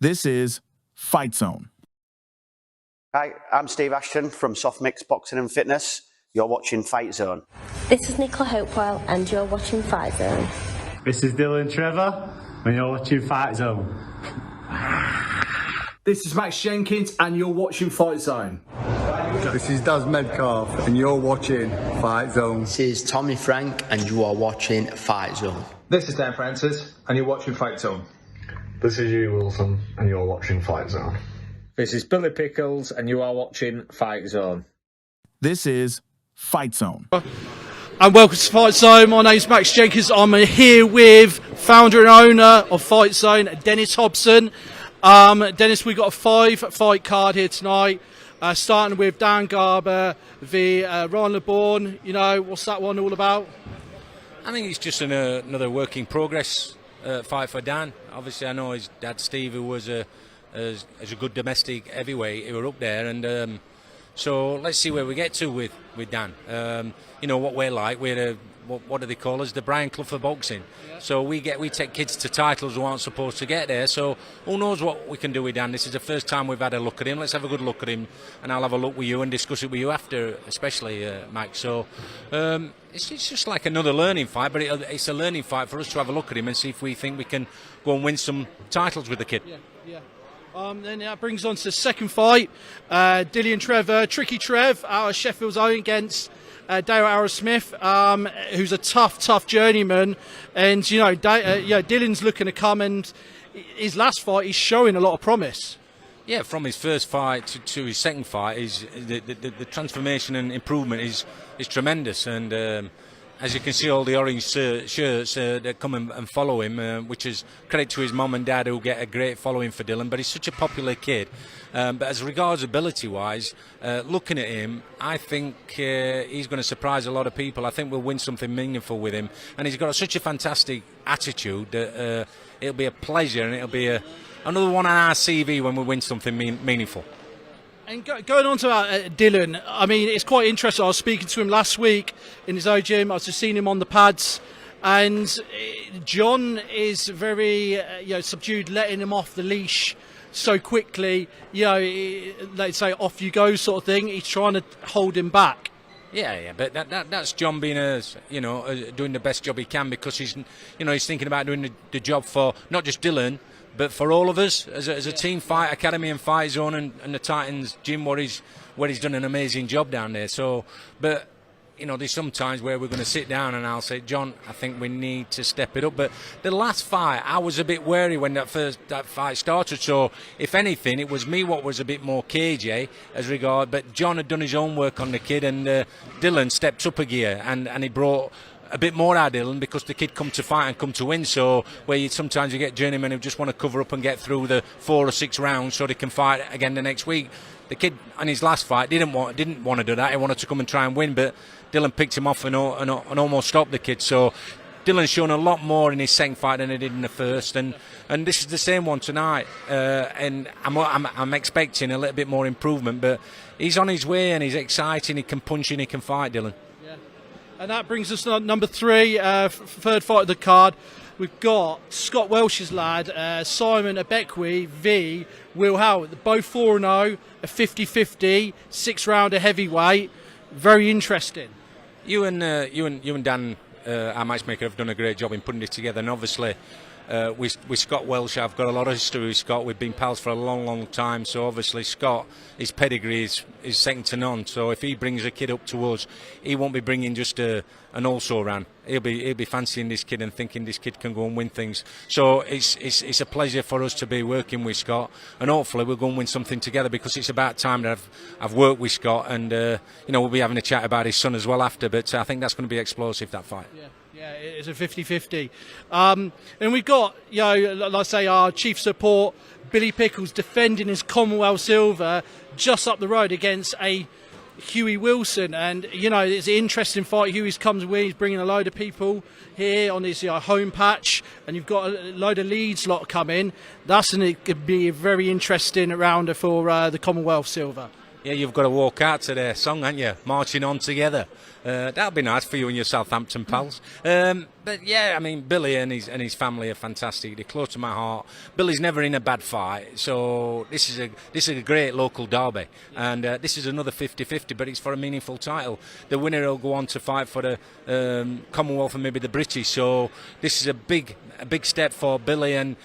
This is Fight Zone. Hi, I'm Steve Ashton from Soft Mix Boxing and Fitness. You're watching Fight Zone. This is Nichola Hopewell and you're watching Fight Zone. This is Trevor and you're watching Fight Zone. This is Max Jenkins and you're watching Fight Zone. This is Daz Medcalf and you're watching Fight Zone. This is Tommy Frank and you are watching Fight Zone. This is Dan Francis and you're watching Fight Zone. This is Hughie Wilson and you're watching Fight Zone. This is Billy Pickles and you are watching Fight Zone. This is Fight Zone. And welcome to Fight Zone. My name's Max Jenkins. I'm here with founder and owner of Fight Zone, Dennis Hobson. Dennis, we've got a 5-fight card here tonight. Starting with Dan Garber v Ryan Labourn. You know, what's that one all about? I think it's just another work in progress fight for Dan. Obviously, I know his dad Steve, who was a good domestic heavyweight, he were up there, and so let's see where we get to with Dan. You know what we're like. We're what do they call us? The Brian Clough of boxing. Yeah. So we take kids to titles who aren't supposed to get there. So who knows what we can do with Dan? This is the first time we've had a look at him. Let's have a good look at him, and I'll have a look with you and discuss it with you after, especially Mike. So it's just like another learning fight, but it's a learning fight for us to have a look at him and see if we think we can go and win some titles with the kid. Yeah. Then that brings on to the second fight. Dillian Trevor, Tricky Trev, out of Sheffield's own against Dale Arrowsmith, who's a tough journeyman. And, you know, Dillian's looking to come, and his last fight, he's showing a lot of promise. Yeah, from his first fight to his second fight, the transformation and improvement is tremendous. And as you can see, all the orange shirts that come and follow him, which is credit to his mum and dad, who get a great following for Dylan. But he's such a popular kid. But as regards ability-wise, looking at him, I think he's going to surprise a lot of people. I think we'll win something meaningful with him. And he's got such a fantastic attitude that it'll be a pleasure, and it'll be another one on our CV when we win something meaningful. And going on to Dylan, I mean, it's quite interesting. I was speaking to him last week in his own gym. I was just seeing him on the pads, and John is very subdued, letting him off the leash so quickly. You know, let's say off you go sort of thing. He's trying to hold him back. Yeah, but that's John being doing the best job he can, because he's thinking about doing the job for not just Dylan, but for all of us as a team. Fight Academy and Fight Zone and the Titans gym, where he's done an amazing job down there. So, but there's some times where we're going to sit down and I'll say, John, I think we need to step it up. But the last fight, I was a bit wary when that fight started. So, if anything, it was me what was a bit more cagey as regard. But John had done his own work on the kid, and Dylan stepped up a gear, and he brought a bit more out of Dylan, because the kid come to fight and come to win. So sometimes you get journeymen who just want to cover up and get through the 4 or 6 rounds so they can fight again the next week. The kid in his last fight didn't want to do that. He wanted to come and try and win, but Dylan picked him off and almost stopped the kid. So Dylan's shown a lot more in his second fight than he did in the first, and this is the same one tonight. And I'm expecting a little bit more improvement, but he's on his way and he's exciting. He can punch and he can fight, Dylan. And that brings us to number 3, third fight of the card. We've got Scott Welsh's lad, Simon Ibekwe v Will Howe. Both 4-0, a 50-50, 6-rounder heavyweight. Very interesting. You and Dan, our matchmaker, have done a great job in putting this together. And obviously, with Scott Welsh, I've got a lot of history with Scott. We've been pals for a long time. So obviously, Scott, his pedigree is second to none. So if he brings a kid up to us, he won't be bringing just an also-ran. He'll be fancying this kid and thinking this kid can go and win things. So it's a pleasure for us to be working with Scott, and hopefully we'll go and win something together, because it's about time that I've worked with Scott, and we'll be having a chat about his son as well after. But I think that's going to be explosive, that fight. Yeah, it's a 50-50. And we've got, like I say, our chief support, Billy Pickles, defending his Commonwealth silver just up the road against a Hughie Wilson. And, it's an interesting fight. Hughie's comes away, he's bringing a load of people here on his home patch, and you've got a load of Leeds lot coming. It could be a very interesting rounder for the Commonwealth silver. Yeah, you've got to walk out to their song, haven't you? Marching on together. That'll be nice for you and your Southampton pals. But yeah, I mean, Billy and his family are fantastic. They're close to my heart. Billy's never in a bad fight, so this is a great local derby, and this is another 50-50, but it's for a meaningful title. The winner will go on to fight for the Commonwealth and maybe the British. So this is a big step for Billy and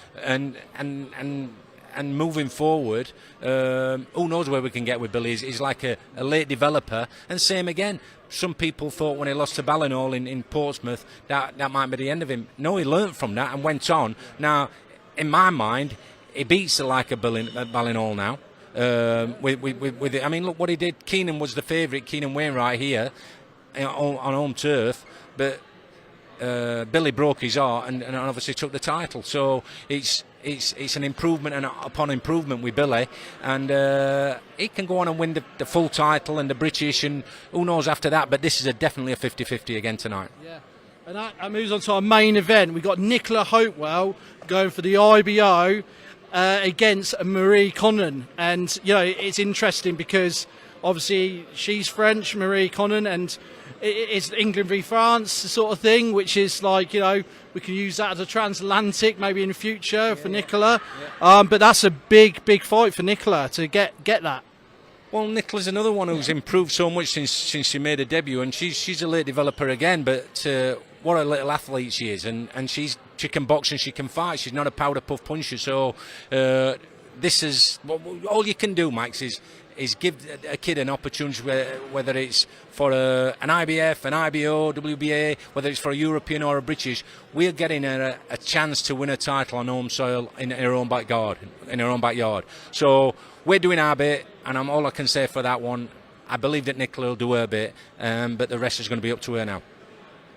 moving forward. Who knows where we can get with Billy? He's like a late developer, and same again. Some people thought when he lost to Ballinall in Portsmouth that might be the end of him. No, he learnt from that and went on. Now, in my mind, he beats the like of Ballinall now. With it. I mean, look what he did. Keenan was the favourite, Keenan Wainwright here on home turf, but Billy broke his heart and obviously took the title. So it's an improvement and upon improvement with Billy, and he can go on and win the full title and the British, and who knows after that. But this is definitely a 50-50 again tonight. Yeah, and that moves on to our main event. We've got Nichola Hopewell going for the IBO against Marie Connan, and you know it's interesting because obviously she's French, Marie Connan, and it's England v France sort of thing, which is like, you know, we can use that as a transatlantic maybe in the future for Nichola. But that's a big fight for Nichola to get that. Well, Nicola's another one who's improved so much since she made her debut, and she's a late developer again, but what a little athlete she is, and she can box and she can fight. She's not a powder puff puncher, so this is all you can do, Max, is give a kid an opportunity, whether it's for an IBF, an IBO, WBA, whether it's for a European or a British. We're getting her a chance to win a title on home soil in her own backyard. So we're doing our bit, and all I can say for that one, I believe that Nichola will do her bit, but the rest is going to be up to her now.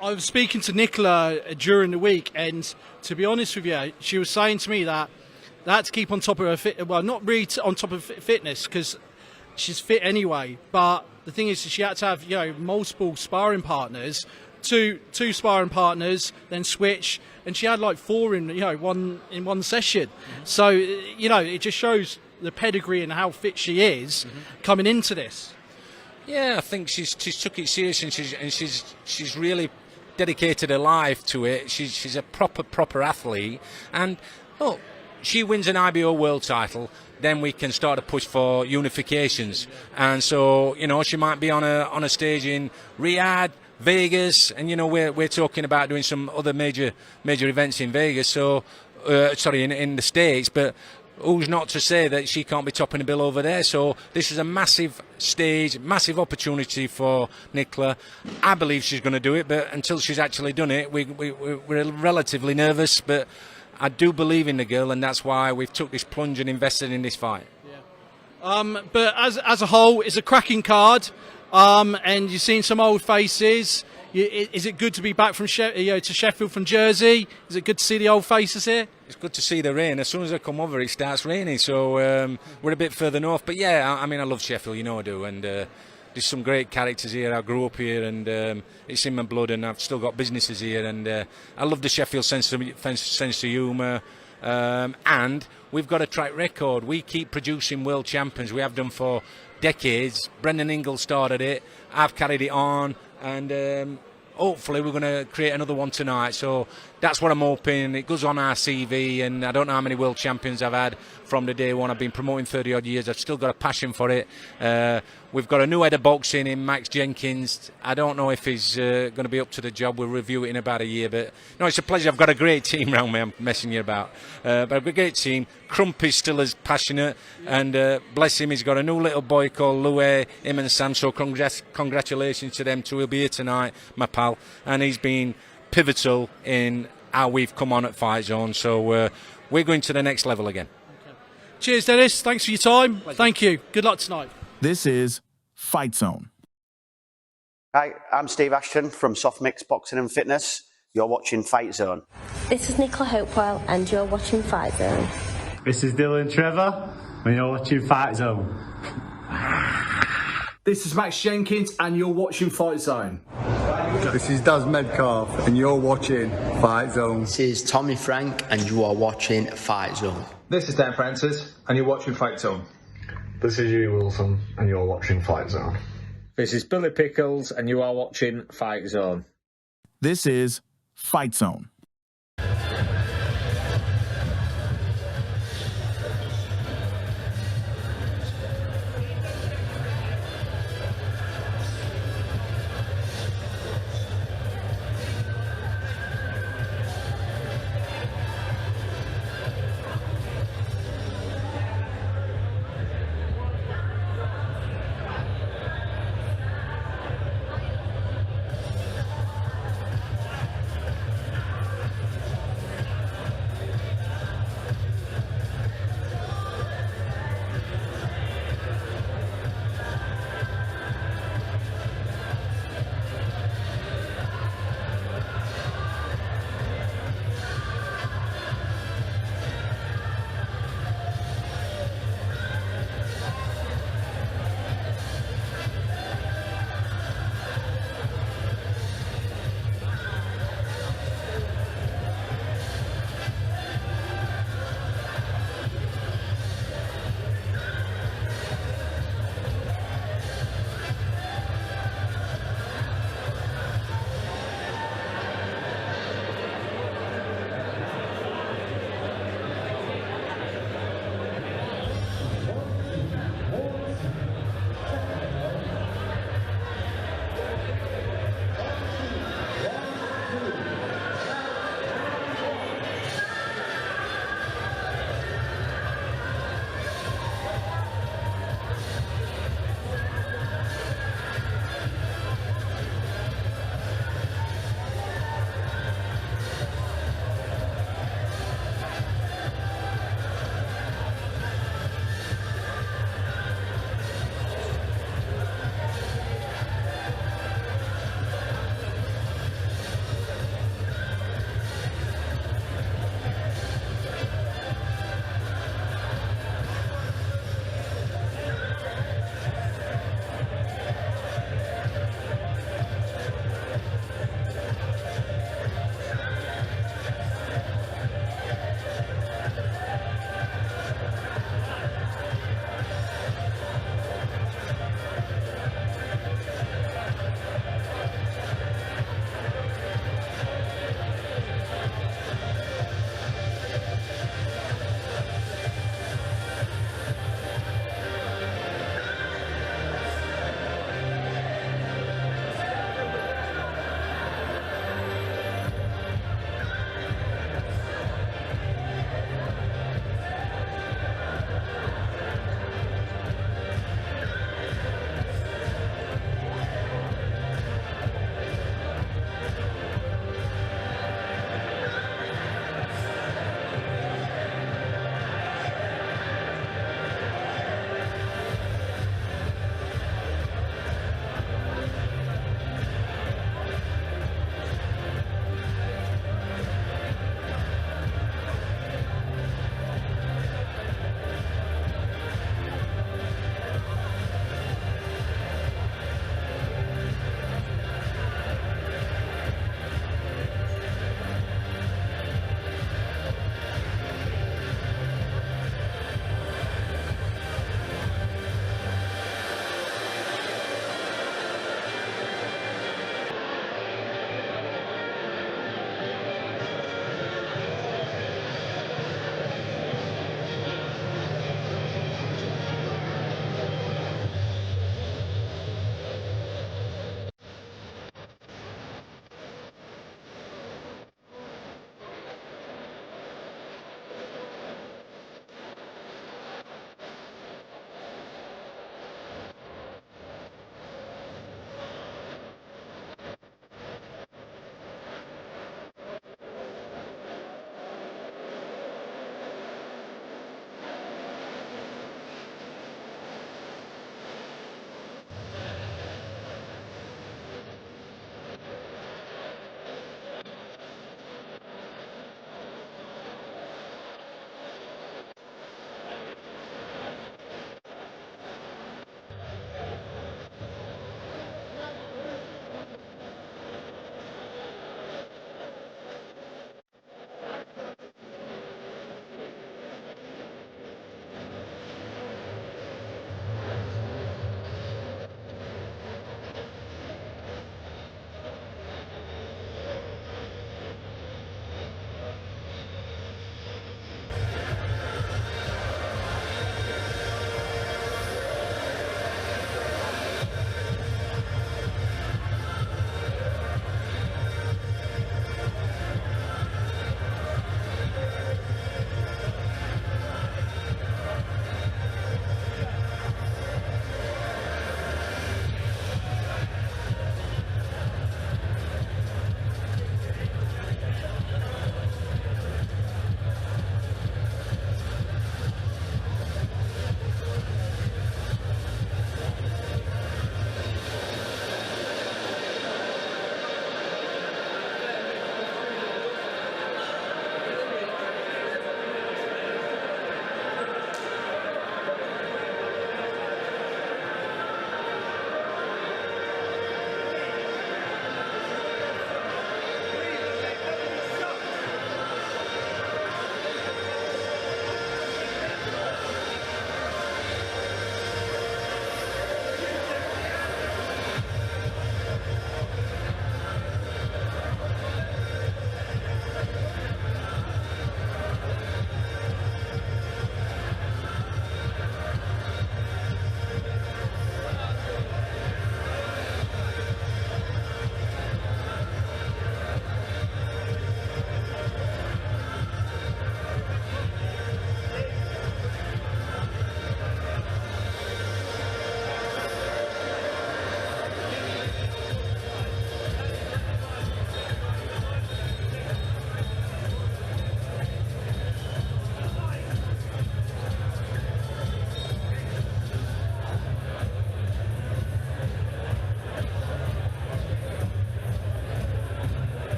I was speaking to Nichola during the week, and to be honest with you, she was saying to me that to keep on top of her not really on top of fitness, because she's fit anyway, but the thing is she had to have, you know, multiple sparring partners, two sparring partners, then switch, and she had like 4 in one session. So you know, it just shows the pedigree and how fit she is coming into this. Yeah, I think she's took it serious, and she's really dedicated her life to it. She's a proper athlete, and look, she wins an IBO world title, then we can start to push for unifications. And so, you know, she might be on a stage in Riyadh, Vegas, and you know we're talking about doing some other major events in Vegas. So, in the States, but who's not to say that she can't be topping the bill over there? So this is a massive stage, massive opportunity for Nichola. I believe she's going to do it, but until she's actually done it, we're relatively nervous, but I do believe in the girl, and that's why we've took this plunge and invested in this fight. Yeah. But as a whole, it's a cracking card, and you've seen some old faces. Is it good to be back from to Sheffield from Jersey? Is it good to see the old faces here? It's good to see the rain. As soon as I come over, it starts raining, so we're a bit further north. But yeah, I mean, I love Sheffield, you know I do, and there's some great characters here. I grew up here, and it's in my blood, and I've still got businesses here, and I love the Sheffield sense of humour, and we've got a track record. We keep producing world champions. We have done for decades. Brendan Ingle started it. I've carried it on, and hopefully we're going to create another one tonight. So that's what I'm hoping. It goes on our CV, and I don't know how many world champions I've had from the day one. I've been promoting 30 odd years. I've still got a passion for it. We've got a new head of boxing in Max Jenkins. I don't know if he's going to be up to the job. We'll review it in about a year. But no, it's a pleasure. I've got a great team around me. I'm messing you about. But I've got a great team. Crumpy's still as passionate, and bless him, he's got a new little boy called Louis, him and Sam. So congratulations to them two. He'll be here tonight, my pal, and he's been pivotal in how we've come on at Fight Zone. So we're going to the next level again. Okay. Cheers, Dennis. Thanks for your time. Pleasure. Thank you. Good luck tonight. This is Fight Zone. Hi, I'm Steve Ashton from Softmix Boxing and Fitness. You're watching Fight Zone. This is Nichola Hopewell, and you're watching Fight Zone. This is Trevor, and you're watching Fight Zone. This is Max Jenkins, and you're watching Fight Zone. This is Daz Medcalf, and you're watching Fight Zone. This is Tommy Frank, and you are watching Fight Zone. This is Dan Francis, and you're watching Fight Zone. This is Hughie Wilson, and you're watching Fight Zone. This is Billy Pickles, and you are watching Fight Zone. This is Fight Zone.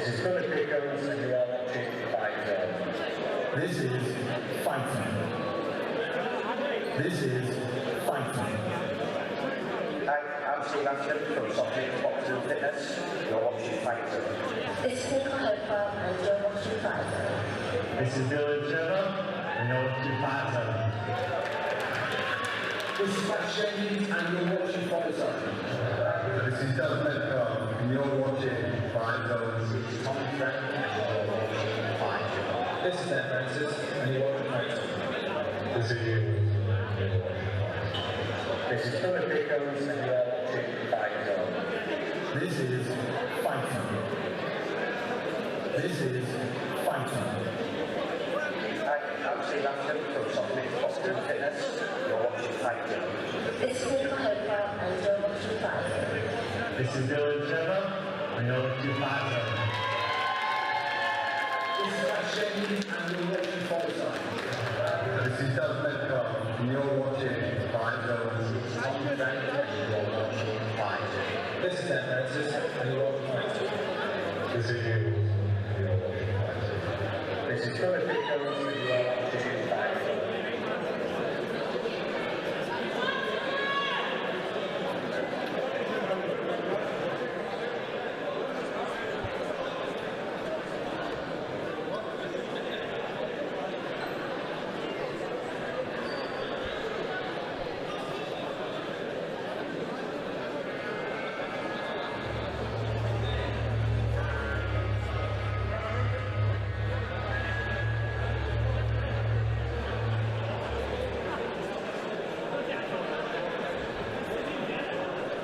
This is Pickles and you are watching Fight Zone. This is Fight Zone. This is Fight Zone. Hi, I'm Steve Ashton from Southpaw Clash and Fitness. You're watching Fight Zone. This is Nichola, Hopewell, and you're watching Fight Zone. This is Trevor and you're watching Fight Zone. This is Matt Jenkins and you're watching Fight Zone. This is Doug Metcalf and you're watching Fight Zone. This is Dan Francis and you're watching Fight Zone. This is you. This is Pickles and you are watching Fight Zone. This is Fight Zone. This is Fight Zone. Hi, I'm Steve Ashton from Southpaw Clash and Fitness. You're watching Fight Zone. This is Nichola, Hopewell, and you're watching Fight Zone. This is Trevor and you're watching Fight Zone. This is Matt Jenkins and you're watching Fight Zone. This is Doug Metcalf and you're watching Fight Zone. This is Dan Francis and you're watching Fight Zone. This is you. This is Pickles and you are watching Fight Zone.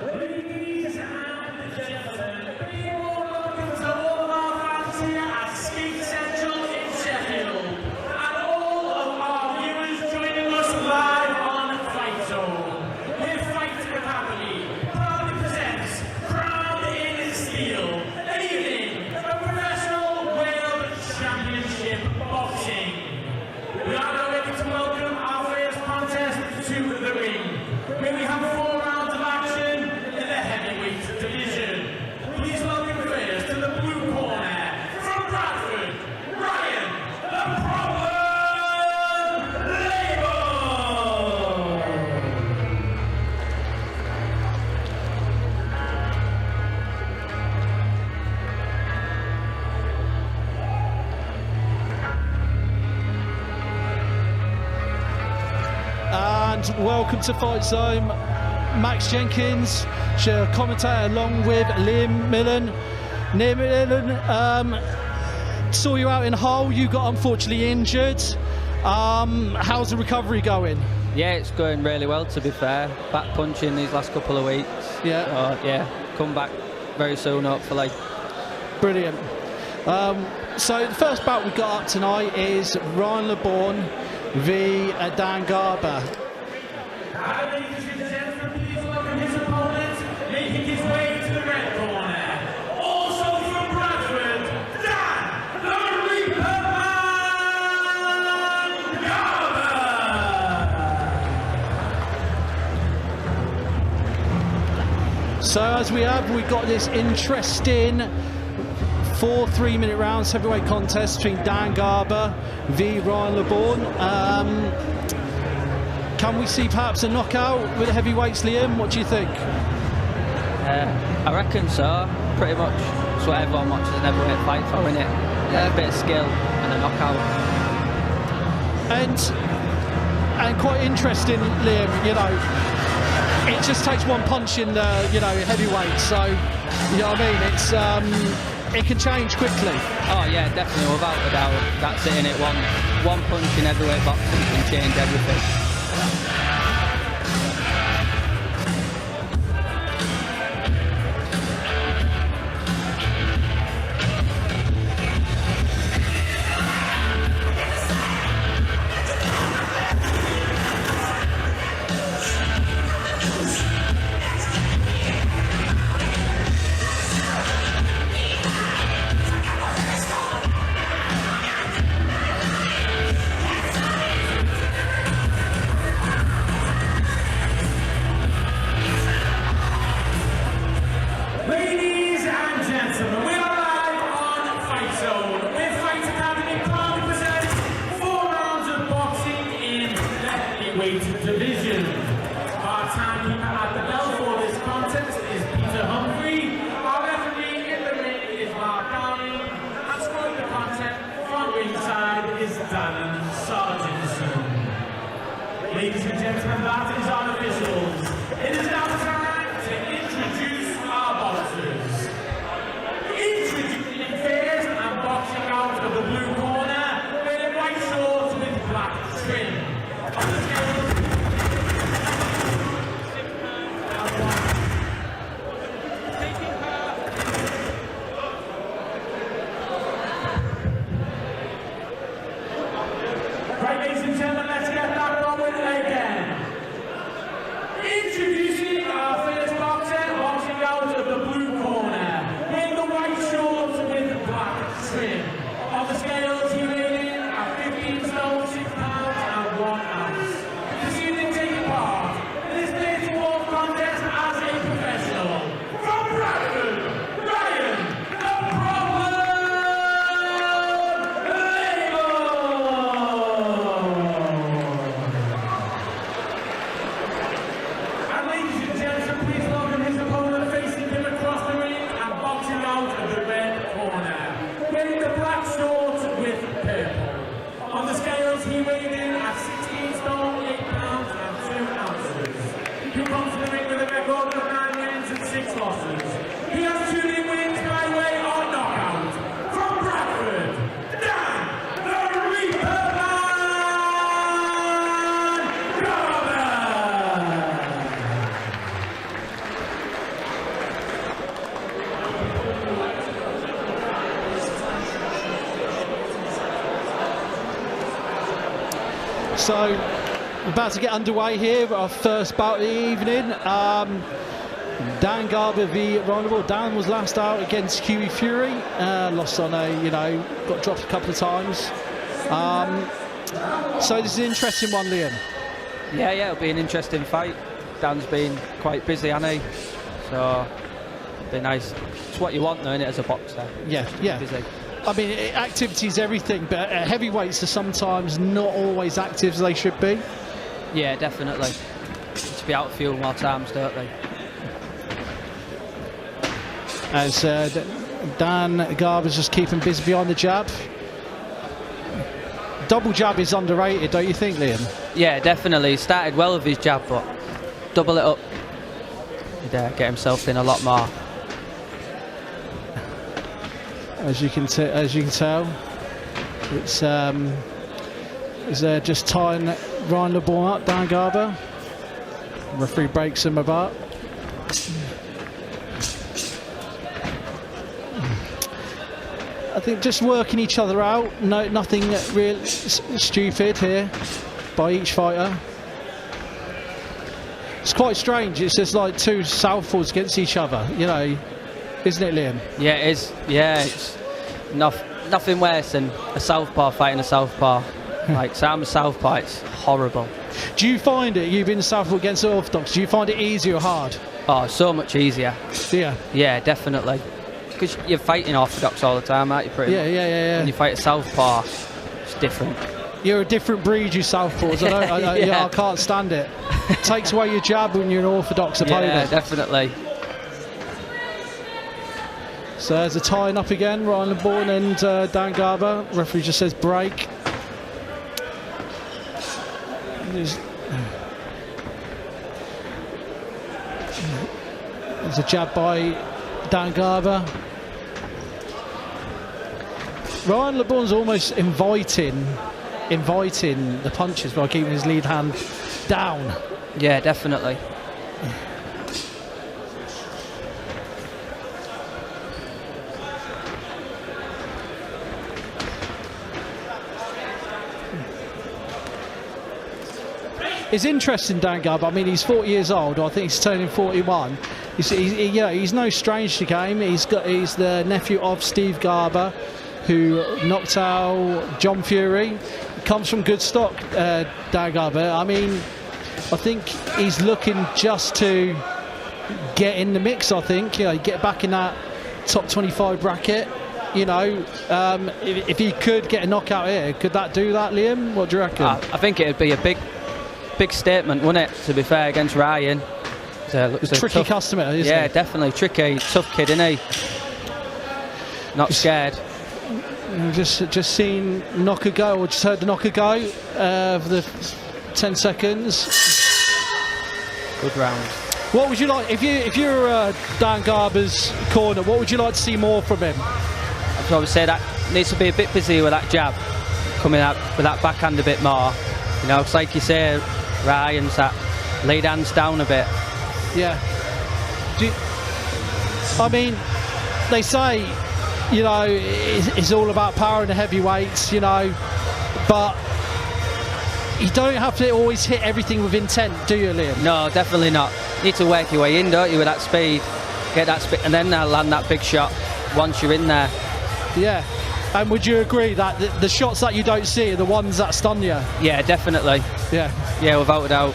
Ladies and gentlemen, welcome to all of our fans here at Skate Central in Sheffield, and all of our viewers joining us live on Fight Zone. Here Fight Academy proudly presents Crown in Steel, an evening of professional world championship boxing. We are now ready to welcome our first contest to the ring, where we have 4 rounds of action in the heavyweight division. Please welcome first to the blue corner, from Bradford, Ryan, the Problem Labourn. And welcome to Fight Zone. Max Jenkins, commentator, along with Liam Millen. Liam Millen, saw you out in Hull. You got unfortunately injured. How's the recovery going? Yeah, it's going really well, to be fair. Back punching these last couple of weeks. Yeah. Come back very soon, hopefully. Brilliant. So the first bout we got up tonight is Ryan Labourn v Dan Garber. Ladies and gentlemen, please welcome his opponent, making his way to the red corner. Also from Bradford, Dan the Reaper Man Garber. So as we got this interesting 4 3-minute rounds heavyweight contest between Dan Garber v Ryan Labourn. Can we see perhaps a knockout with the heavyweights, Liam? What do you think? I reckon so. Pretty much. That's what everyone watches an heavyweight fight for, isn't it? A bit of skill and a knockout. And quite interesting, Liam, you know, it just takes one punch in the, heavyweight, so, you know what I mean? It's, it can change quickly. Oh yeah, definitely, without a doubt. That's it, innit? One punch in heavyweight boxing can change everything. Flyweight division. Our timekeeper at the bell for this contest is Peter Humphrey. Our referee in the ring is Mark Downing. And scoring the contest from ringside is Darren Sargentson. Ladies and gentlemen, that is our officials. It is now time to introduce our boxers. Introducing first and boxing out of the blue corner, wearing white shorts with black trim. On the scales, right, ladies and gentlemen, let's get that going again. Introducing our first boxer, boxing out of the blue corner, wearing the white shorts with black trim. On the scales, he weighed in at 15 stone, 6 pounds and 1 ounce. This evening taking part in this 34th contest as a professional. From Bradford, Ryan, the problem, And ladies and gentlemen, please welcome his opponent facing him across the ring and boxing out of the red corner, wearing the black shorts with purple. On the scales, he weighed in at 16 stone, 8 pounds and 2 ounces. He comes to the ring with a record of 9 wins and 6 losses. He has 2 league wins by way of knockout. From Bradford, Dan the Reaperman Garber. So, we're about to get underway here, our first bout of the evening. Dan Garber v Ryan LeBourne. Dan was last out against Hughie Fury, lost on a, got dropped a couple of times. So this is an interesting one, Liam. Yeah, it'll be an interesting fight. Dan's been quite busy, hasn't he? So, it'll be nice. It's what you want, though, isn't it, as a boxer? Yeah. Busy. I mean, activity is everything, but heavyweights are sometimes not always active as they should be. Yeah, definitely. To be out fuel more times, don't they? As Dan Garber's just keeping busy behind the jab. Double jab is underrated, don't you think, Liam? Yeah, definitely. He started well with his jab, but double it up. He'd get himself in a lot more. As you can tell, it's just tying Ryan LeBourne up, Dan Garber. Referee breaks him apart. I think just working each other out. No, nothing real stupid here by each fighter. It's quite strange. It's just like two southpaws against each other, isn't it, Liam? Yeah, it is. Yeah, it's nothing worse than a southpaw fighting a southpaw. Like, so I'm a southpaw, it's horrible. Do you find it, you've been southpaw against orthodox, do you find it easy or hard? Oh, so much easier. Yeah. Yeah, definitely. Because you're fighting orthodox all the time, aren't you, pretty much? Yeah. When you fight a southpaw, it's different. You're a different breed, you southpaws. I can't stand it. It takes away your jab when you're an orthodox opponent. Yeah, definitely. So there's a tying up again, Ryan LeBourne and Dan Garber. Referee just says break. There's a jab by Dan Garber. Ryan LeBourne's almost inviting the punches by keeping his lead hand down. Yeah, definitely. It's interesting, Dan Garber. I mean, he's 40 years old. I think he's turning 41. He's no stranger to the game. He's the nephew of Steve Garber, who knocked out John Fury. He comes from good stock, Dan Garber. I mean, I think he's looking just to get in the mix. I think get back in that top 25 bracket. If he could get a knockout here, could that do that, Liam? What do you reckon? I think it'd be a big big statement, wasn't it? To be fair, against Ryan. It's a tricky customer, isn't he? Yeah, definitely tricky, tough kid, isn't he? Not scared. Just seen knocker go, or just heard the knocker go for the 10 seconds. Good round. What would you like if you're Dan Garber's corner? What would you like to see more from him? I'd probably say that needs to be a bit busy with that jab, coming out with that backhand a bit more. You know, it's like you say, Ryan's that laid hands down a bit. Yeah. I mean, they say, you know, it's all about power in the heavyweights, you know, but you don't have to always hit everything with intent, do you, Liam? No, definitely not. You need to work your way in, don't you, with that speed, get that speed, and then land that big shot once you're in there. Yeah. And would you agree that the shots that you don't see are the ones that stun you? Yeah, definitely. Yeah. Yeah, without a doubt.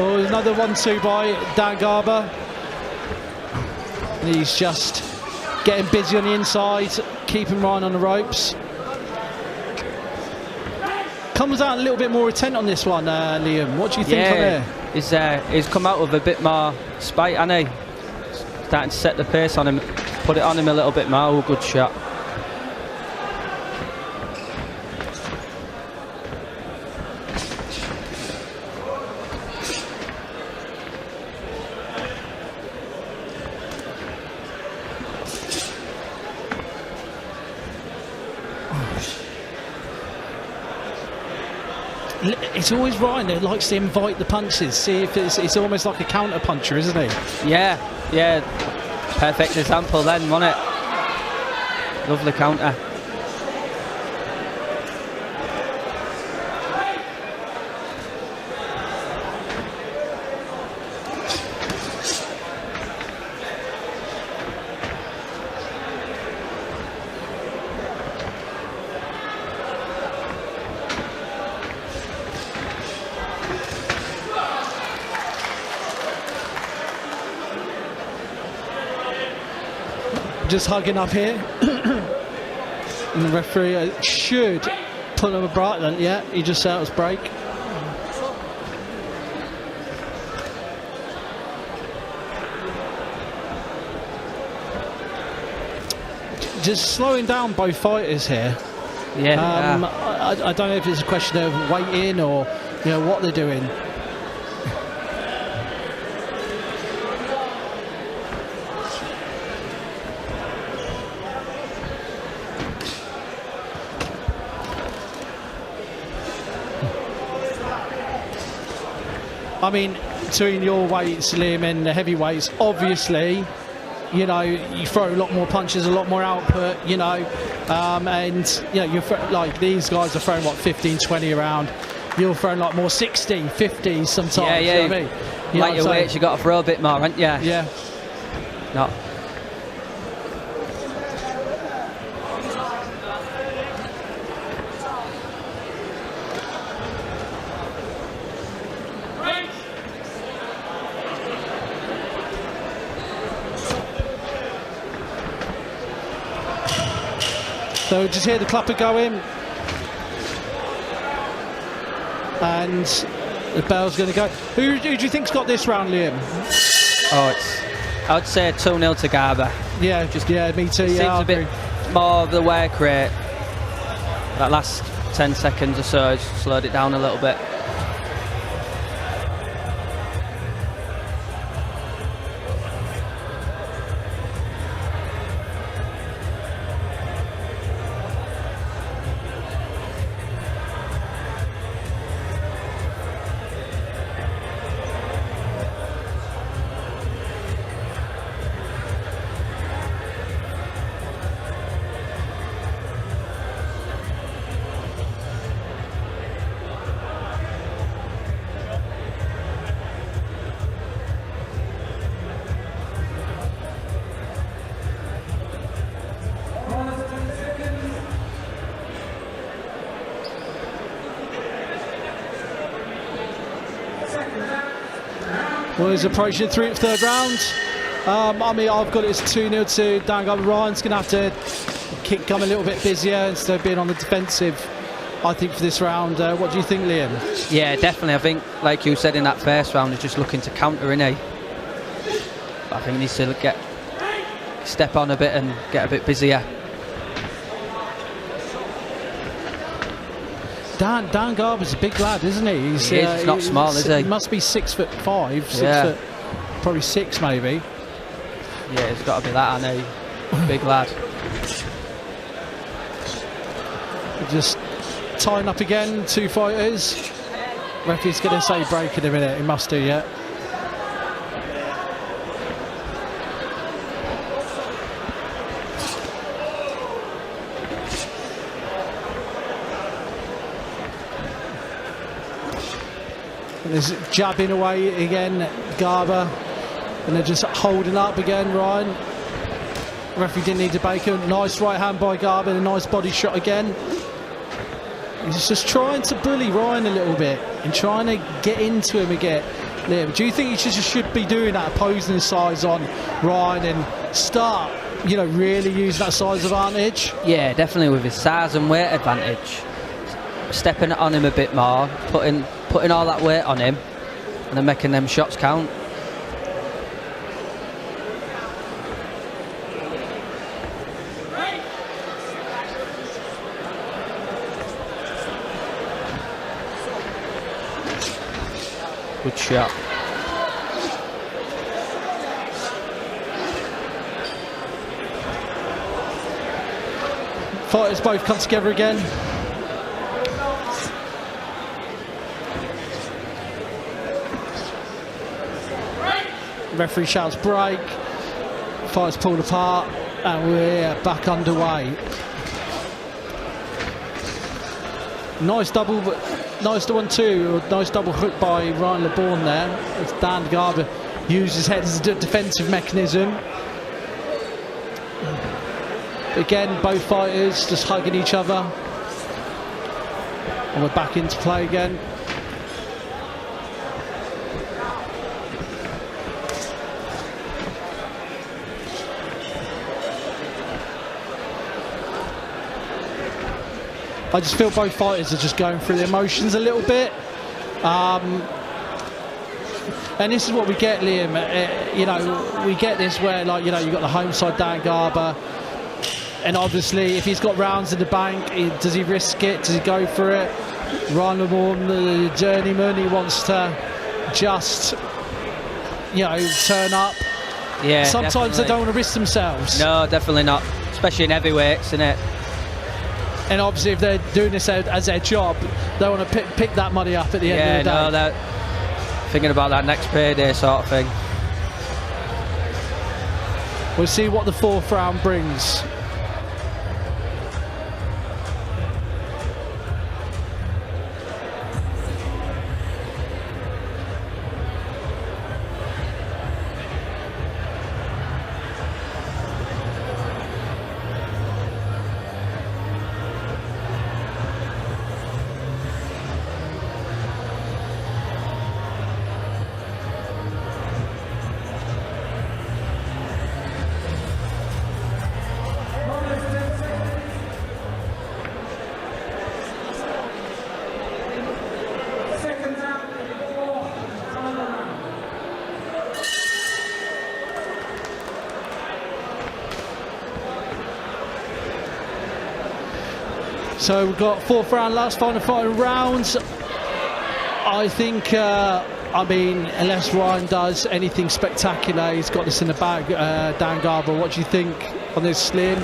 Oh, another 1-2 by Dan Garber. And he's just getting busy on the inside, keeping Ryan on the ropes. Comes out a little bit more intent on this one, Liam. What do you think on there? He's come out with a bit more spite, hasn't he? Starting to set the pace on him, put it on him a little bit more. Oh, good shot. It's always Ryan that likes to invite the punches, see if it's almost like a counter puncher, isn't he? Yeah, perfect example then, wasn't it? Lovely counter. Just hugging up here. And the referee should pull him a bright then. Yeah, he just set his break. Just slowing down both fighters here. Yeah. I don't know if it's a question of waiting or, you know, what they're doing. I mean, between your weights, Liam, and the heavyweights, obviously, you know, you throw a lot more punches, a lot more output, you know, and, you know, you're like these guys are throwing, what, 15, 20 around. You're throwing like more 60, 50 sometimes. Yeah. You know what I mean? You Like your weights, you got to throw a bit more, haven't you? Yeah. No. So just hear the clapper go in, and the bell's going to go. Who do you think's got this round, Liam? Oh, I'd say 2-0 to Garber. Yeah, me too. Seems yeah, a bit more of the work rate. That last 10 seconds or so, just slowed it down a little bit. Well, he's approaching the third round. I mean, I've got it as 2-0 to Dan Garber. Ryan's going to have to come a little bit busier instead of being on the defensive, I think, for this round. What do you think, Liam? Yeah, definitely. I think, like you said in that first round, he's just looking to counter, innit? But I think he needs to step on a bit and get a bit busier. Dan Garber's a big lad, isn't he? He's not small, is he? He must be 6'5", probably 6 maybe. Yeah, it's got to be that, I know. Big lad. Just tying up again, 2 fighters. Referee's going to say break in a minute. He must do, yeah. There's jabbing away again, Garber, and they're just holding up again, Ryan. Referee didn't need to break him. Nice right hand by Garber, a nice body shot again. He's just trying to bully Ryan a little bit and trying to get into him again. Liam, do you think he should be doing that, opposing the size on Ryan and start, you know, really using that size advantage? Yeah, definitely with his size and weight advantage. Stepping on him a bit more, putting all that weight on him and then making them shots count. Good shot. Fighters both come together again. Referee shouts break. Fighters pulled apart, and we're back underway. Nice double, nice 1-2, nice double hook by Ryan Labourn there. As Dan Garber used his head as a defensive mechanism. Again, both fighters just hugging each other, and we're back into play again. I just feel both fighters are just going through the emotions a little bit. And this is what we get, Liam. You know, we get this where, like, you know, you've got the home side, Dan Garber. And obviously, if he's got rounds in the bank, does he risk it? Does he go for it? Ryan Labourn, the journeyman, he wants to just, you know, turn up. Yeah, sometimes definitely. They don't want to risk themselves. No, definitely not. Especially in heavyweights, isn't it? And obviously, if they're doing this as their job, they want to pick that money up at the end of the day. Yeah, no, they're thinking about that next payday sort of thing. We'll see what the fourth round brings. So we've got fourth round, last final rounds. I think, I mean, unless Ryan does anything spectacular, he's got this in the bag. Dan Garber, what do you think on this, Liam?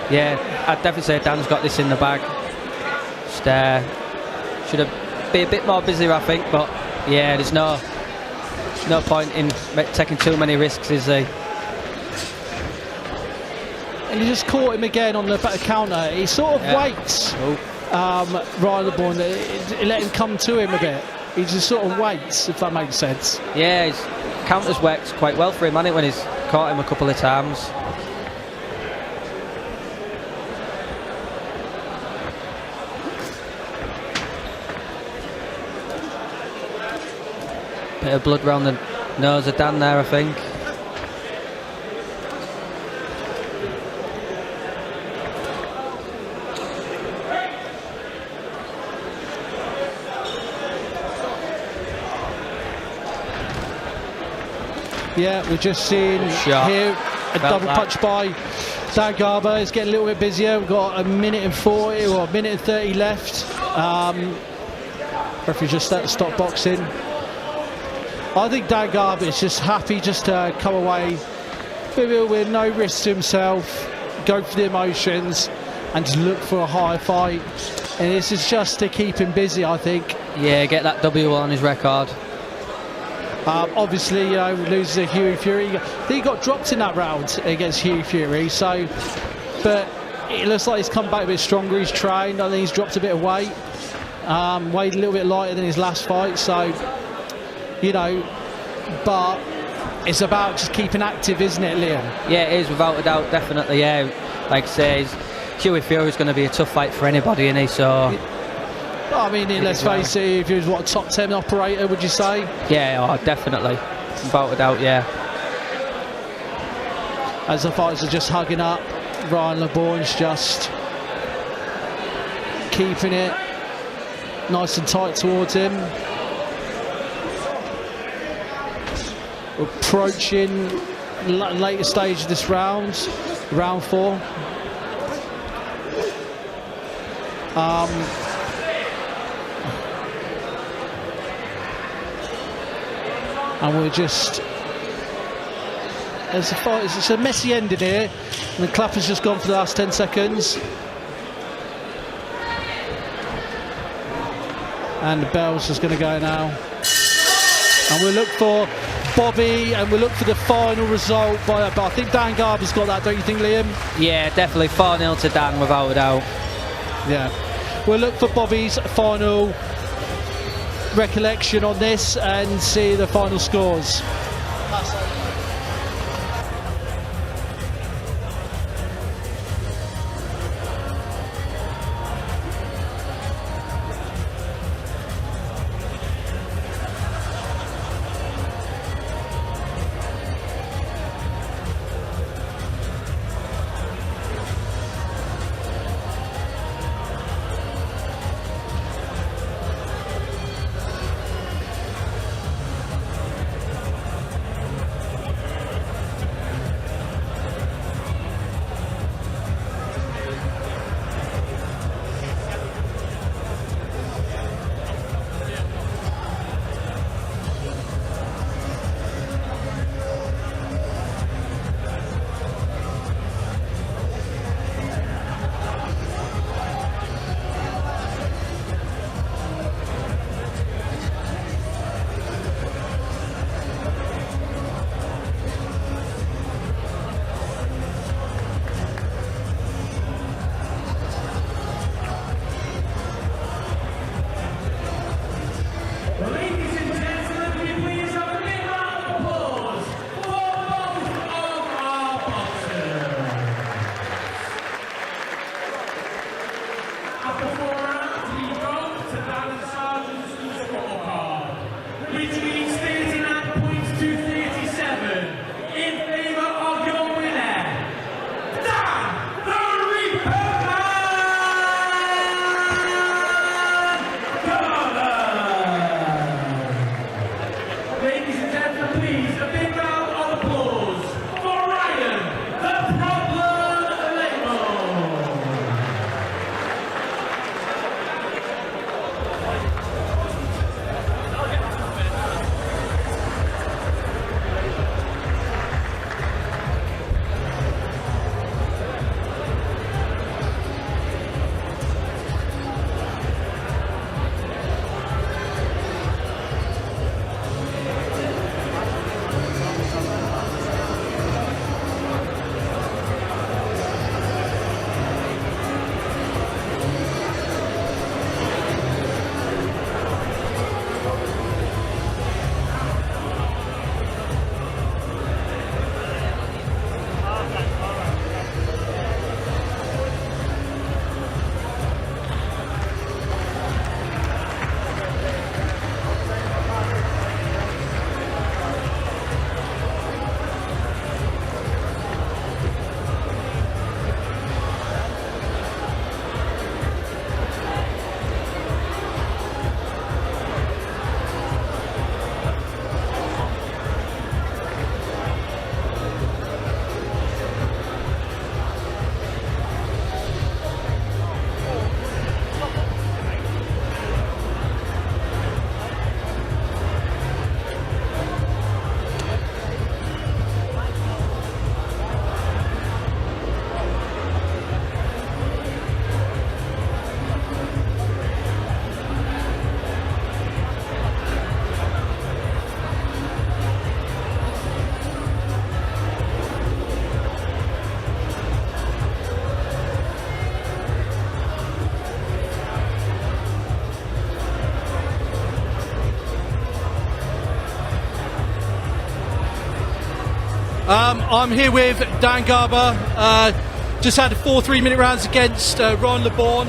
Yeah, I'd definitely say Dan's got this in the bag. Just should have been a bit more busy, I think. But yeah, there's no point in taking too many risks, is there? And he just caught him again on the counter. He sort of waits, Ryan Labourn, let him come to him a bit. He just sort of waits, if that makes sense. Yeah, his counters worked quite well for him, hasn't it, when he's caught him a couple of times. Bit of blood round the nose of Dan there, I think. Yeah, we're just seeing here a double punch by Dan Garber. It's getting a little bit busier. We've got a minute and 40 or a minute and 30 left. Referee just stop boxing. I think Dan Garber is just happy just to come away with no risk to himself, go for the emotions and just look for a high fight. And this is just to keep him busy, I think. Yeah, get that W on his record. Obviously, loses to Hughie Fury. He got dropped in that round against Hughie Fury, so, but it looks like he's come back a bit stronger. He's trained. I think he's dropped a bit of weight. Weighed a little bit lighter than his last fight, so, you know, but it's about just keeping active, isn't it, Liam? Yeah, it is, without a doubt, definitely, yeah. Like I say, Hughie Fury's going to be a tough fight for anybody, isn't he? So... I mean, let's face it, if he was, what, a top 10 operator, would you say? Yeah, oh, definitely. Without a doubt, yeah. As the fighters are just hugging up, Ryan Labourn's just keeping it nice and tight towards him. Approaching later stage of this round, round 4. And we're just, as the fight, it's a messy ending here, and the clapper's just gone for the last 10 seconds. And the bell's just going to go now. And we'll look for Bobby, and we'll look for the final result. But I think Dan Garber's got that, don't you think, Liam? Yeah, definitely 4-0 to Dan, without a doubt. Yeah. We'll look for Bobby's final recollection on this and see the final scores. I'm here with Dan Garber. Just had 4 3-minute rounds against Ron Labourn.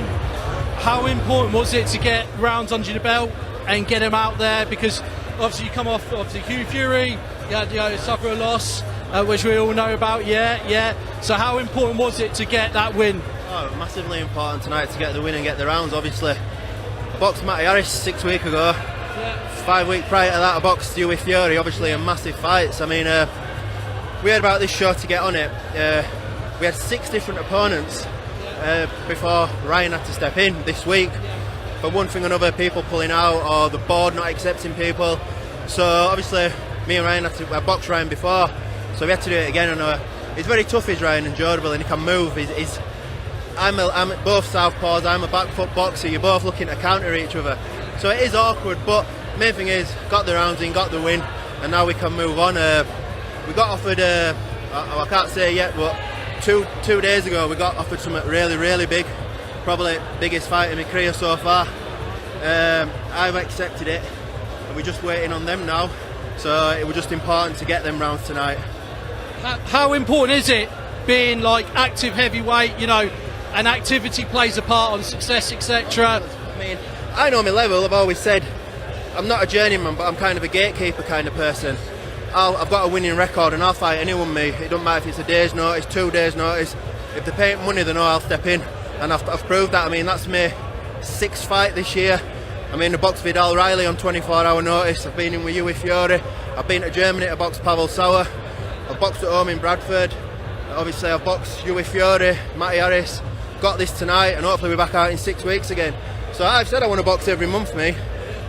How important was it to get rounds under your belt and get him out there? Because obviously you come off Hughie Fury, you had suffer a loss, which we all know about. Yeah. So how important was it to get that win? Oh, massively important tonight to get the win and get the rounds. Obviously, I boxed Matty Harris 6 weeks ago. 5 weeks prior to that, I boxed Hughie Fury. Obviously, a massive fight. I mean, we heard about this show to get on it. We had 6 different opponents before Ryan had to step in this week. For one thing or another, people pulling out or the board not accepting people. So obviously, me and Ryan I boxed Ryan before, so we had to do it again. And he's very tough, he's Ryan, and durable, and he can move. I'm both southpaws. I'm a back foot boxer. You're both looking to counter each other, so it is awkward. But main thing is, got the rounds in, got the win, and now we can move on. We got offered, I can't say yet, but two days ago we got offered something really big, probably biggest fight in my career so far. I've accepted it, and we're just waiting on them now. So it was just important to get them rounds tonight. How important is it being like active heavyweight? And activity plays a part on success, etc. I mean, I know my level. I've always said I'm not a journeyman, but I'm kind of a gatekeeper kind of person. I've got a winning record and I'll fight anyone, me. It doesn't matter if it's a day's notice, 2 days notice. If they're paying money, they know I'll step in, and I've proved that. I mean, that's my 6th fight this year. I mean, I boxed Vidal Riley on 24-hour notice. I've been in with Hughie Fury. I've been to Germany to box Pavel Sauer. I've boxed at home in Bradford. Obviously, I've boxed Hughie Fury, Matty Harris. Got this tonight, and hopefully we're back out in 6 weeks again. So I've said I want to box every month, me,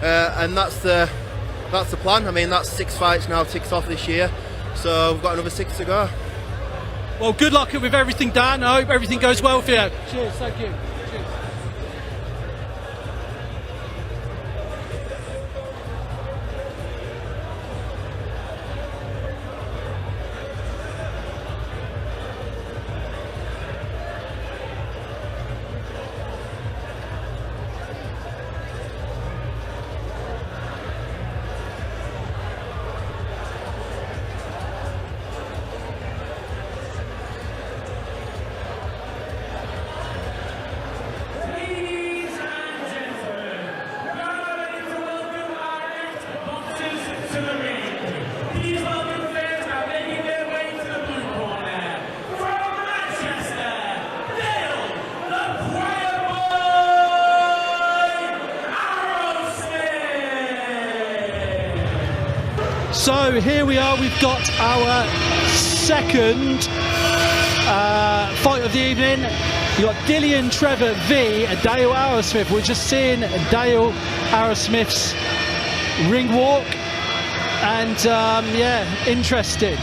and that's the plan. I mean, that's 6 fights now ticked off this year, so we've got another 6 to go. Well, good luck with everything, Dan. I hope everything goes well for you. Cheers, thank you. So here we are, we've got our second fight of the evening. You've got Dillian Trevor v Dale Arrowsmith. We're just seeing Dale Arrowsmith's ring walk, and yeah, interesting.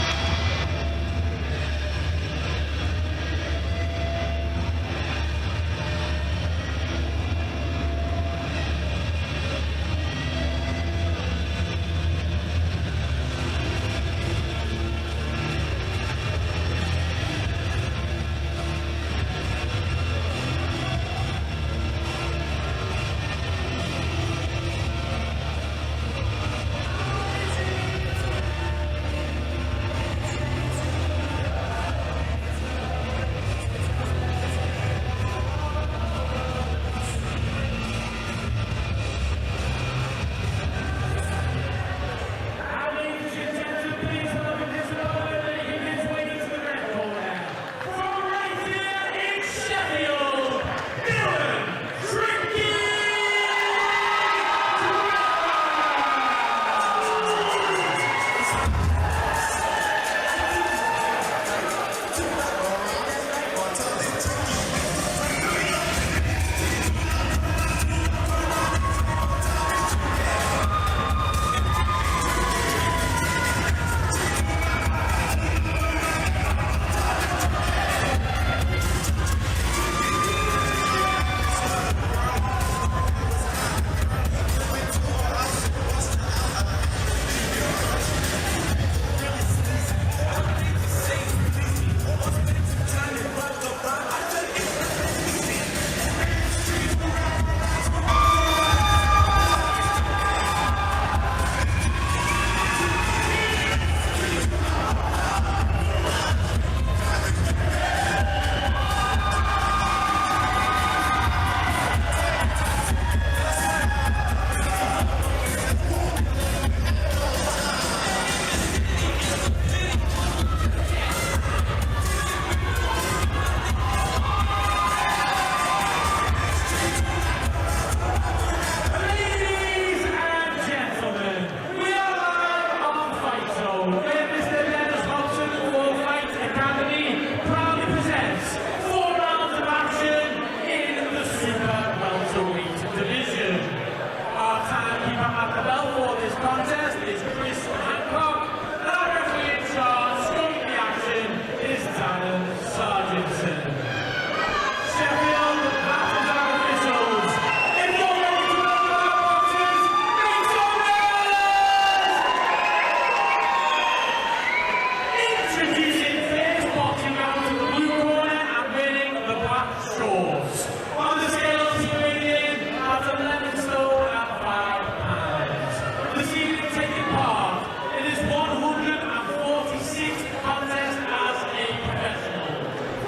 you for taking part in this 146th contest as a professional.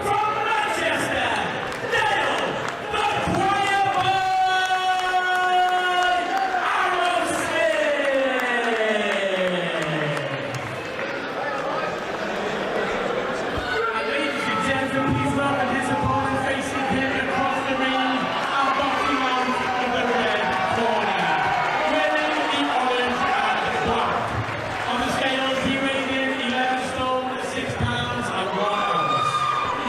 From Manchester, Dale, the Choir Boy, And ladies and gentlemen, please welcome his opponent facing him across the ring, our boxing out in the red corner, wearing the orange and black. On the scales, he weighed in 11 stone, 6 pounds and 1 ounce.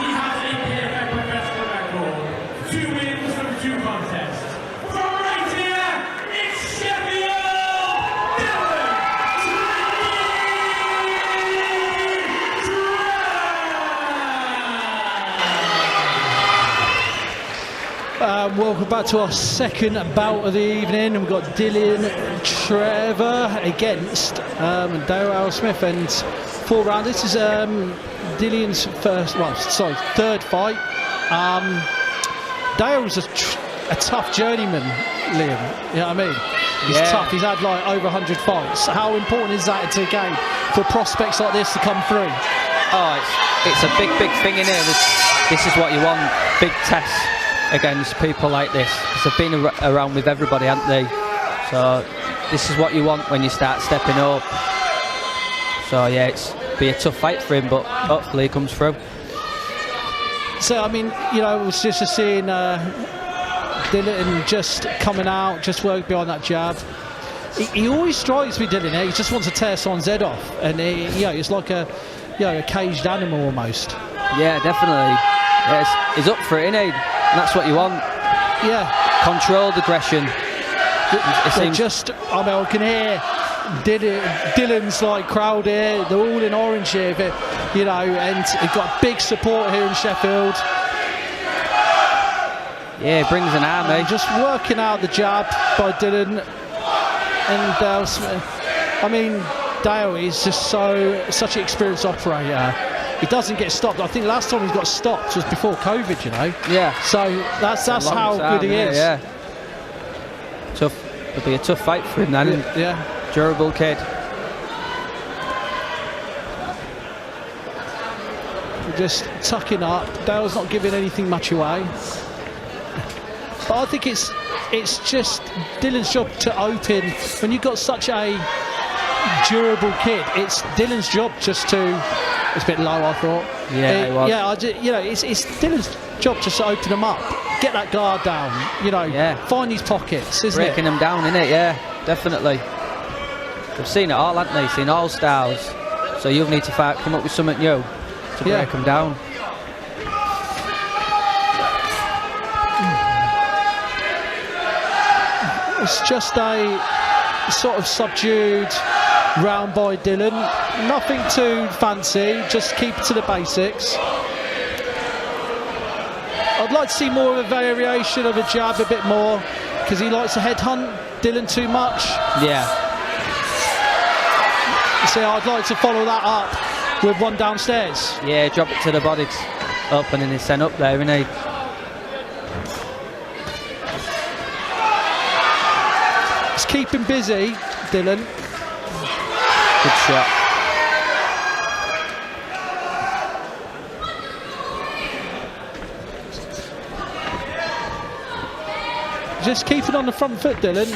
He has a perfect professional record, 2 wins from 2 contests. From right here, it's Sheffield, Welcome back to our second bout of the evening. We've got Trevor against Dale Arrowsmith, and 4 round. This is Dillian's third fight. Dale's a tough journeyman, Liam. You know what I mean? He's tough. He's had like over 100 fights. How important is that to game for prospects like this to come through? Oh, it's a big thing in here. This is what you want. Big tests against people like this, because they've been around with everybody, haven't they? So this is what you want when you start stepping up. So yeah, it's be a tough fight for him, but hopefully he comes through. So I mean, you know, it was just seeing Dylan just coming out, just work behind that jab. He always strikes me, Dylan. He just wants to tear someone's head off, and it's like a caged animal almost. Yeah, definitely. Yeah, he's up for it, isn't he? And that's what you want. Yeah. Controlled aggression. I can hear Dylan's like crowd here. They're all in orange here, but, you know, and we've got big support here in Sheffield. Yeah, it brings an army. Just working out the jab by Dylan. And Dale Smith. I mean, Dale is just such an experienced operator. He doesn't get stopped. I think last time he got stopped was before COVID, you know. Yeah. So that's how good he is. Yeah. Tough. It'll be a tough fight for him then. Yeah. Durable kid. We're just tucking up. Dale's not giving anything much away. But I think it's just Dylan's job to open. When you've got such a durable kid, it's Dylan's job just to. It's a bit low, I thought. Yeah, it was. Yeah, it's Dylan's job just to open them up, get that guard down, you know, find these pockets, isn't Breaking them down, innit? Yeah, definitely. They've seen it all, haven't they? Seen all styles. So you'll need to come up with something new to break them down. It's just a sort of subdued round by Dylan. Nothing too fancy, just keep it to the basics. I'd like to see more of a variation of a jab a bit more, because he likes to headhunt Dylan too much. Yeah. So I'd like to follow that up with one downstairs. Yeah, drop it to the body, opening his sent up there, isn't he? Just keep him busy, Dylan. Good shot. Just keep it on the front foot, Dylan.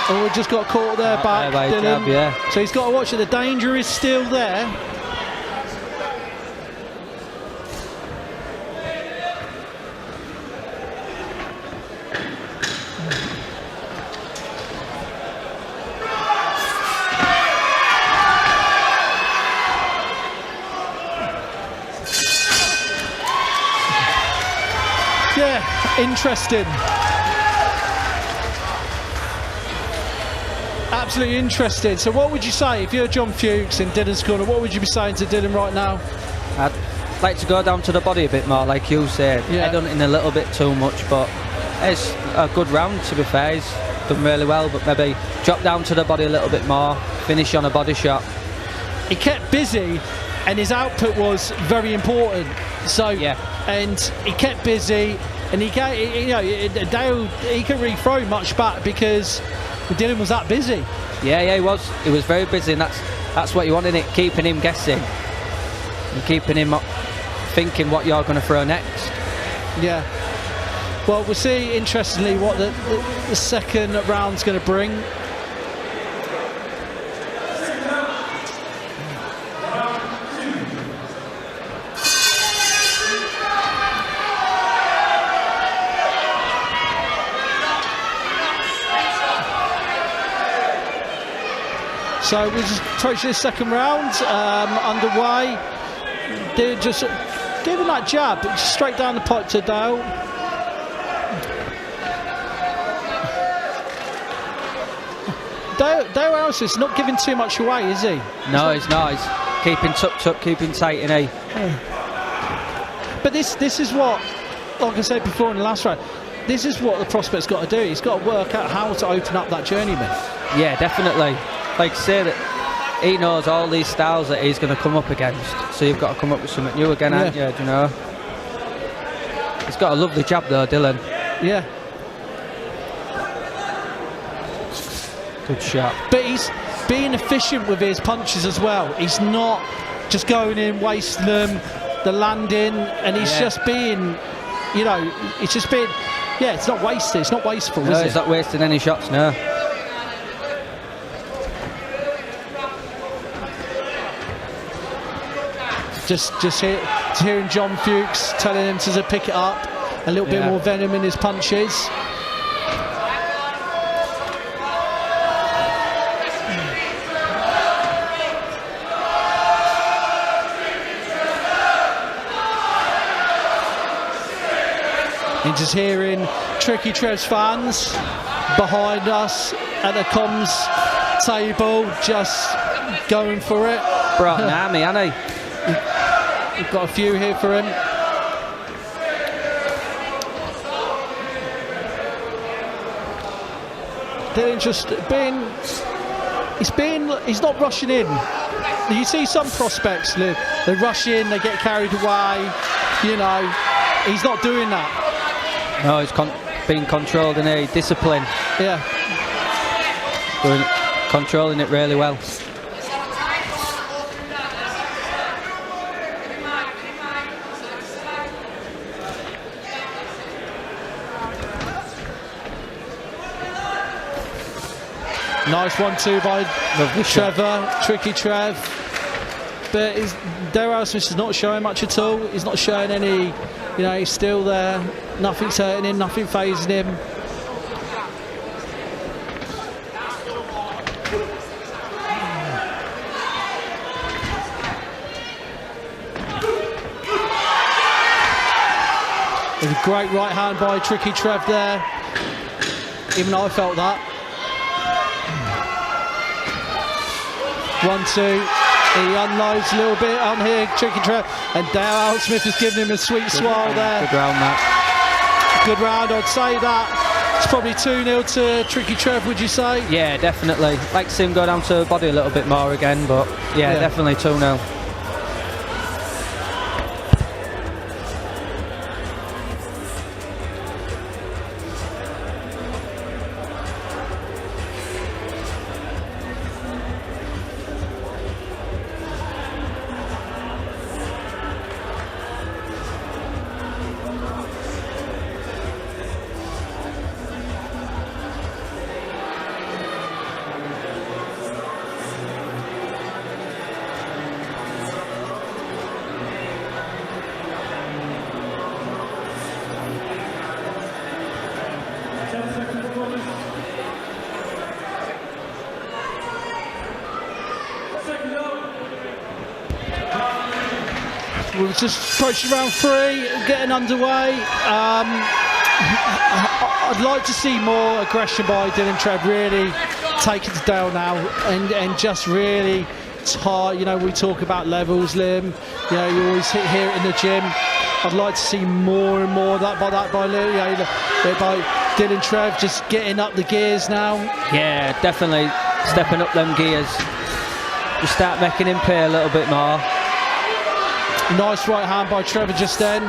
Oh, we just got caught there back, Dylan. Jab, So he's got to watch it. The danger is still there. Interesting. Absolutely interesting. So what would you say if you're John Fuchs in Dylan's corner? What would you be saying to Dylan right now? I'd like to go down to the body a bit more, like you said. Yeah. Head hunting a little bit too much, but it's a good round, to be fair. He's done really well, but maybe drop down to the body a little bit more, finish on a body shot. He kept busy and his output was very important. So, and he kept busy. And Dale, he couldn't really throw much back because Dylan was that busy. Yeah, he was. He was very busy, and that's what you want in it, keeping him guessing and keeping him thinking what you're going to throw next. Yeah. Well, we'll see, interestingly, what the second round's going to bring. So we're just approaching this second round, underway. They're just giving that jab, just straight down the pipe to Dale. Dale Arrowsmith is not giving too much away, is he? No, he's not. He's keeping tucked up, keeping tight, and But this is what, like I said before in the last round, this is what the prospect's got to do. He's got to work out how to open up that journeyman. Yeah, definitely. Like I say, that he knows all these styles that he's going to come up against, so you've got to come up with something new again, haven't you? Do you know? He's got a lovely jab though, Dylan. Yeah. Good shot. But he's being efficient with his punches as well. He's not just going in, wasting them, the landing, and he's just being, it's just being, it's not wasted. It's not wasteful, No, is it? he's not wasting any shots, no. Just hearing John Fuchs telling him to pick it up, a little bit more venom in his punches. And just hearing Tricky Trev's fans behind us at the comms table, just going for it. Brought an army, hasn't he? We've got a few here for him. Dylan just he's not rushing in. You see some prospects, they rush in, they get carried away, he's not doing that. No, he's being controlled in a discipline. Yeah. Controlling it really well. Nice 1-2 by Trevor, Tricky Trev. But Dale Arrowsmith is not showing much at all. He's not showing any, he's still there. Nothing's hurting him, nothing phasing him. There's a great right hand by Tricky Trev there. Even I felt that. 1-2. He unloads a little bit on here, Tricky Trev, and Dale Arrowsmith is giving him a sweet swallow there. Good round, that. Good round, I'd say that. It's probably 2-0 to Tricky Trev, would you say? Yeah, definitely. Like to see him go down to body a little bit more again, but yeah. Definitely 2-0. We're just approaching round 3, getting underway. I'd like to see more aggression by Dylan Trev, really take it to Dale now and just really tight. We talk about levels, Lim. You always hear it in the gym. I'd like to see more and more of that by Dylan Trev, just getting up the gears now. Yeah, definitely stepping up them gears. Just start making him pay a little bit more. Nice right hand by Trevor just then.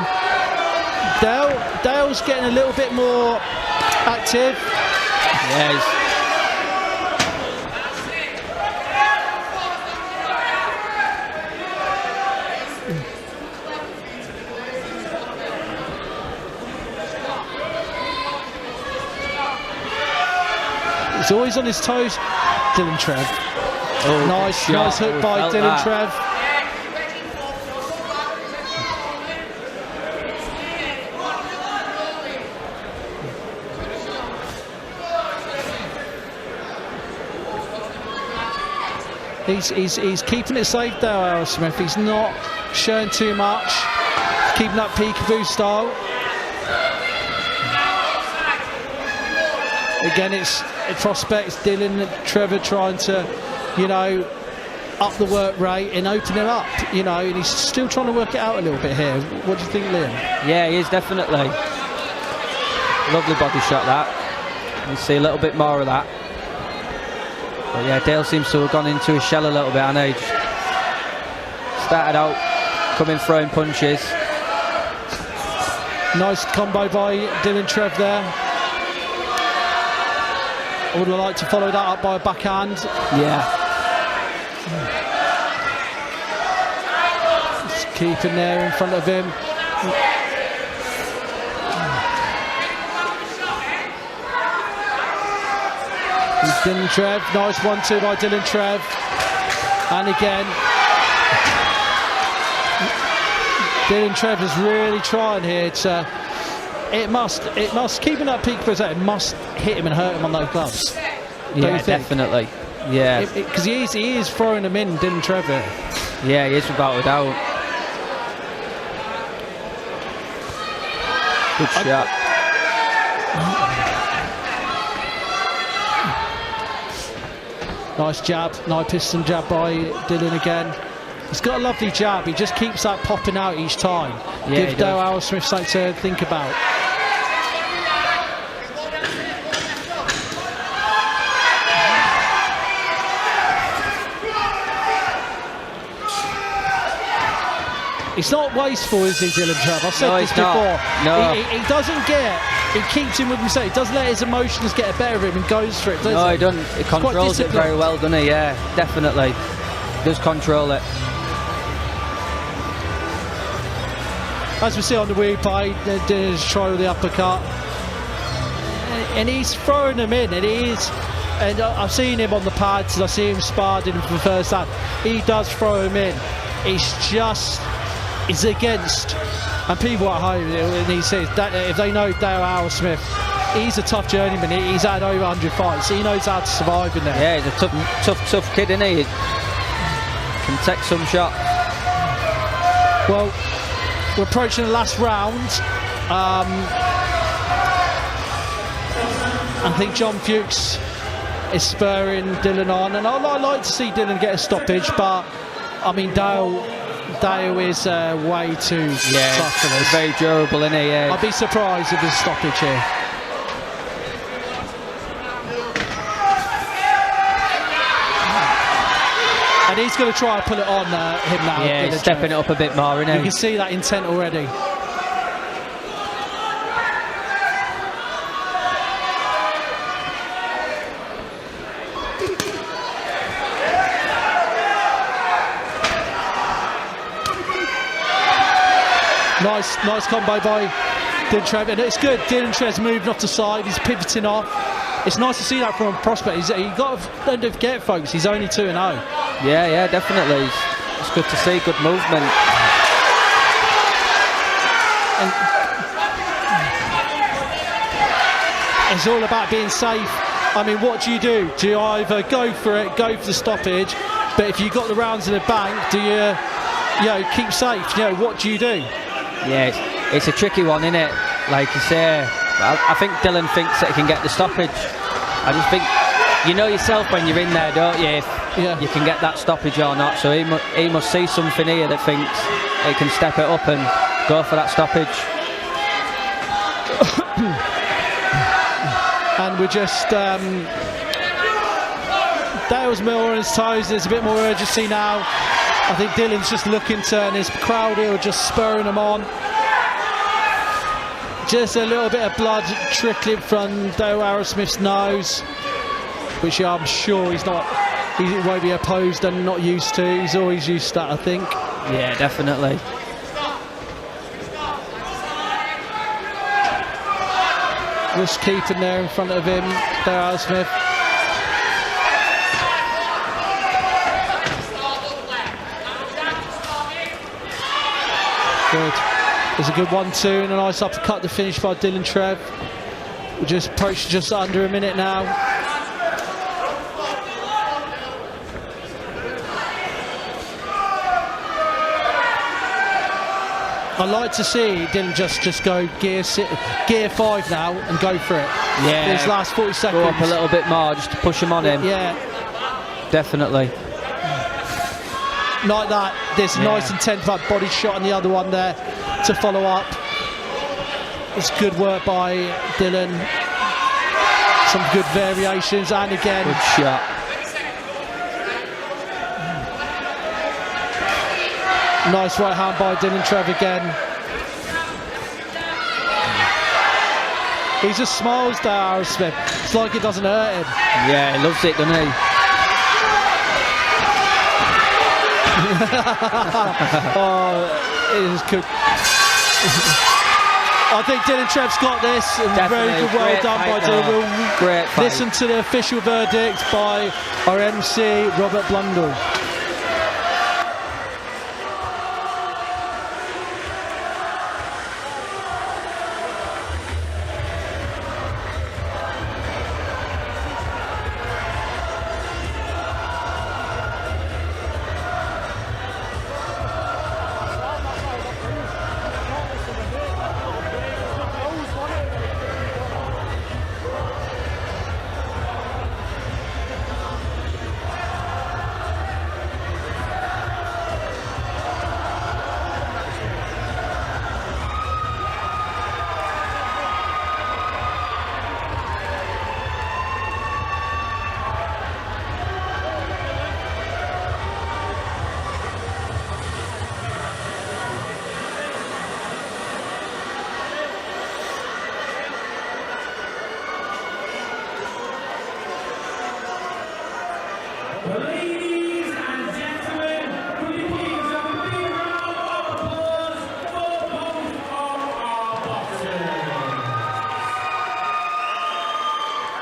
Dale's getting a little bit more active. Yeah, he's always on his toes. Dylan Trev. Oh, nice hook by Dylan Trev. He's keeping it safe there, Arrowsmith. He's not showing too much. Keeping that peekaboo style. Again, it prospects Dylan Trevor trying to, you know, up the work rate and open him up, you know, and he's still trying to work it out a little bit here. What do you think, Liam? Yeah, he is definitely. Lovely body shot that. You see a little bit more of that. But yeah, Dale seems to have gone into his shell a little bit, and he started out coming throwing punches. Nice combo by Dylan Trev there. I would have liked to follow that up by a backhand. Yeah. Just keeping there in front of him. Dylan Trev, nice 1-2 by Dylan Trev. And again, Dylan Trev is really trying here to. It must keeping that peak for a second, must hit him and hurt him on those gloves. Yeah, definitely. Yeah, because he is throwing them in, Dylan Trevor. Yeah, he is without a doubt. Good shot. Nice jab, nice piston jab by Dylan again. He's got a lovely jab, he just keeps that popping out each time. Yeah, Give Dale Arrowsmith something to think about. He's not wasteful, is he, Dylan Trev? I've said this before. No. He doesn't get. He keeps him with himself. He doesn't let his emotions get the better of him and goes for it. No, he doesn't. He controls it very well, doesn't he? Yeah, definitely. Does control it. As we see on the replay, Dylan's trying with the uppercut, and he's throwing them in, and he is. And I've seen him on the pads, and I see him sparred in for the first time. He does throw him in. It's against, and people at home, and he says that if they know Dale Arrowsmith, he's a tough journeyman. He's had over 100 fights, so he knows how to survive in there. Yeah, he's a tough kid, isn't he? Can take some shots. Well, we're approaching the last round. I think John Fuchs is spurring Dylan on, and I'd like to see Dylan get a stoppage, but I mean Dale is way too tough for this. Very durable, isn't he? Yeah. I'd be surprised if there's a stoppage here. And he's going to try and pull it on him now. Yeah, he's stepping it up a bit more, isn't he? You can see that intent already. Nice combo by Dylan Trev, and it's good. Dylan Trev's moving off the side, he's pivoting off. It's nice to see that from a prospect. You got to don't forget, folks, he's only 2-0. Yeah, definitely. It's good to see, good movement. And it's all about being safe. I mean, what do? Do you either go for it, go for the stoppage, but if you've got the rounds in the bank, do you keep safe? What do you do? Yeah, it's a tricky one, isn't it? Like you say, I think Dylan thinks that he can get the stoppage. I just think, you know yourself when you're in there, don't you? If you can get that stoppage or not. So he must see something here that thinks he can step it up and go for that stoppage. And we're just Dale's more on his toes. There's a bit more urgency now. I think Dylan's just looking to, and his crowd here are just spurring him on. Just a little bit of blood trickling from Arrowsmith's nose, which I'm sure he won't be opposed and not used to. He's always used to that, I think. Yeah, definitely. Just keeping there in front of him, Arrowsmith. Good. There's a good 1-2 and a nice uppercut to finish by Dylan Trev. We just approached just under a minute now. I like to see Dylan just go gear 5 now and go for it. Yeah. These last 40 seconds. Go up a little bit more, just to push him on him. Yeah. Definitely. Like that. There's a nice intense body shot on the other one there to follow up. It's good work by Dylan. Some good variations, and again. Good shot. Nice right hand by Dylan Trev again. He just smiles there, Arrowsmith. It's like it doesn't hurt him. Yeah, he loves it, doesn't he? Oh, it is good. I think Dylan Trev's got this. And very good, well done by Dylan. We'll Great fight. listen to the official verdict by our MC, Robert Blundell. Ladies and gentlemen, could you please have a big round of applause for both of our boxers?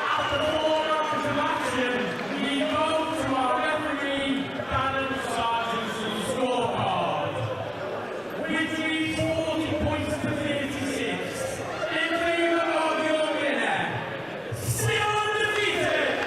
After 4 rounds of action, we go to our referee, Connan Sergeant's scorecard. Which is 40 points to 36. In favour of your winner, still undefeated,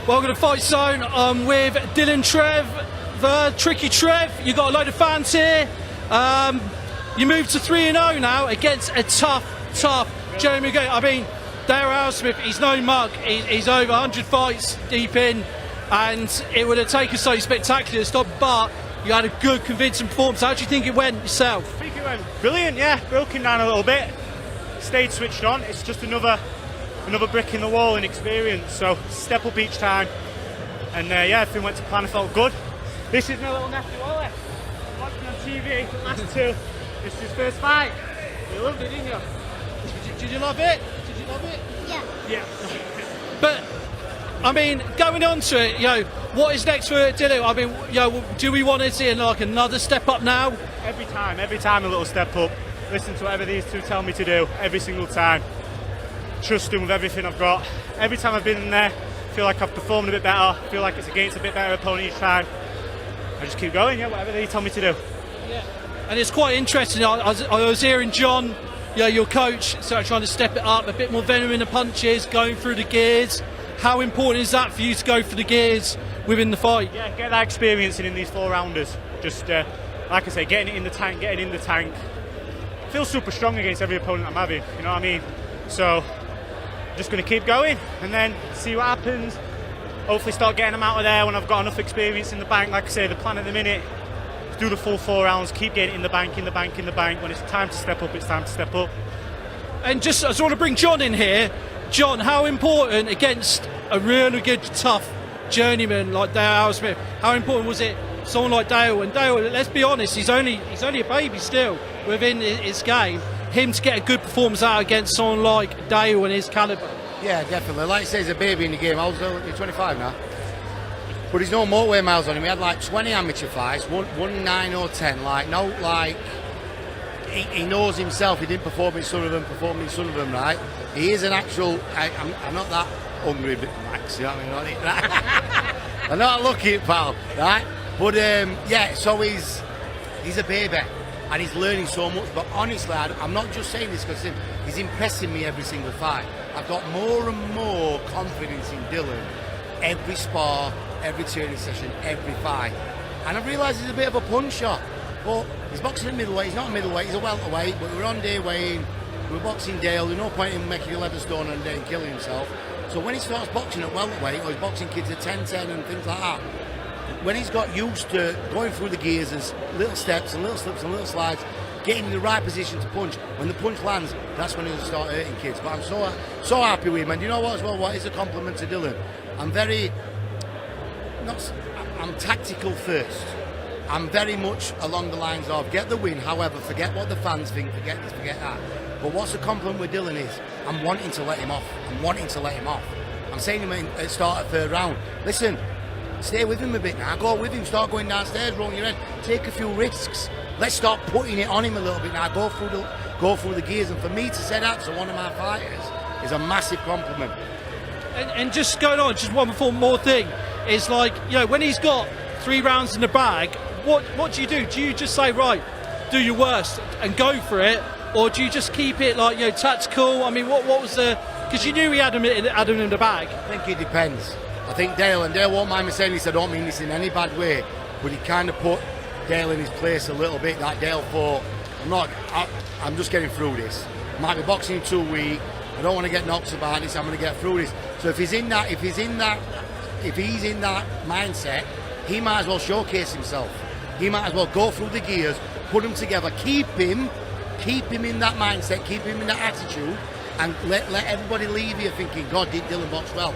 Welcome to Fight Zone. I'm with Dylan Trevor, Tricky Trev. You got a load of fans here. You moved to 3-0 now against a tough Jeremy Gay. I mean, Dale Arrowsmith, he's no mug. He's over 100 fights deep in, and it would have taken so spectacular to stop, but you had a good, convincing performance. How do you think it went yourself? I think it went brilliant, yeah. Broken down a little bit. Stayed switched on. It's just another brick in the wall in experience. So step up each time. And yeah, everything went to plan. I felt good. This is my little nephew, Ollie. Watching on TV for the last two. This is his first fight. You loved it, didn't you? Did you love it? Did you love it? Yeah. Yeah. But I mean, going on to it, what is next for Dylan? I mean, do we want to see like another step up now? Every time a little step up. Listen to whatever these two tell me to do every single time. Trust them with everything I've got. Every time I've been in there, I feel like I've performed a bit better. I feel like it's against a bit better opponent each time. I just keep going, whatever they tell me to do. Yeah. And it's quite interesting. I was hearing John, your coach, sort of trying to step it up, a bit more venom in the punches, going through the gears. How important is that for you to go for the gears within the fight? Yeah, get that experience in these 4-rounders. Just, like I say, getting it in the tank. I feel super strong against every opponent I'm having, you know what I mean? So, just going to keep going and then see what happens. Hopefully start getting them out of there when I've got enough experience in the bank. Like I say, the plan at the minute is do the full 4 rounds, keep getting it in the bank. When it's time to step up, it's time to step up. And I just want to bring John in here. John, how important against a really good, tough journeyman like Dale Arrowsmith, how important was it someone like Dale? And Dale, let's be honest, he's only a baby still within his game. Him to get a good performance out against someone like Dale and his calibre. Yeah, definitely. Like I say, he's a baby in the game. He's 25 now. But he's no motorway miles on him. He had like 20 amateur fights, won 9 or 10. He knows himself. He didn't perform in some of them, right? He is an actual. I'm not that hungry, Max. You know what I mean? I'm not lucky, pal, right? But yeah, so he's a baby. And he's learning so much, but honestly, I'm not just saying this because he's impressing me every single fight. I've got more and more confidence in Dylan every spar, every training session, every fight. And I realise he's a bit of a puncher, but he's boxing at middleweight. He's not a middleweight, he's a welterweight, but we're on day weighing, we're boxing Dale, there's no point in him making 11 stone on a day and killing himself. So when he starts boxing at welterweight, or he's boxing kids at 10-10 and things like that, when he's got used to going through the gears as little steps and little slips and little slides, getting in the right position to punch, when the punch lands, that's when he'll start hurting kids. But I'm so happy with him. And you know what as well, what is a compliment to Dylan? I'm tactical first. I'm very much along the lines of get the win, however, forget what the fans think, forget this, forget that. But what's the compliment with Dylan is, I'm wanting to let him off. I'm saying to him at the start of the 3rd round, listen, stay with him a bit now, go with him, start going downstairs, rolling your head, take a few risks. Let's start putting it on him a little bit now, go through the gears. And for me to say that to one of my fighters is a massive compliment. And just going on, just one more thing, is like, when he's got 3 rounds in the bag, what do you do? Do you just say, right, do your worst and go for it? Or do you just keep it like, tactical? I mean, what was the... Because you knew he had him in the bag. I think it depends. I think Dale won't mind me saying this, I don't mean this in any bad way, but he kind of put Dale in his place a little bit. That Dale thought, I'm just getting through this. I might be boxing in 2 weeks. I don't want to get knocked about this. I'm going to get through this. So if he's in that mindset, he might as well showcase himself. He might as well go through the gears, put them together, keep him in that mindset, keep him in that attitude, and let everybody leave here thinking, God, did Dylan box well?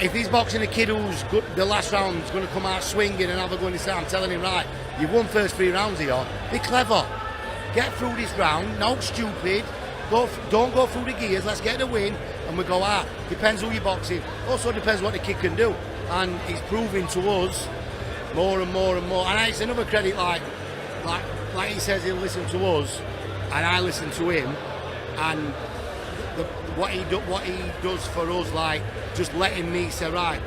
If he's boxing a kid who's good, the last round's going to come out swinging and have a go in his I'm telling him, right, you've won first 3 rounds here, be clever. Get through this round, not stupid, don't go through the gears, let's get the win, and we go out. Depends who you're boxing. Also depends what the kid can do. And he's proving to us more and more and more. And it's another credit, like he says he'll listen to us, and I listen to him, and what he does for us, like just letting me say, right,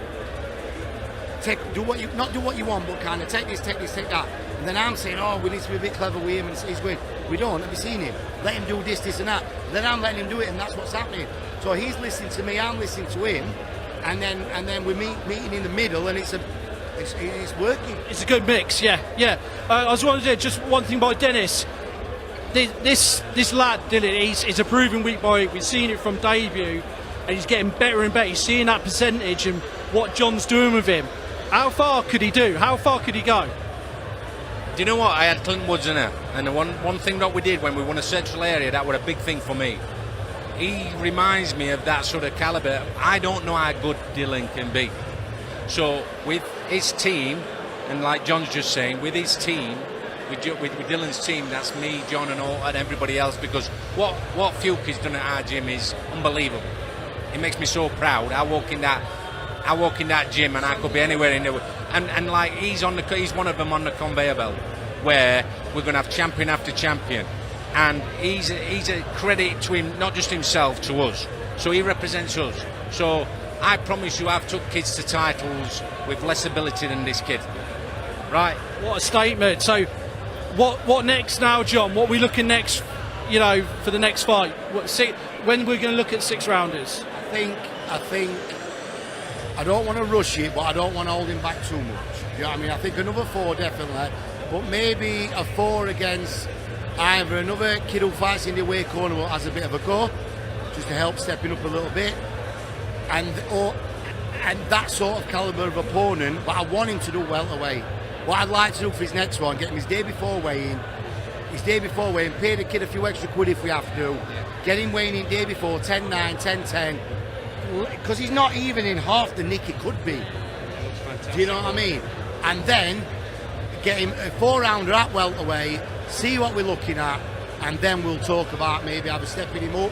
do what you want, but kind of take this, take that. And then I'm saying, oh, we need to be a bit clever with him, and he's going, we don't, have you seen him? Let him do this and that. And then I'm letting him do it, and that's what's happening. So he's listening to me, I'm listening to him, and then we're meeting in the middle, and it's working. It's a good mix, yeah. I was wondering, just one thing by Dennis. This lad, Dylan, he's a proven weak boy. We've seen it from debut, and he's getting better and better. He's seeing that percentage and what John's doing with him. How far could he do? How far could he go? Do you know what? I had Clint Woods in there, and the one thing that we did when we won a central area, that was a big thing for me. He reminds me of that sort of calibre. I don't know how good Dylan can be. So with his team, and like John's just saying, with his team, with Dylan's team, that's me, John, and everybody else. Because what Fuki's done at our gym is unbelievable. It makes me so proud. I walk in that gym and I could be anywhere in the world. And like he's one of them on the conveyor belt, where we're going to have champion after champion. And he's a credit to him, not just himself, to us. So he represents us. So I promise you, I've took kids to titles with less ability than this kid. Right? What a statement. So what next now, John? What are we looking next, for the next fight? When we're going to look at 6-rounders? I think I don't want to rush it, but I don't want to hold him back too much. You know what I mean? I think another 4 definitely, but maybe a 4 against either another kid who fights in the away corner but has a bit of a go, just to help stepping up a little bit, and that sort of calibre of opponent. But I want him to do welterweight. What I'd like to do for his next one, get him his day before weighing, pay the kid a few extra quid if we have to, get him weighing in day before, 10-9, 10-10, because he's not even in half the nick he could be. Do you know what I mean? And then get him a 4-rounder at welterweight, see what we're looking at, and then we'll talk about maybe either stepping him up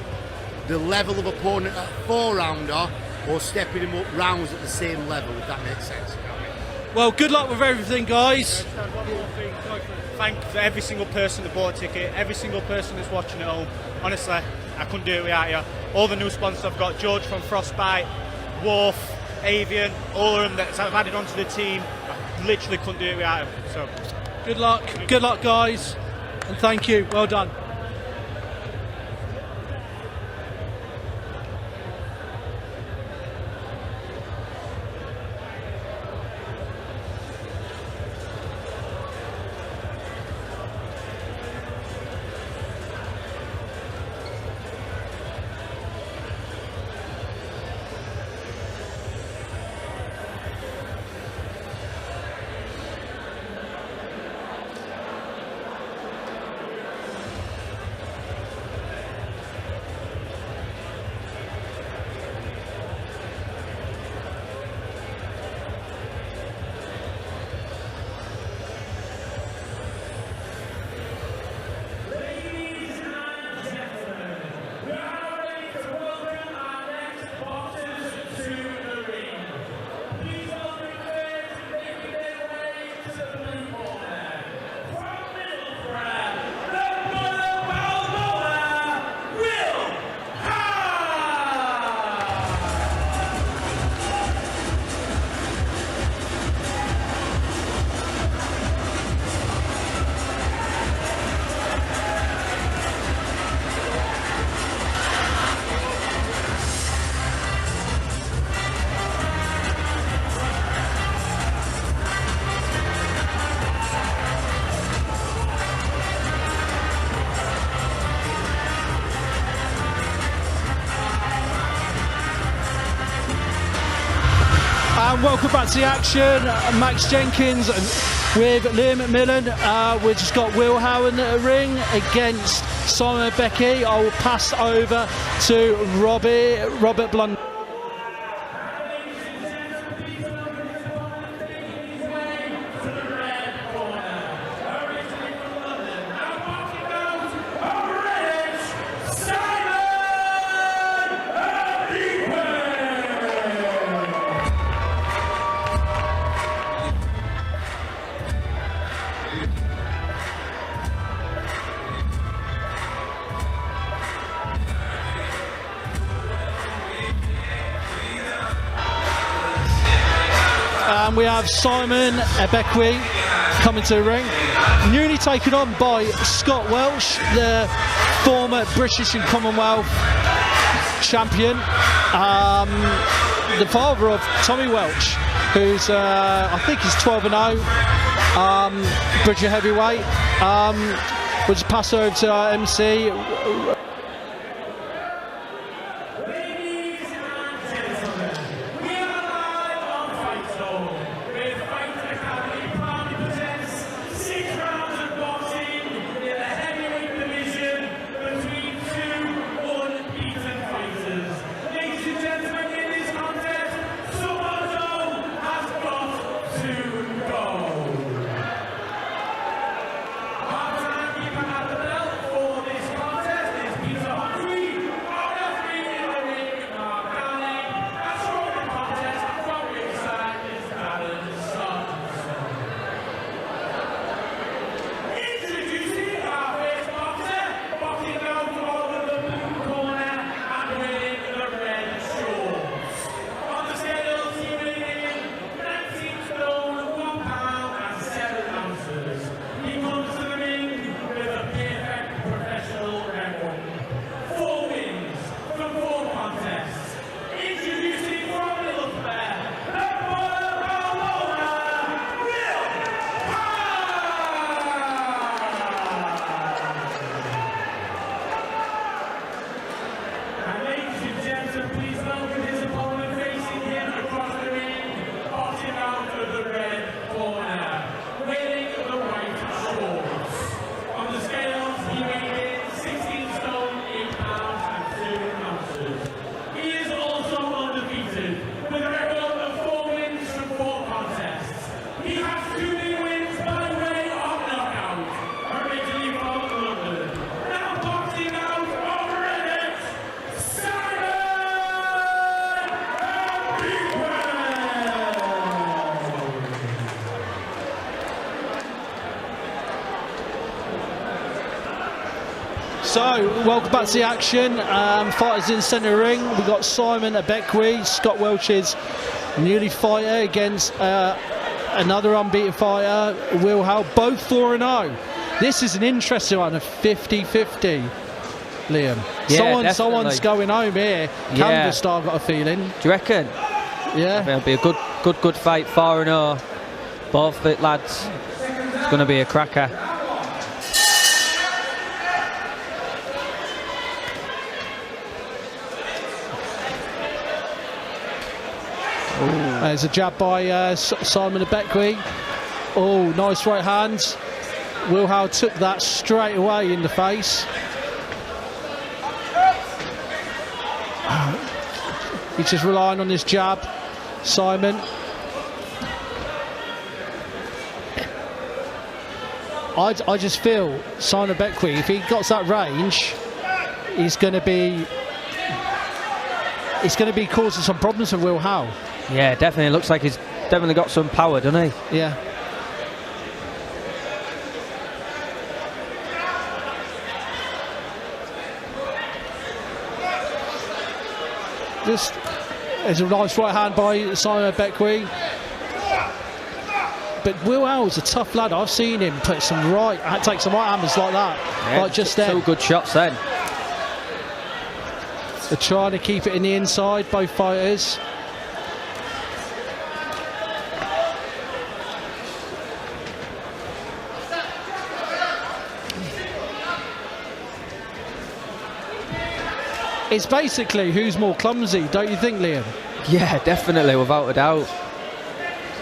the level of opponent at 4-rounder or stepping him up rounds at the same level, if that makes sense. Well, good luck with everything, guys. One more thing. Thank for every single person that bought a ticket, every single person that's watching at home. Honestly, I couldn't do it without you. All the new sponsors I've got, George from Frostbite, Wolf, Avian, all of them that I've added onto the team. I literally couldn't do it without them. So, good luck, guys, and thank you. Well done. And welcome back to the action. Max Jenkins with Liam McMillan. We've just got Will Howe in the ring against Simon Ibekwe. I will pass over to Robert Blunt. And we have Simon Ibekwe coming to the ring, newly taken on by Scott Welsh, the former British and Commonwealth champion. the father of Tommy Welch, who's I think he's 12-0, Bridger heavyweight. We'll just pass over to our MC. So, welcome back to the action. Fighters in centre ring. We've got Simon Ibekwe, Scott Welch's newly fighter, against another unbeaten fighter, Will Howe, both 4-0. This is an interesting one, a 50-50, Liam. Yeah, someone's going home here. Canada Star, got a feeling. Do you reckon? Yeah. It'll be a good fight, 4-0. Both fit lads. It's going to be a cracker. There's a jab by Simon Ibekwe. Oh, nice right hand. Will Howe took that straight away in the face. He's just relying on this jab, Simon. I just feel Simon Ibekwe, if he got that range, he's going to be causing some problems for Will Howe. Yeah, definitely. Looks like he's definitely got some power, doesn't he? Yeah. There's a nice right hand by Simon Ibekwe. But Will Howe's a tough lad. I've seen him take some right hammers like that. Yeah, like just then. 2 good shots then. They're trying to keep it in the inside, both fighters. It's basically who's more clumsy, don't you think, Liam? Yeah, definitely, without a doubt.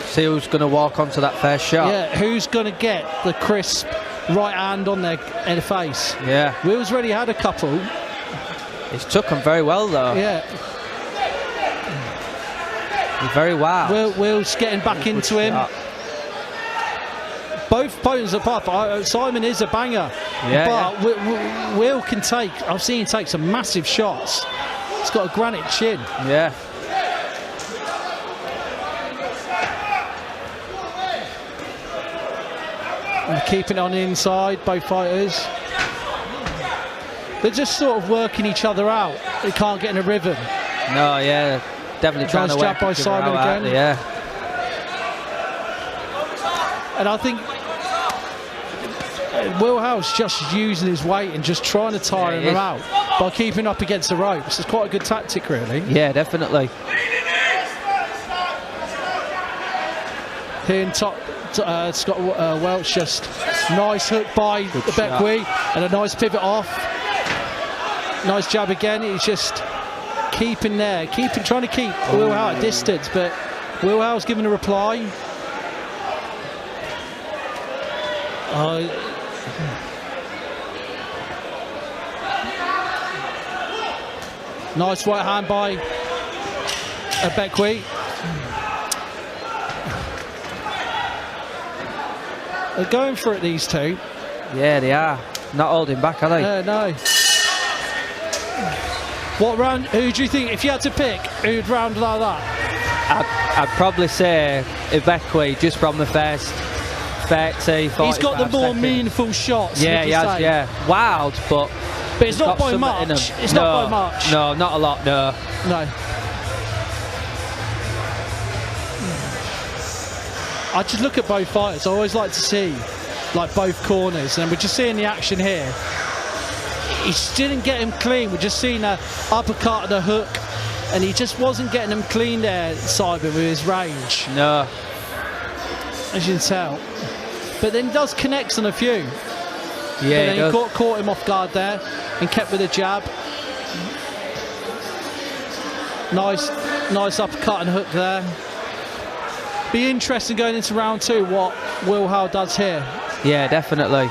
See who's going to walk onto that first shot. Yeah, who's going to get the crisp right hand on their face. Yeah. Will's already had a couple. He's took them very well, though. Yeah. He's very wild. Will's getting back into him. Both opponents apart. Simon is a banger. Yeah, but Will can take, I've seen him take some massive shots. He's got a granite chin. Yeah. And keeping it on the inside, both fighters. They're just sort of working each other out. They can't get in a rhythm. No, yeah. Definitely trying to work by each other Simon out, again. yeah. And I think Will Howe's just using his weight and just trying to tire him out by keeping up against the ropes. It's quite a good tactic, really. Yeah, definitely. here in top. Scott Welch, just nice hook by Ibekwe and a nice pivot off. Nice jab again. He's just keeping there, trying to keep Will Howe at distance, but Will Howe's giving a reply. Nice right hand by Ibekwe. They're going for it, these two. Yeah, they are. Not holding back, are they? No. What round? Who do you think, if you had to pick, who'd round like that? I'd probably say Ibekwe, just from the first 30, 45 He's got the more seconds. meaningful shots. Yeah, he has, yeah. Wild, but it's not by much. It's not by much. No, not a lot, no. No. I just look at both fighters. I always like to see like both corners, and we're just seeing the action here. He just didn't get him clean. We're just seeing a uppercut and a hook, and he just wasn't getting him clean there, Cyber, with his range. No. As you can tell. But then he does connect on a few. Yeah, but then he caught him off guard there and kept with a jab. Nice uppercut and hook there. Be interesting going into round 2 what Will Howe does here. Yeah, definitely.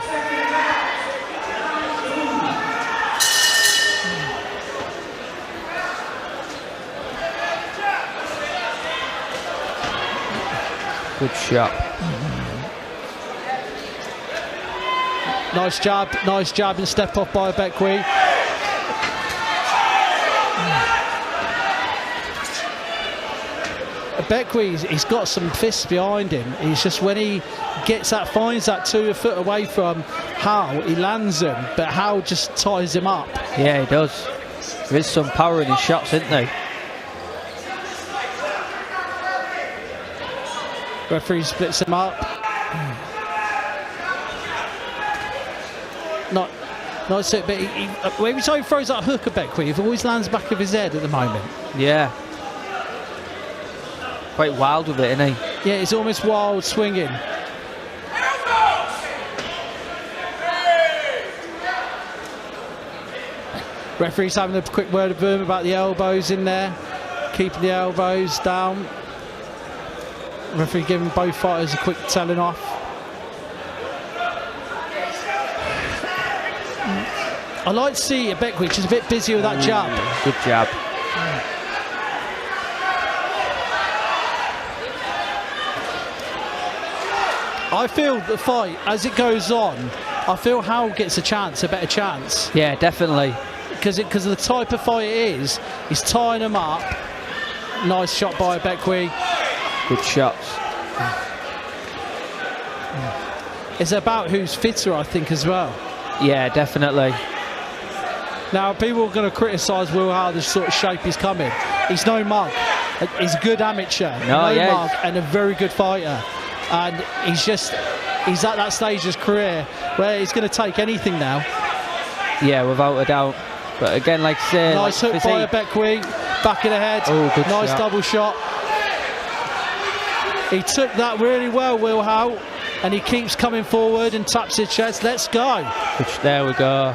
Good shot. Nice jab and step off by Ibekwe. Ibekwe, he's got some fists behind him. He's just, when he gets that, finds that 2 foot away from Howe, he lands him, but Howe just ties him up. Yeah, he does. There is some power in his shots, isn't there? Referee splits him up. Not so, but every time he throws that hook at Ibekwe, he always lands back of his head at the moment. Yeah. Quite wild with it, isn't he? Yeah, it's almost wild swinging. Referee's having a quick word of boom about the elbows in there, keeping the elbows down. Referee giving both fighters a quick telling off. I like to see Ibekwe just a bit busy with that jab. Good jab. I feel the fight, as it goes on, I feel Howe gets a better chance. Yeah, definitely. Because of the type of fight it is, he's tying him up. Nice shot by Ibekwe. Good shots. It's about who's fitter, I think, as well. Yeah, definitely. Now, people are going to criticise Will Howe, the sort of shape he's coming. He's no mug. He's a good amateur, no mug, and a very good fighter. And he's at that stage of his career where he's going to take anything now. Yeah, without a doubt. But again, like I say, nice hook by Ibekwe, back of the head. Oh, good nice shot. Double shot. He took that really well, Will Howe, and he keeps coming forward and taps his chest. Let's go. There we go.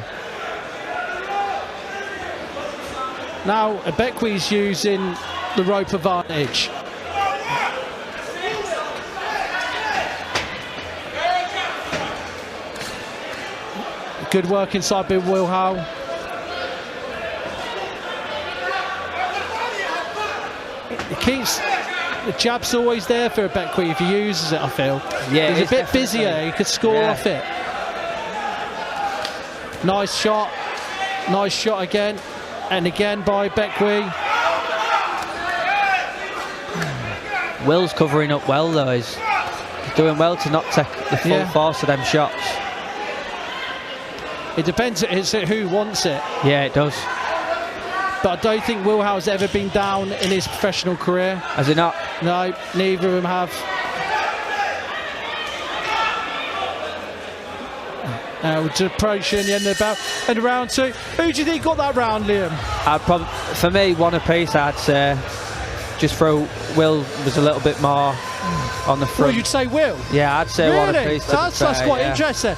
Now Ibekwe's using the rope advantage. Good work inside by Will Howe. It keeps the jab's always there for Ibekwe if he uses it, I feel. Yeah, he's a bit busier, he could score off it. Nice shot again, and again by Ibekwe. Will's covering up well though. He's doing well to not take the full force of them shots. It depends who wants it. Yeah, it does. But I don't think Will Howe's ever been down in his professional career. Has he not? No, neither of them have. Now we're approaching the end of the bout. And round 2. Who do you think got that round, Liam? For me, one apiece, I'd say. Just throw Will was a little bit more on the front. Well, you'd say Will? Yeah, I'd say one apiece. That's quite interesting.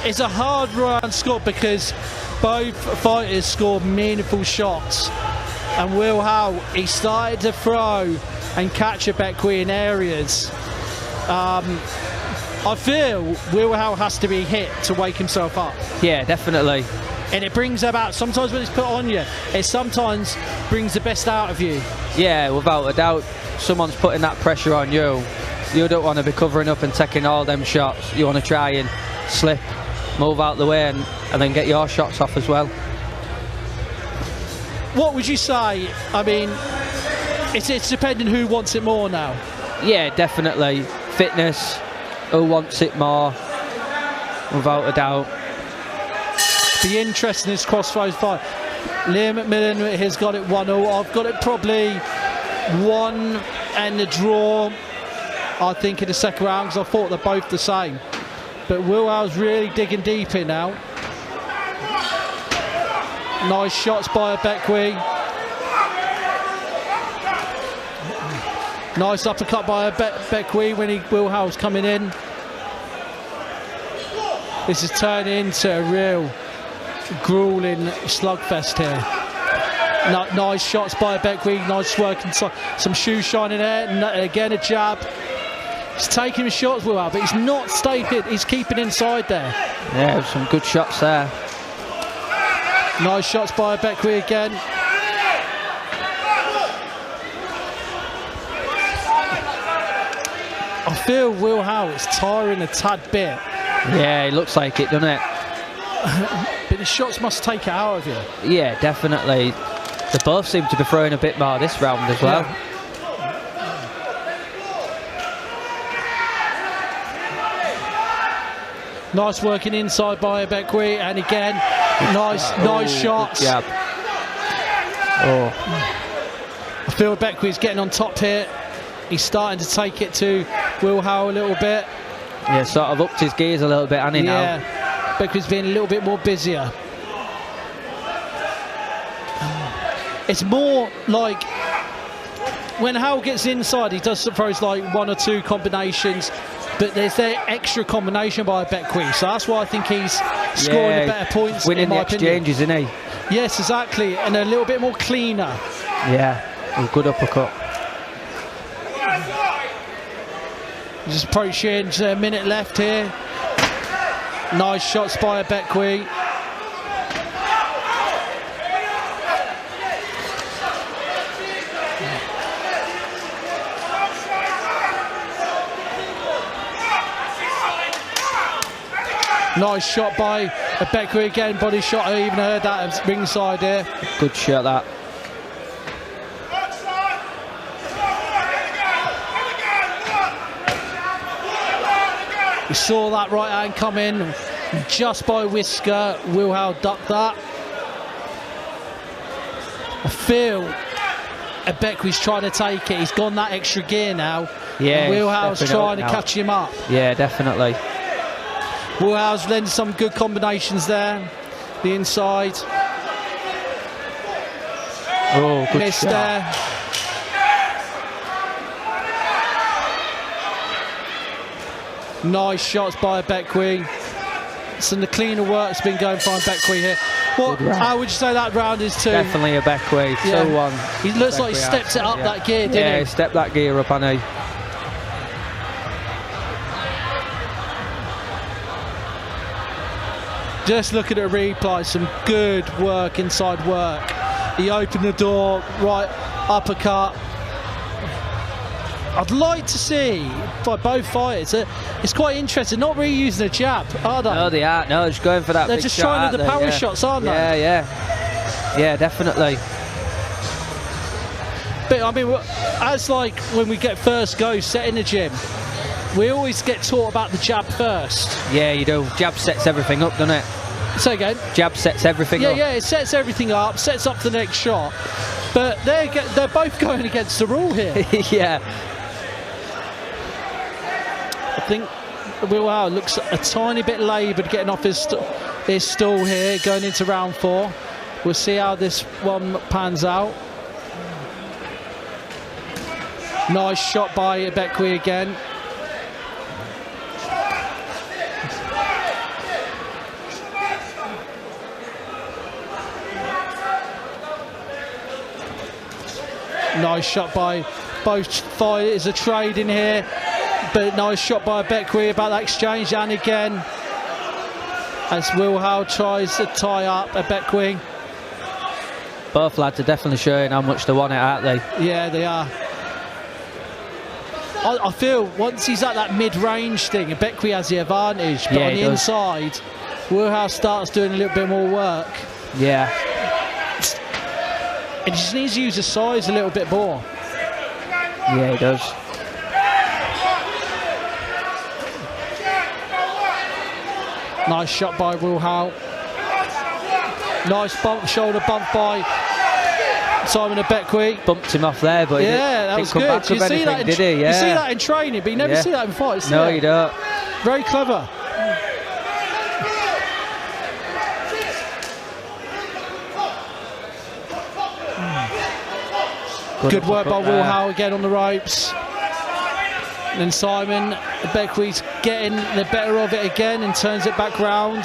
It's a hard round score because both fighters scored meaningful shots. And Will Howe, he started to throw and catch Ibekwe in areas. I feel Will Howe has to be hit to wake himself up. Yeah, definitely. And it brings about, sometimes when it's put on you, it sometimes brings the best out of you. Yeah, without a doubt, someone's putting that pressure on you. You don't want to be covering up and taking all them shots. You want to try and slip, move out the way, and then get your shots off as well. What would you say? I mean, it's depending who wants it more now. Yeah, definitely. Fitness, who wants it more, without a doubt. Be interesting in this crossroads fight. Liam McMillan has got it 1-0. I've got it probably 1 and a draw, I think, in the second round, because I thought they're both the same. But Will Howe's really digging deep in now. Nice shots by Ibekwe. Nice uppercut by Ibekwe when Will Howe's coming in. This is turning into a real grueling slugfest here. Nice shots by Ibekwe. Nice work inside. Some shoe shining there. Again, a jab. He's taking his shots, Will Howe, but he's not staying hit. He's keeping inside there. Yeah, some good shots there. Nice shots by Ibekwe again. I feel Will Howe is tiring a tad bit. Yeah, it looks like it, doesn't it? But the shots must take it out of you. Yeah, definitely. They both seem to be throwing a bit more this round as well. Yeah. Nice working inside by Ibekwe, and again, nice shots. Good jab. Oh. I feel Ibekwe's getting on top here. He's starting to take it to Will Howe a little bit. Yeah, sort of upped his gears a little bit, hasn't he, now? Yeah, Ibekwe's being a little bit more busier. It's more like when Howe gets inside, he does throws like 1 or 2 combinations, but there's that extra combination by Ibekwe, so that's why I think he's scoring the better points. Winning the exchanges, isn't he? Yes, exactly, and a little bit more cleaner. Yeah, a good uppercut. Just approaching, just a minute left here. Nice shots by Ibekwe. Nice shot by Ibekwe again, body shot. I even heard that at ringside here. Good shot, that. We saw that right hand come in just by whisker. Will Howe ducked that. I feel Ibekwe's trying to take it. He's gone that extra gear now. Yeah, and Will Howe's trying to catch him up. Yeah, definitely. Will Howe's lending some good combinations there. The inside. Oh, good missed shot. there. Nice shots by Ibekwe. Some of the cleaner work's been going for Ibekwe here. How would you say that round is too? Definitely Ibekwe, 2-1. He looks like he stepped it up that gear, didn't he? Yeah, he stepped that gear up, hasn't he? Just look at the replay, some good work, inside work. He opened the door, right uppercut. I'd like to see by both fighters. It's quite interesting. Not really using a jab, are they? No, they aren't. No, just going for that. They're big just shot, trying aren't the they? power Yeah. shots, aren't they? Yeah, definitely. But I mean, as like when we get first go set in the gym, we always get taught about the jab first. Yeah, you do. Jab sets everything up, doesn't it? Say again. Jab sets everything up. Yeah, it sets everything up, sets up the next shot. But they're both going against the rule here. Yeah. I think Will Howe looks a tiny bit laboured getting off his stool here, going into round 4. We'll see how this one pans out. Nice shot by Ibekwe again. Nice shot by both fighters. A trade in here, but nice shot by Ibekwe about that exchange. And again, as Will Howe tries to tie up Ibekwe. Both lads are definitely showing how much they want it, aren't they? Yeah, they are. I feel once he's at that mid-range thing, Ibekwe has the advantage, but on the inside, Will Howe starts doing a little bit more work. Yeah. And he just needs to use his size a little bit more. Yeah, he does. Nice shot by Will Howe. Nice bump, shoulder bump by Simon Ibekwe. Bumped him off there, but yeah, that was good. You see that did he? Yeah. You see that in training, but you never see that in fights. No, you don't. Very clever. Good work by Will Howe again on the ropes. And then Simon Ibekwe's getting the better of it again and turns it back round.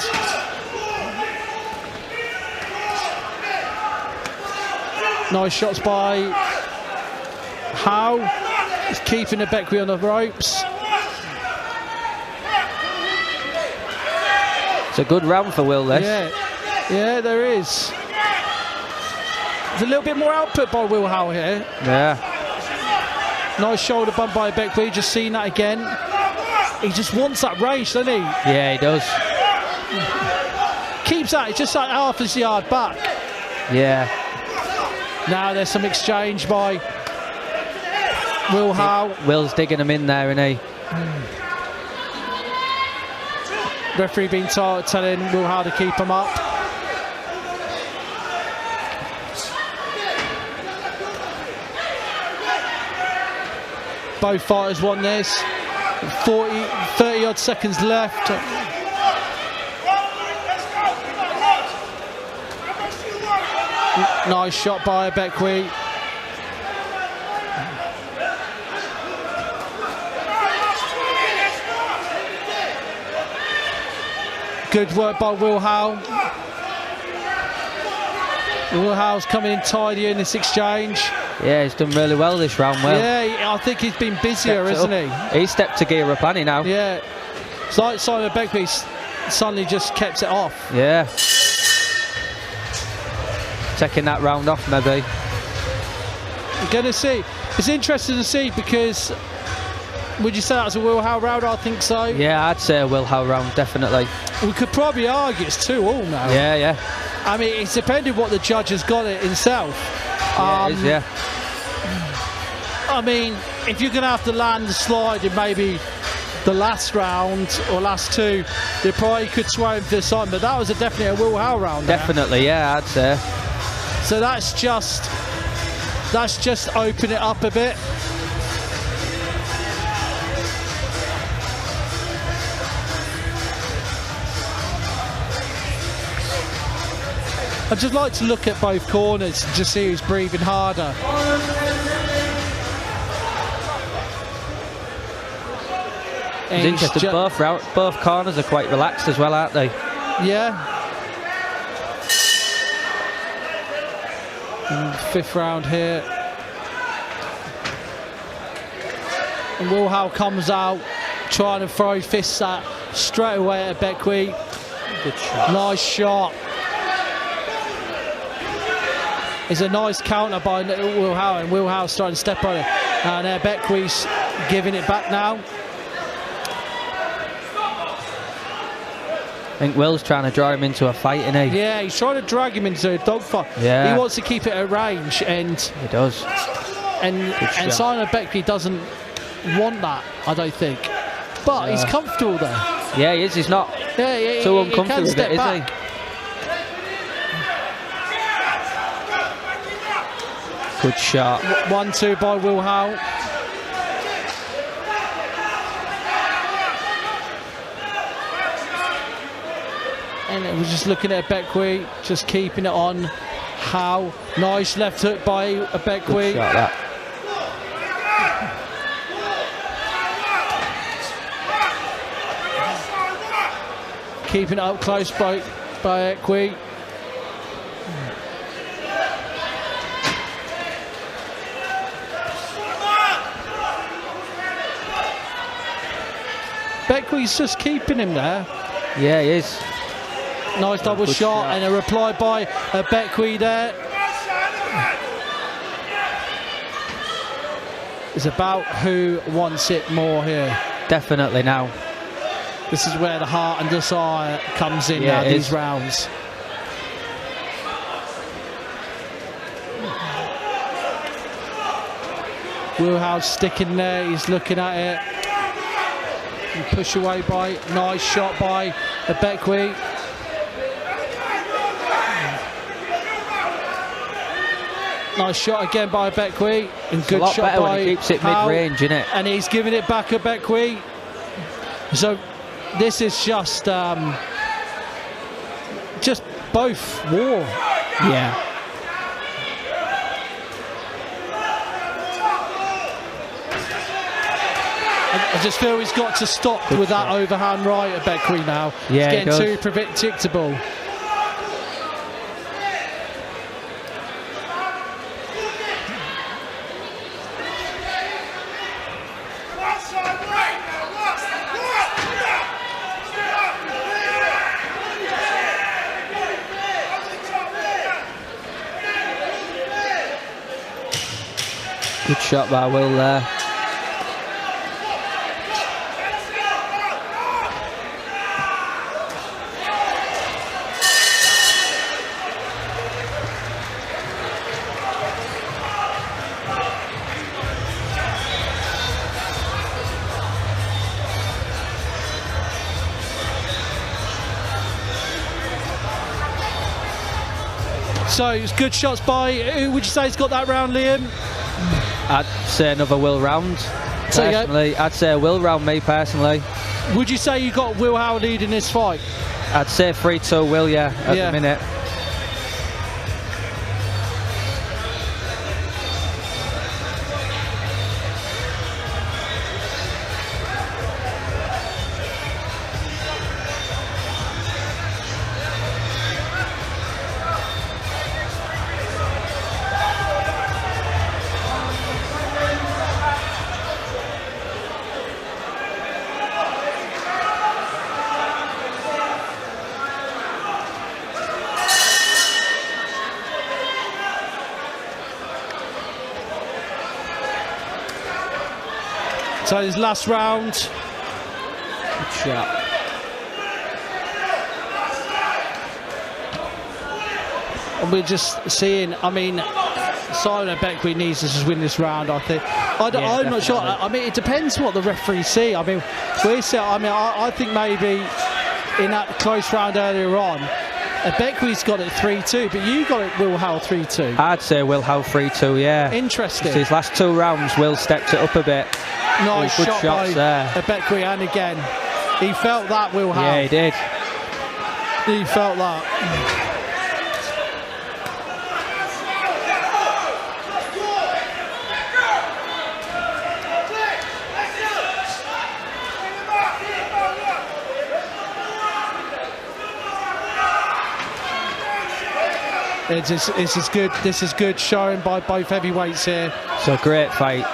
Nice shots by Howe. He's keeping Ibekwe on the ropes. It's a good round for Will, this. Yeah, there is. There's a little bit more output by Will Howe here. Yeah. Nice shoulder bump by Ibekwe, just seen that again. He just wants that range, doesn't he? Yeah, he does. Keeps that, it's just like half his yard back. Yeah. Now there's some exchange by Will Howe. Will's digging him in there, isn't he? Referee being telling Will Howe to keep him up. Both fighters won this. 30 odd seconds left. Nice shot by Ibekwe. Good work by Will Howe. Will Howe's coming in tidy in this exchange. Yeah, he's done really well this round, Will. Yeah, I think he's been busier, isn't he? He stepped to gear up, hasn't he, now? Yeah. It's like Simon Ibekwe suddenly just kept it off. Yeah. Taking that round off, maybe. We're going to see. It's interesting to see because would you say that was a Will Howe round? I think so. Yeah, I'd say a Will Howe round, definitely. We could probably argue it's 2-2 now. Yeah, yeah. I mean, it's depending what the judge has got it himself. Yeah, it is, yeah. I mean, if you're going to have to land the slide in maybe the last round or last two, they probably could sway him for this time, but that was definitely a Will Howe round. Definitely, yeah, I'd say. So that's just open it up a bit. I'd just like to look at both corners and just see who's breathing harder. It's interesting, both corners are quite relaxed as well, aren't they? Yeah. And fifth round here. And Will Howe comes out trying to throw fists at straight away at Ibekwe. Good shot. Nice shot. It's a nice counter by Will Howe, and Will Howe's starting to step on it. And Ibekwe's giving it back now. I think Will's trying to draw him into a fight, isn't he? Yeah, he's trying to drag him into a dogfight. Yeah. He wants to keep it at range, and he does. And Simon Ibekwe doesn't want that, I don't think. But he's comfortable there. Yeah, he is. He's not too uncomfortable with it, is he? Good shot. 1-2 by Will Howe. And we're just looking at Ibekwe, just keeping it on Howe. Nice left hook by Ibekwe. Good shot, that. keeping it up close by Ibekwe. Ibekwe's just keeping him there. Yeah, he is. Nice double shot and a reply by Ibekwe there. It's about who wants it more here. Definitely now. This is where the heart and desire comes in now, these rounds. Howe sticking there, he's looking at it. And push away by, nice shot by Ibekwe. Nice shot again by Ibekwe, and good shot better by when he keeps it mid-range, isn't it? And he's giving it back Ibekwe. So this is just both war. Yeah. I just feel he's got to stop with that overhand right Ibekwe now. Yeah, it's getting too predictable. Good shot by Will there. So it's good shots by, who would you say has got that round, Liam? I'd say another Will round. Personally, I'd say a Will round, me personally. Would you say you got Will Howe leading this fight? I'd say 3-2 Will, at the minute. So his last round. Good shot. And we're just seeing, I mean, Simon Ibekwe needs to just win this round, I think. I'm not sure. I mean, it depends what the referees see. I mean, I think maybe in that close round earlier on, Ibekwe's got it 3-2, but you got it Will Howe 3-2. I'd say Will Howe 3-2, yeah. Interesting. So his last two rounds, Will stepped it up a bit. Nice good shot shots by there. Ibekwe, and again, he felt that, Will Howe. Yeah, he did. He felt that. This is good showing by both heavyweights here. It's a great fight.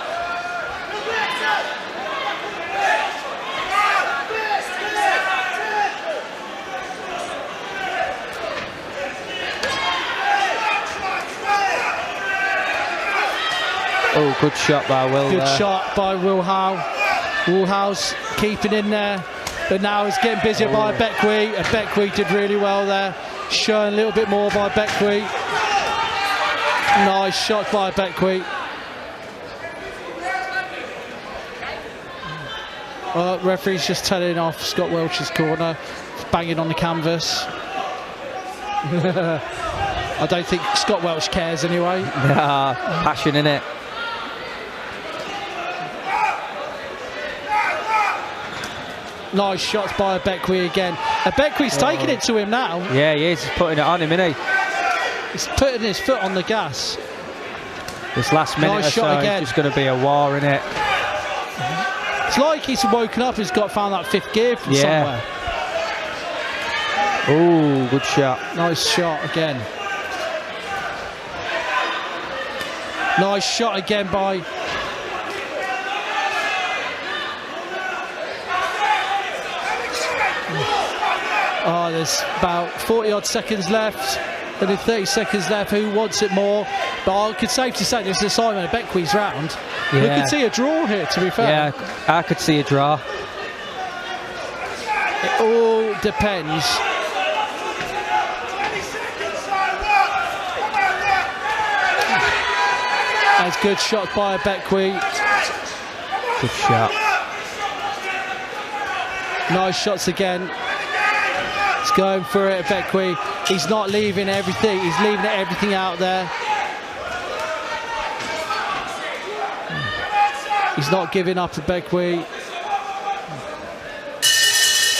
Oh, good shot by Will. Good shot by Will Howe. Will Howe's keeping in there, but now he's getting busier by Ibekwe. Ibekwe did really well there. Showing a little bit more by Ibekwe. Nice shot by Ibekwe. Referee's just telling off Scott Welch's corner. Banging on the canvas. I don't think Scott Welch cares anyway. Yeah, passion in it. Nice shots by Ibekwe again. Ibekwe's taking it to him now. Yeah, he is. He's putting it on him, isn't he? He's putting his foot on the gas. This last minute nice or shot so again. is just going to be a war, isn't it? It's like he's woken up, found that fifth gear from somewhere. Ooh, good shot. Nice shot again. Nice shot again by... Oh, there's about 40 odd seconds left. Only 30 seconds left. Who wants it more? But I could safely say this is Simon Ibekwe's round. Yeah. We could see a draw here, to be fair. Yeah, I could see a draw. It all depends. That's good shots by Ibekwe. Good shot. Nice shots again. He's going for it, Ibekwe. He's not leaving everything. He's leaving everything out there. He's not giving up, Ibekwe.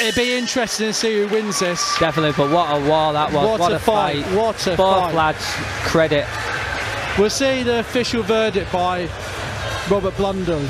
It'd be interesting to see who wins this. Definitely, but what a war that was. What a fight. What a Both fight. lads, credit. We'll see the official verdict by Robert Blundell.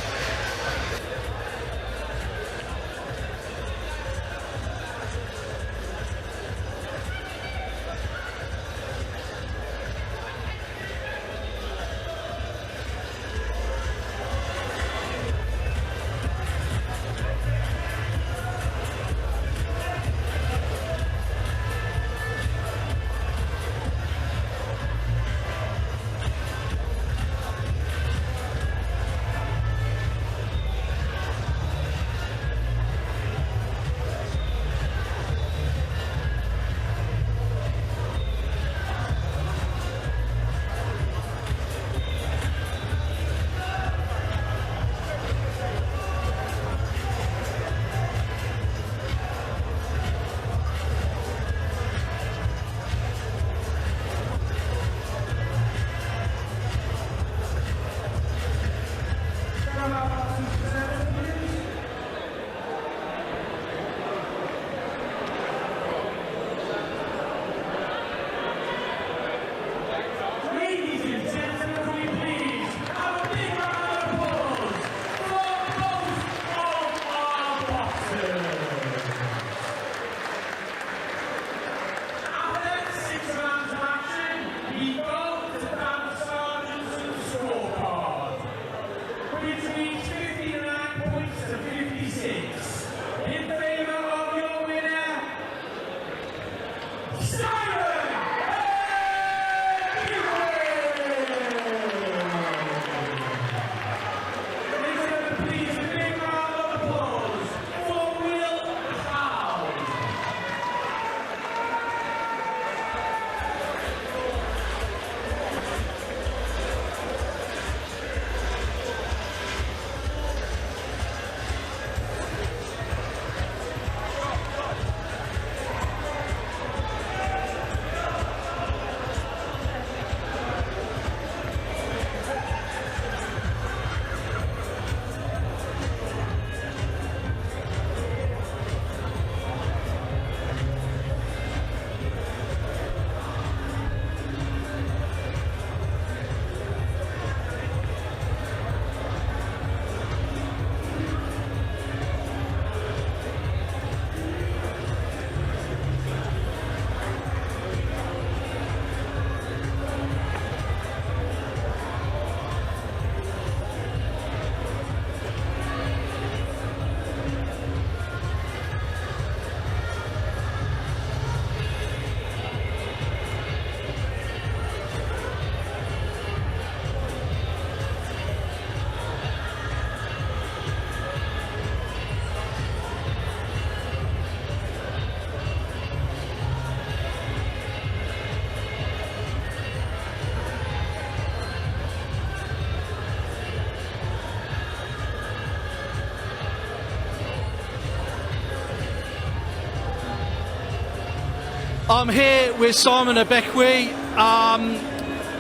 I'm here with Simon Ibekwe,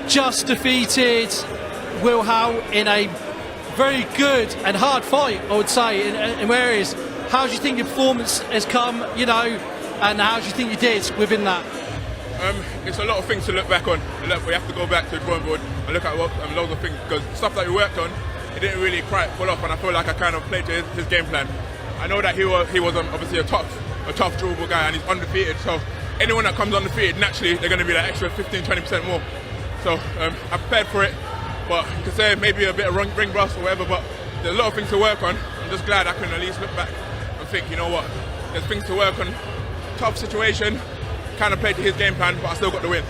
just defeated Will Howe in a very good and hard fight, I would say, in areas. How do you think your performance has come, you know, and how do you think you did within that? It's a lot of things to look back on. We have to go back to the drawing board and look at loads of things, because stuff that we worked on, it didn't really quite pull off, and I feel like I kind of played to his game plan. I know that he was obviously a tough a tough, durable guy, and he's undefeated. So anyone that comes undefeated, naturally they're going to be that extra 15-20% more. So I prepared for it, but you could say maybe a bit of ring rust or whatever. But there's a lot of things to work on. I'm just glad I can at least look back and think, you know what, there's things to work on. Tough situation, kind of played to his game plan, but I still got the win.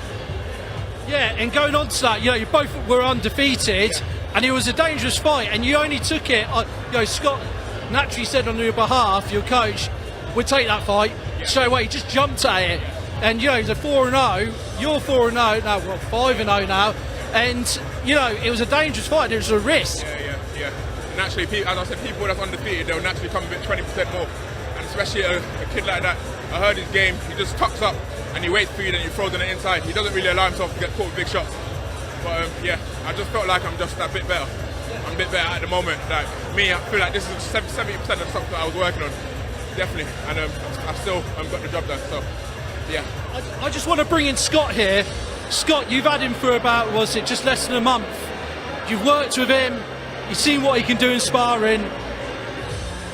Yeah, and going on to that, you both were undefeated, and it was a dangerous fight, and you only took it. Scott naturally said on your behalf, your coach would take that fight straight away. He just jumped at it, and he's a 4-0. You're 4-0 now, well 5-0 now, and it was a dangerous fight. There was a risk. Yeah. Naturally, as I said, people that's undefeated, they'll naturally come a bit 20% more, and especially a kid like that. I heard his game. He just tucks up and he waits for you, and he throws on the inside. He doesn't really allow himself to get caught with big shots. But I just felt like I'm just that bit better. I'm a bit better at the moment. Like me, I feel like this is 70% of the stuff that I was working on, definitely. And I still got the job done. So yeah. I just want to bring in Scott here. Scott, you've had him for about just less than a month. You've worked with him. You've seen what he can do in sparring.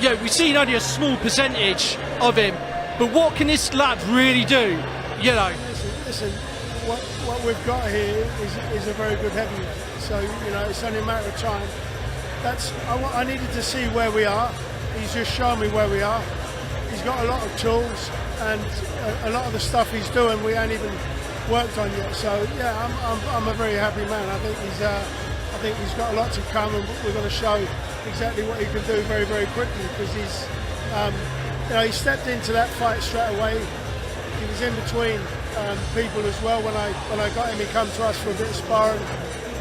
We've seen only a small percentage of him. But what can this lad really do? Listen, what we've got here is a very good heavyweight. So it's only a matter of time. I needed to see where we are. He's just shown me where we are. He's got a lot of tools, and a lot of the stuff he's doing we ain't even worked on yet. So I'm a very happy man. I think he's got a lot to come, and we're going to show exactly what he can do very, very quickly, because he's. He stepped into that fight straight away. He was in between people as well. When I got him, he come to us for a bit of sparring,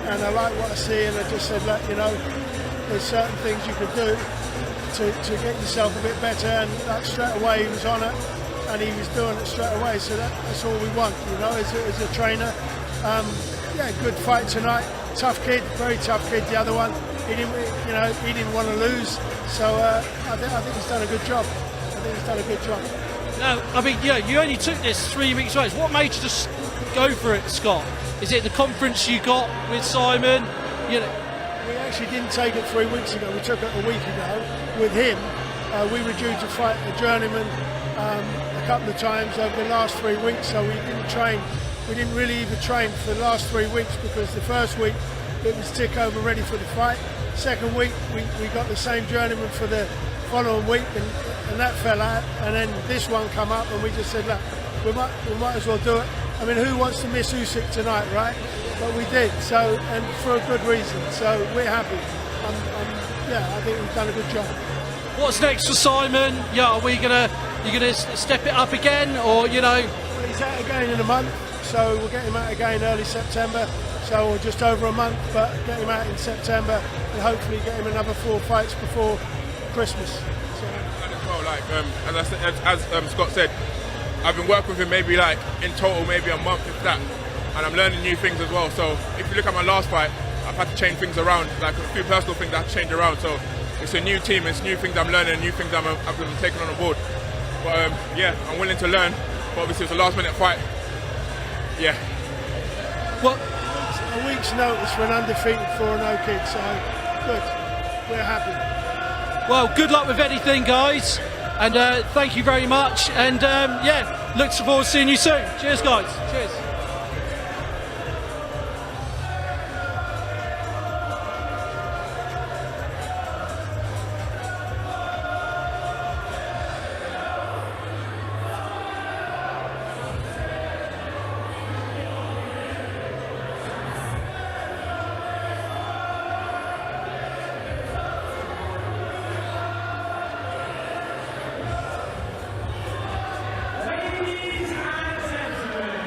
and I like what I see, and I just said, look, there's certain things you can do to get yourself a bit better, and that straight away he was on it, and he was doing it straight away. So that's all we want, as a trainer. Good fight tonight. Tough kid, very tough kid. The other one, he didn't want to lose. So I think he's done a good job. He's done a good job. Now, you only took this 3 weeks away. What made you just go for it, Scott? Is it the conference you got with Simon? We actually didn't take it 3 weeks ago. We took it a week ago with him. We were due to fight a journeyman a couple of times over the last 3 weeks, so we didn't train. We didn't really even train for the last 3 weeks, because the first week it was tick over ready for the fight. Second week we got the same journeyman for the following week, and that fell out, and then this one come up, and we just said, look, we might as well do it. I mean, who wants to miss Usyk tonight, right? But we did, so, and for a good reason, so we're happy. I think we've done a good job. What's next for Simon? Are you gonna step it up again, or He's out again in a month, so we'll get him out again early September, so just over a month, but get him out in September, and hopefully get him another 4 fights before Christmas. So. And as well, as Scott said, I've been working with him maybe in total maybe a month, if that, and I'm learning new things as well. So if you look at my last fight, I've had to change things around, a few personal things I have to change around. So it's a new team, it's new things I'm learning, new things I've been taking on board. But I'm willing to learn. But obviously it's a last minute fight. Yeah. Well, a week's notice for an undefeated 4-0 kid, so good. We're happy. Well, good luck with anything, guys, and thank you very much, and look forward to seeing you soon. Cheers, guys. Cheers. Ladies and gentlemen,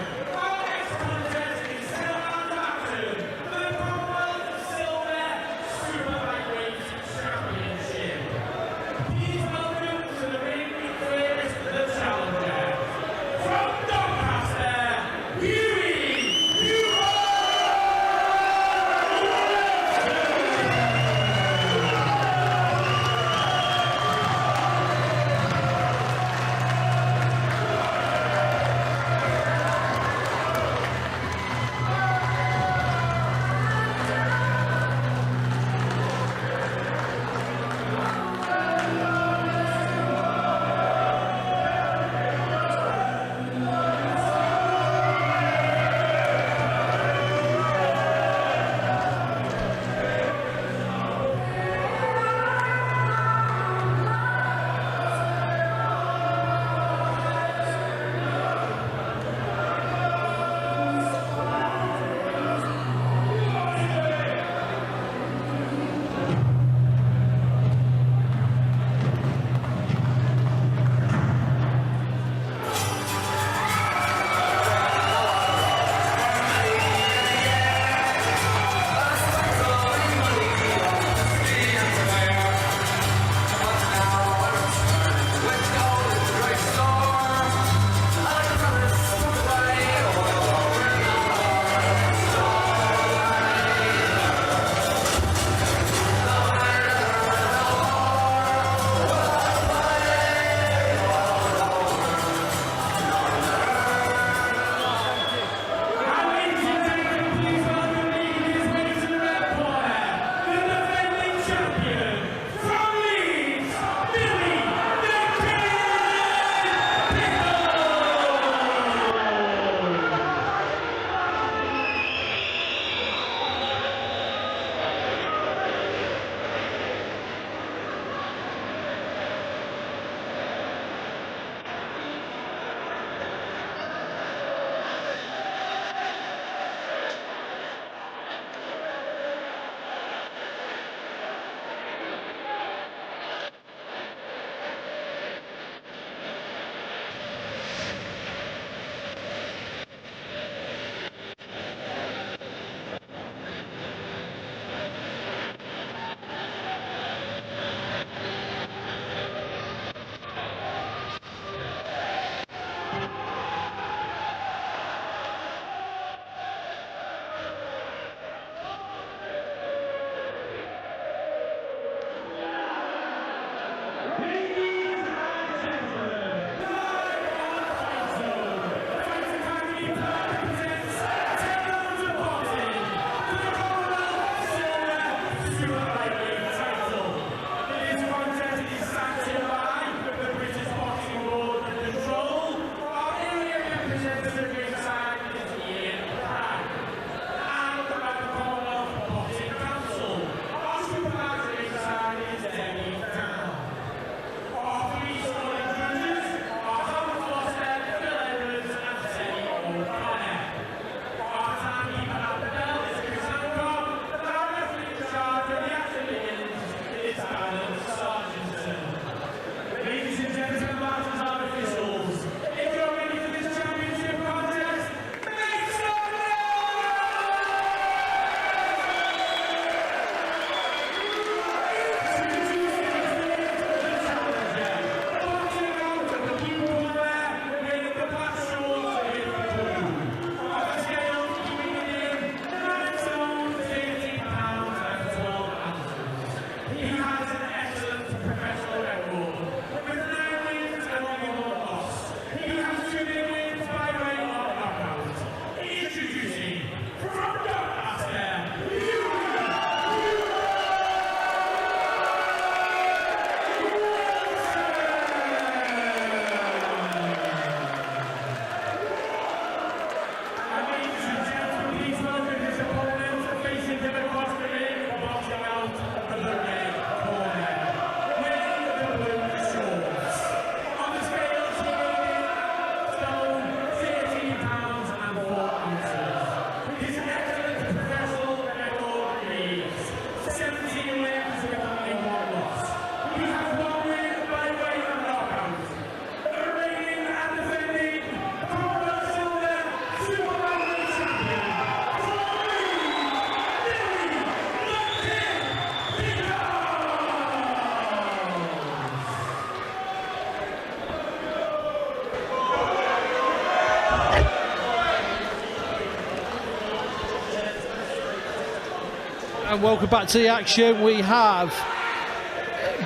And welcome back to the action. We have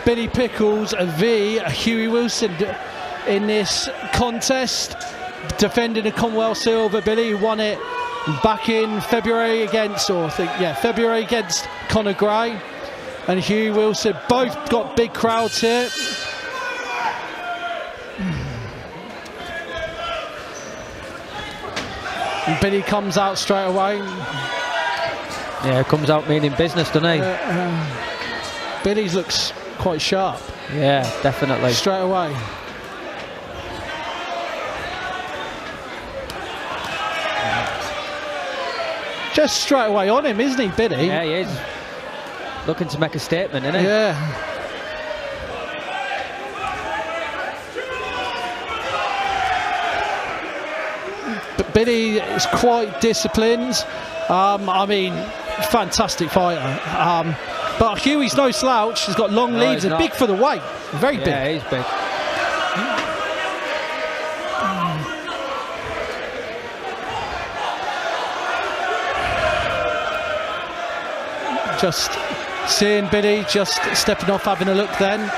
Billy Pickles v Hughie Wilson in this contest, defending the Commonwealth silver. Billy won it back in February against, February against Conor Gray. And Hughie Wilson, both got big crowds here. And Billy comes out straight away. Yeah, comes out meaning business, doesn't he? Billy's looks quite sharp. Yeah, definitely. Straight away. Just straight away on him, isn't he, Billy? Yeah, he is. Looking to make a statement, isn't he? Yeah. But Billy is quite disciplined. I mean, fantastic fighter. But Hughie's no slouch. He's got long leads and big for the weight. Very big. Yeah, he's big. Just seeing Billy just stepping off, having a look then.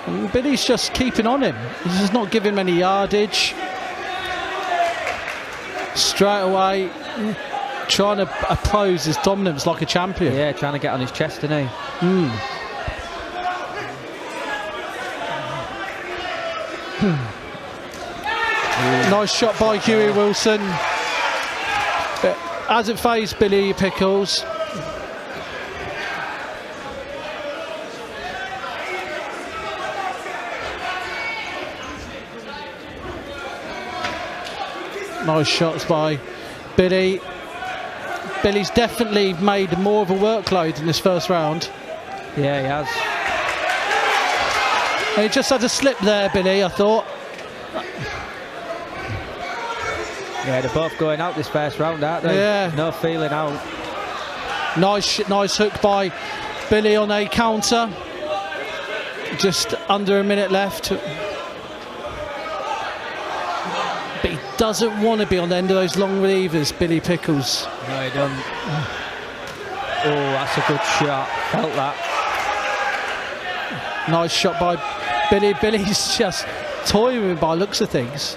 And Billy's just keeping on him. He's just not giving him any yardage. Straight away, trying to oppose his dominance like a champion. Yeah, trying to get on his chest, isn't he? Nice shot by Hughie Wilson. But hasn't phased Billy Pickles. Nice shots by Billy. Billy's definitely made more of a workload in this first round. Yeah, he has. And he just had a slip there, Billy, I thought. Yeah, they're both going out this first round, aren't they? Yeah. No feeling out. Nice hook by Billy on a counter. Just under a minute left. But he doesn't want to be on the end of those long relievers, Billy Pickles. No, he doesn't. Oh, that's a good shot. Felt that. Nice shot by Billy. Billy's just toying with him by looks of things.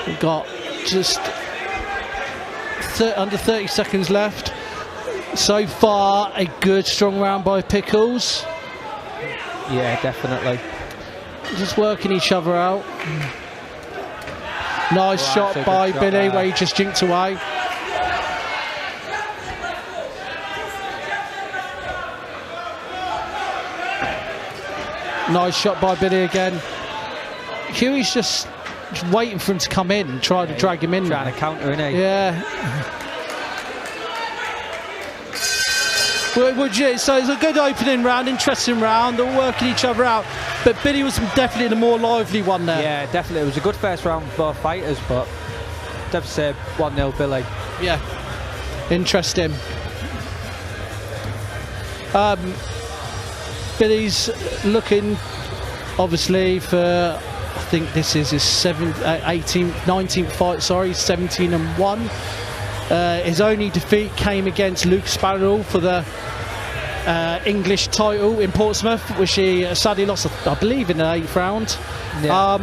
We've got just under 30 seconds left. So far, a good strong round by Pickles. Yeah, definitely. Just working each other out. Nice shot by Billy where he just jinked away. Nice shot by Billy again. Hughie's just waiting for him to come in and try to drag him in. Trying to counter, isn't he? Yeah. So it's a good opening round, interesting round. They're all working each other out. But Billy was definitely the more lively one there. Yeah, definitely. It was a good first round for both fighters, but definitely say 1-0 Billy. Yeah. Interesting. Billy's looking, obviously, for, I think this is his 19th fight, 17-1. His only defeat came against Luke Sparrow for the English title in Portsmouth, which he sadly lost, I believe, in the 8th round. Yeah.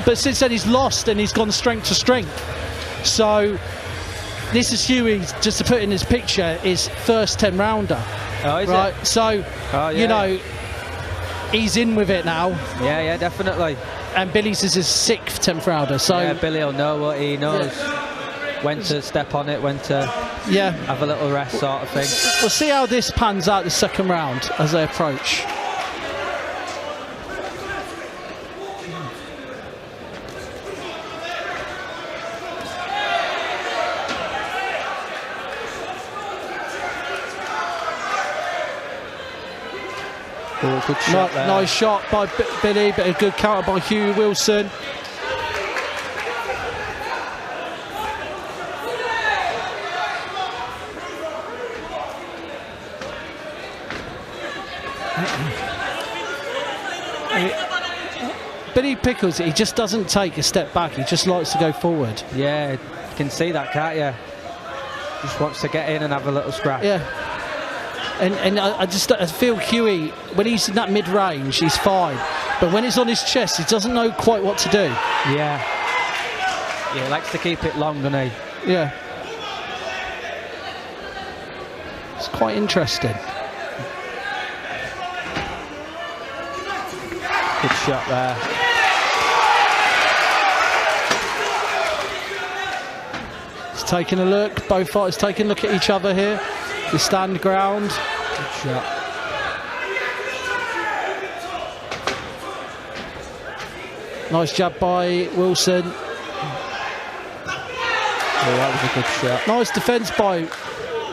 But since then he's lost and he's gone strength to strength. So this is Hughie, just to put in his picture, his first 10-rounder. Oh, is right? it? So, you know, he's in with it now. Yeah, definitely. And Billy's is his 6th 10th rounder. So yeah, Billy will know what he knows. Yeah. When to step on it, when to have a little rest, sort of thing. We'll see how this pans out the second round as they approach. Oh, good shot there. Nice shot by Billy, but a good counter by Hughie Wilson. Billy Pickles, he just doesn't take a step back. He just likes to go forward. Yeah, you can see that, can't you? Just wants to get in and have a little scrap. Yeah. And I feel Hughie, when he's in that mid-range, he's fine. But when it's on his chest, he doesn't know quite what to do. Yeah. Yeah, he likes to keep it long, doesn't he? Yeah. It's quite interesting. Good shot there. He's taking a look. Both fighters taking a look at each other here. They stand ground. Good shot. Nice jab by Wilson. Oh, that was a good shot. Nice defence by,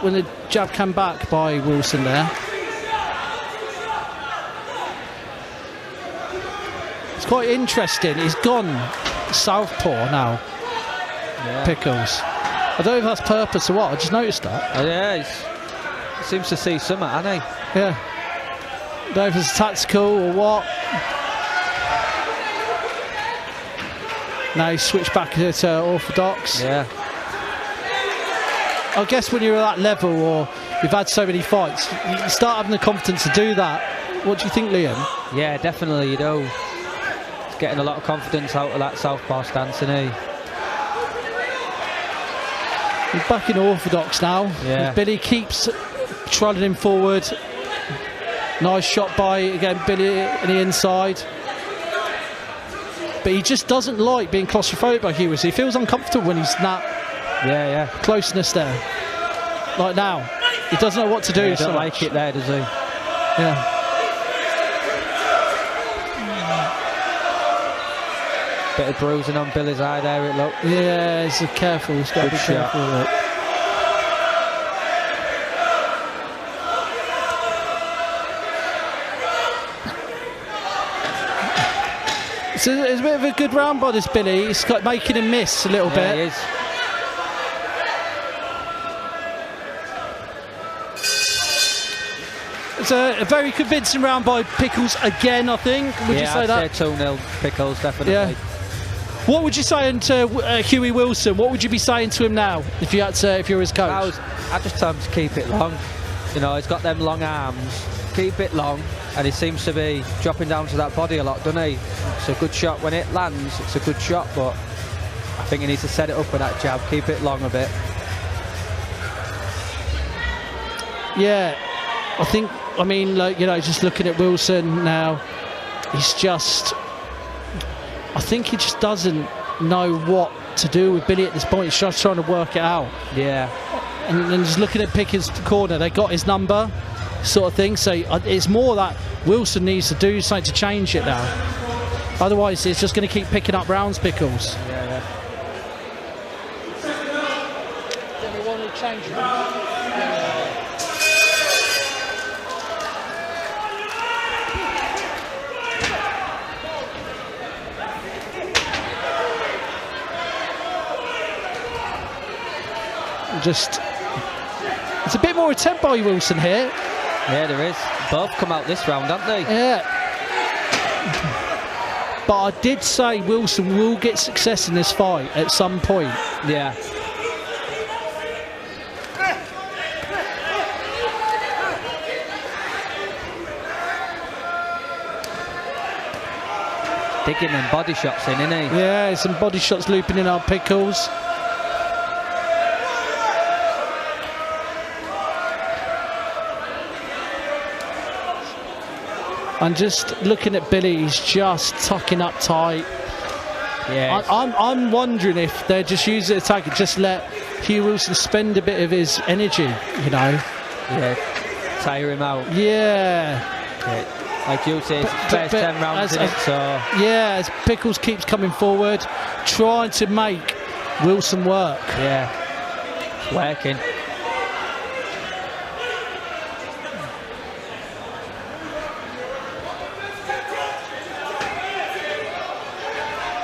when the jab came back by Wilson there. It's quite interesting. He's gone southpaw now. Yeah. Pickles. I don't know if that's purpose or what. I just noticed that. Oh, yeah, he seems to see something, hasn't he? Yeah. I don't know if it's tactical or what. Now he's switched back to orthodox. Yeah. I guess when you're at that level, or you've had so many fights, you start having the confidence to do that. What do you think, Liam? Yeah, definitely, you do. He's getting a lot of confidence out of that southpaw stance, isn't he? He's back in orthodox now. Yeah. Billy keeps trotting him forward. Nice shot by, again, Billy in the inside. But he just doesn't like being claustrophobic by Hughie. He feels uncomfortable when he's not closeness there. Like now. He doesn't know what to do. Yeah, he doesn't like it there, does he? Yeah. Bit of bruising on Billy's eye there, it looked. Yeah, he's careful. He's got to be careful with it. It's a bit of a good round by this Billy. He's got making him miss a little bit. He is. It's a very convincing round by Pickles again, I think. Would you say that? I'd say 2-0 Pickles, definitely. Yeah. What would you say to Hughie Wilson? What would you be saying to him now if you had to, if you're his coach? I'd just tell him to keep it long. You know, he's got them long arms. Keep it long, and he seems to be dropping down to that body a lot, doesn't he? It's a good shot when it lands. It's a good shot, but I think he needs to set it up with that jab. Keep it long a bit. Yeah, I think. I mean, like, you know, just looking at Wilson now, he's just. I think he just doesn't know what to do with Billy at this point. He's just trying to work it out. Yeah. And just looking at Pickens' corner, they got his number, sort of thing. So it's more that Wilson needs to do something to change it now. Otherwise, it's just going to keep picking up rounds, Pickles. Yeah. Then we want to change it. Just, it's a bit more attempt by Wilson here. Yeah, there is. Both come out this round, haven't they? Yeah. But I did say Wilson will get success in this fight at some point. Yeah. Digging them body shots in, isn't he? Yeah, some body shots looping in our Pickles. And just looking at Billy, he's just tucking up tight. Yeah. I'm wondering if they're just using the attack and just let Hughie Wilson spend a bit of his energy, you know. Yeah. Tire him out. Yeah. Like you say, it's first 10 rounds in it, so. Yeah, as Pickles keeps coming forward, trying to make Wilson work. Yeah. It's working.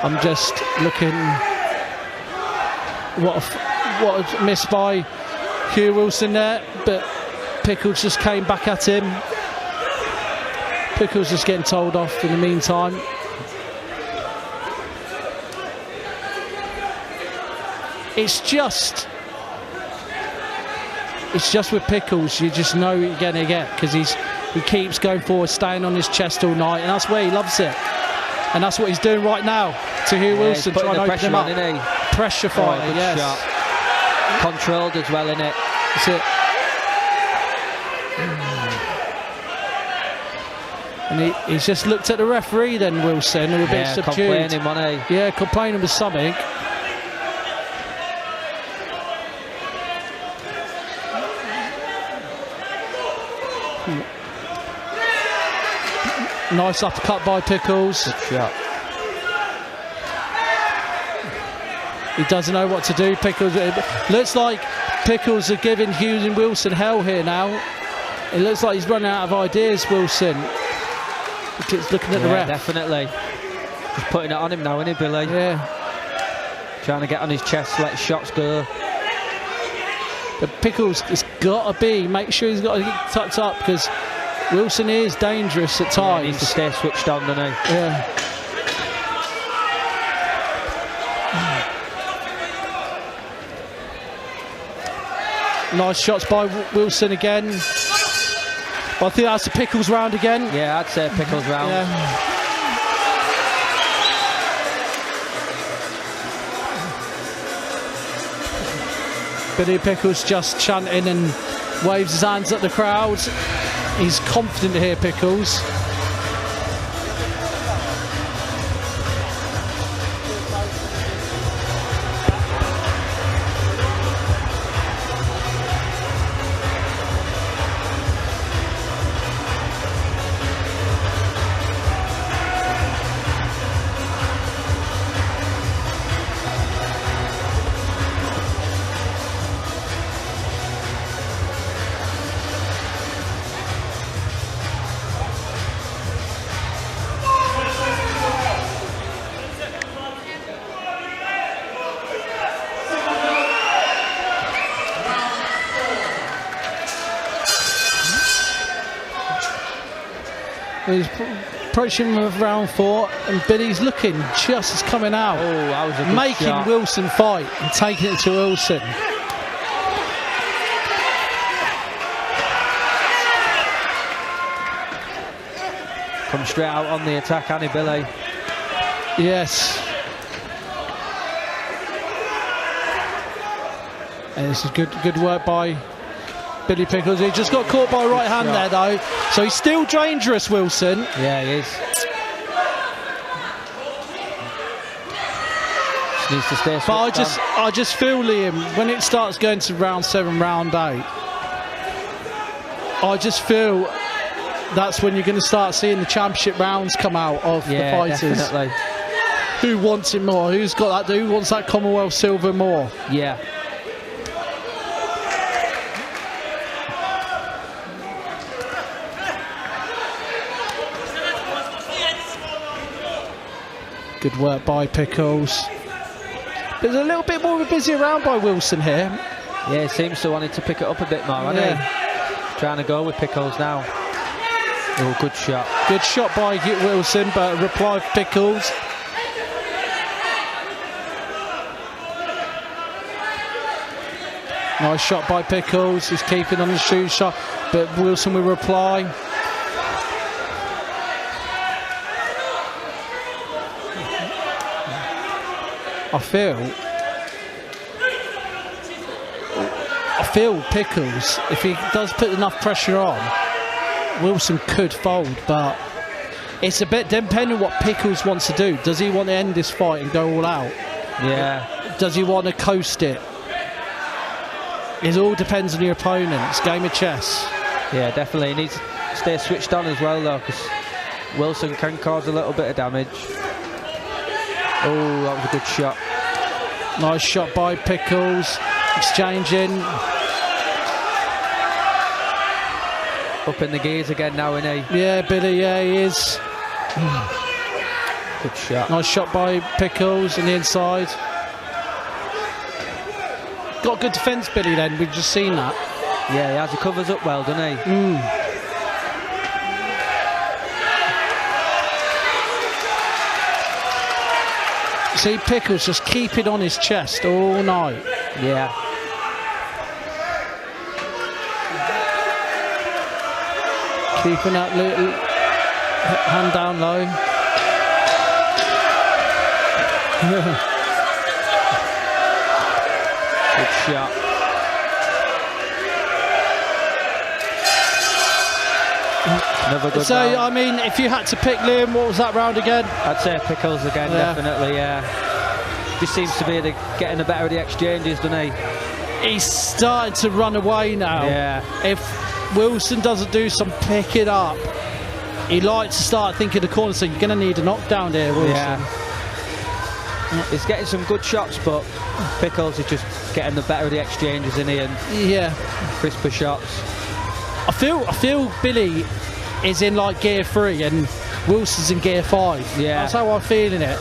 I'm just looking what a miss by Hughie Wilson there, but Pickles just came back at him. Pickles just getting told off in the meantime. it's just with Pickles, you just know what you're going to get, because he keeps going forward, staying on his chest all night, and that's where he loves it. And that's what he's doing right now to Hugh Wilson, trying to open him up. Pressure fighter, yes. Shot. Controlled as well, innit? That's it. And he's just looked at the referee then, Wilson, who a bit subdued. Complaining, wasn't he? Yeah, complaining with something. Nice uppercut by Pickles. Good shot. He doesn't know what to do. Pickles. It looks like Pickles are giving Hughes and Wilson hell here now. It looks like he's running out of ideas, Wilson. He keeps looking at the ref. Definitely. Just putting it on him now, isn't he, Billy? Yeah. Trying to get on his chest, let shots go. But Pickles has got to make sure he's got to get tucked up, because Wilson is dangerous at times. He needs to stay switched on, doesn't he? Yeah. Nice shots by Wilson again. But I think that's the Pickles round again. Yeah, I'd say Pickles round. Yeah. Billy Pickles just chanting and waves his hands at the crowd. He's confident here, Pickles. He's approaching with round 4, and Billy's looking just as coming out. Oh, that was a good making shot. Wilson fight and taking it to Wilson. Come straight out on the attack, hasn't he, Billy? Yes. And this is good work by Billy Pickles. He just got caught by right hand there, though. So he's still dangerous, Wilson. Yeah, he is. Just needs to stay. But I just feel, Liam, when it starts going to round 7, round 8, I just feel that's when you're going to start seeing the championship rounds come out of the fighters. Definitely. Who wants it more? Who's got that? Who wants that Commonwealth silver more? Yeah. Good work by Pickles. There's a little bit more of a busy round by Wilson here. Yeah, he seems to wanting to pick it up a bit more, hasn't he? Trying to go with Pickles now. Oh, good shot. Good shot by Wilson, but a reply of Pickles. Nice shot by Pickles. He's keeping on the shoe shot, but Wilson will reply. I feel Pickles, if he does put enough pressure on, Wilson could fold, but it's a bit depending on what Pickles wants to do. Does he want to end this fight and go all out? Yeah. Does he want to coast it? It all depends on your opponent. It's a game of chess. Yeah, definitely. He needs to stay switched on as well, though, because Wilson can cause a little bit of damage. Oh, that was a good shot. Nice shot by Pickles. Exchanging. Up in the gears again now, isn't he? Yeah, Billy, yeah, he is. Good shot. Nice shot by Pickles on the inside. Got good defence, Billy, then. We've just seen that. Yeah, he has. He covers up well, doesn't he? See Pickles just keep it on his chest all night. Yeah. Keeping that little hand down low. Good shot. Another good So, round. I mean, if you had to pick Liam, what was that round again? I'd say Pickles again, definitely, yeah. Just seems to be getting the better of the exchanges, doesn't he? He's starting to run away now. Yeah. If Wilson doesn't do some pick it up, he likes to start thinking the corner, so you're going to need a knockdown here, Wilson. Yeah. He's getting some good shots, but Pickles is just getting the better of the exchanges, isn't he? And yeah, crisper shots. I feel Billy is in like gear 3 and Wilson's in gear 5. Yeah. That's how I'm feeling it.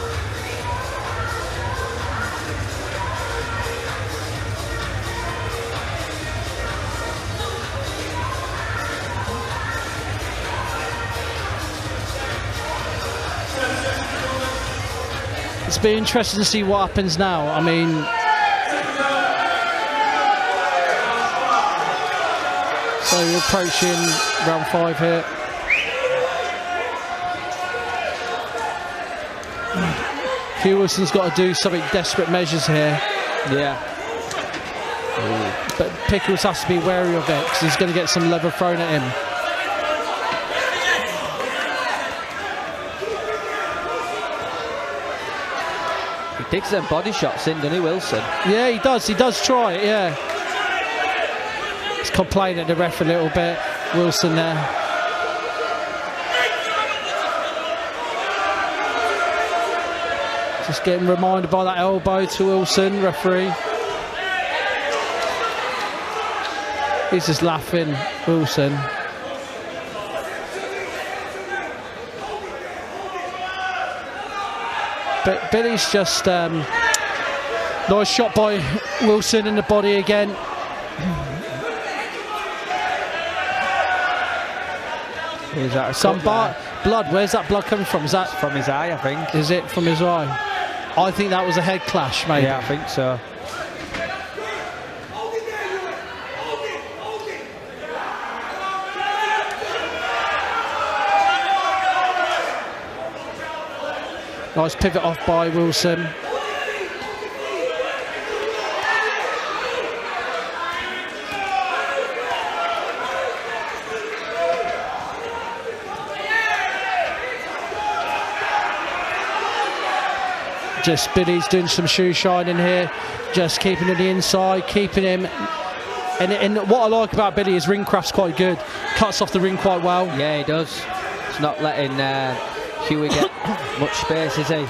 It's been interesting to see what happens now. I mean, so we're approaching round 5 here. Hugh Wilson's got to do something desperate measures here. Yeah. But Pickles has to be wary of it because he's going to get some leather thrown at him. He digs them body shots in, doesn't he, Wilson? Yeah, he does. He does try it, yeah. He's complaining at the ref a little bit. Wilson there. Just getting reminded by that elbow to Wilson, referee. He's just laughing, Wilson. But Billy's just nice shot by Wilson in the body again. Is that some blood? Where's that blood coming from? Is that from his eye? I think. Is it from his eye? I think that was a head clash, maybe. Yeah, I think so. Nice pivot off by Wilson. Just Billy's doing some shoe shining here, just keeping him on the inside, keeping him. And what I like about Billy is ring craft's quite good. Cuts off the ring quite well. Yeah, he does. He's not letting Hughie get much space, is he?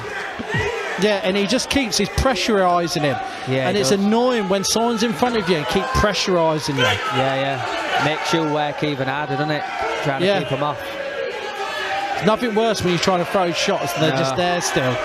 Yeah, and he just keeps, he's pressurising him. Yeah, and it's annoying when someone's in front of you and keep pressurising you. Yeah, yeah. Makes you work even harder, doesn't it? Trying to keep him off. There's nothing worse when you're trying to throw shots and they're just there still.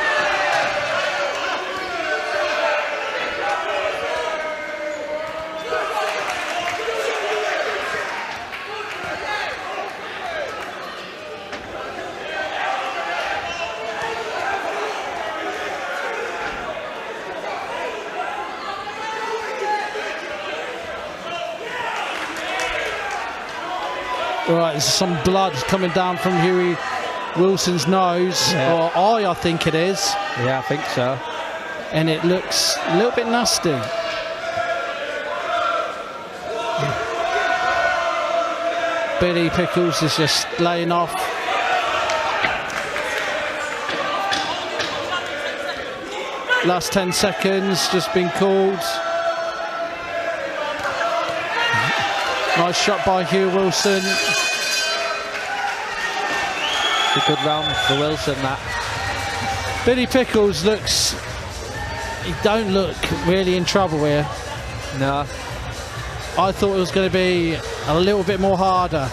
Right, there's some blood coming down from Hughie Wilson's nose, or eye, I think it is. Yeah, I think so. And it looks a little bit nasty. Billy Pickles is just laying off. Last 10 seconds just been called. Nice shot by Hugh Wilson. A good round for Wilson, that. Billy Pickles looks... He don't look really in trouble here. No. I thought it was going to be a little bit more harder.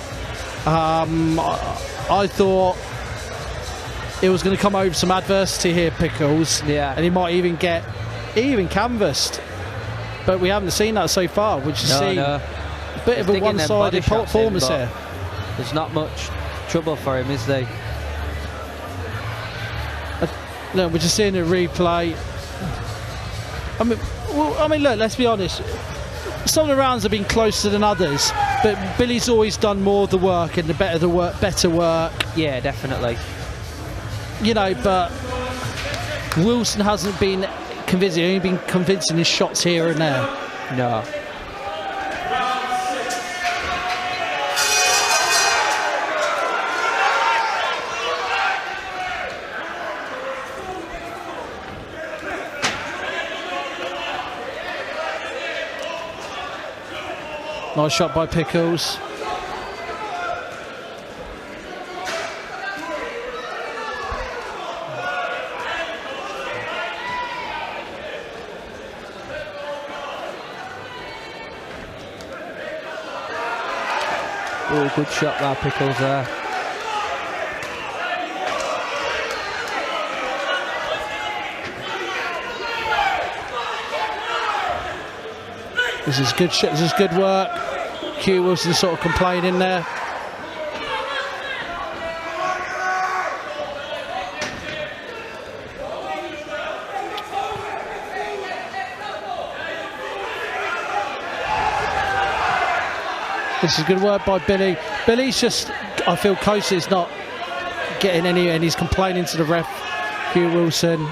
I thought it was going to come over some adversity here, Pickles. Yeah. And he might even get... He even canvassed. But we haven't seen that so far. Would you see... No. A bit of a one-sided performance here. There's not much trouble for him, is there? Look, we're just seeing a replay. I mean, look, let's be honest. Some of the rounds have been closer than others, but Billy's always done more of the work and better work. Yeah, definitely. You know, but Wilson hasn't been convincing. He's only been convincing his shots here and there. No. Nice shot by Pickles. Oh, good shot by Pickles there. This is good shit. This is good work. Hugh Wilson sort of complaining there. This is good work by Billy. Billy's just, I feel, close. He's not getting any, and he's complaining to the ref, Hugh Wilson.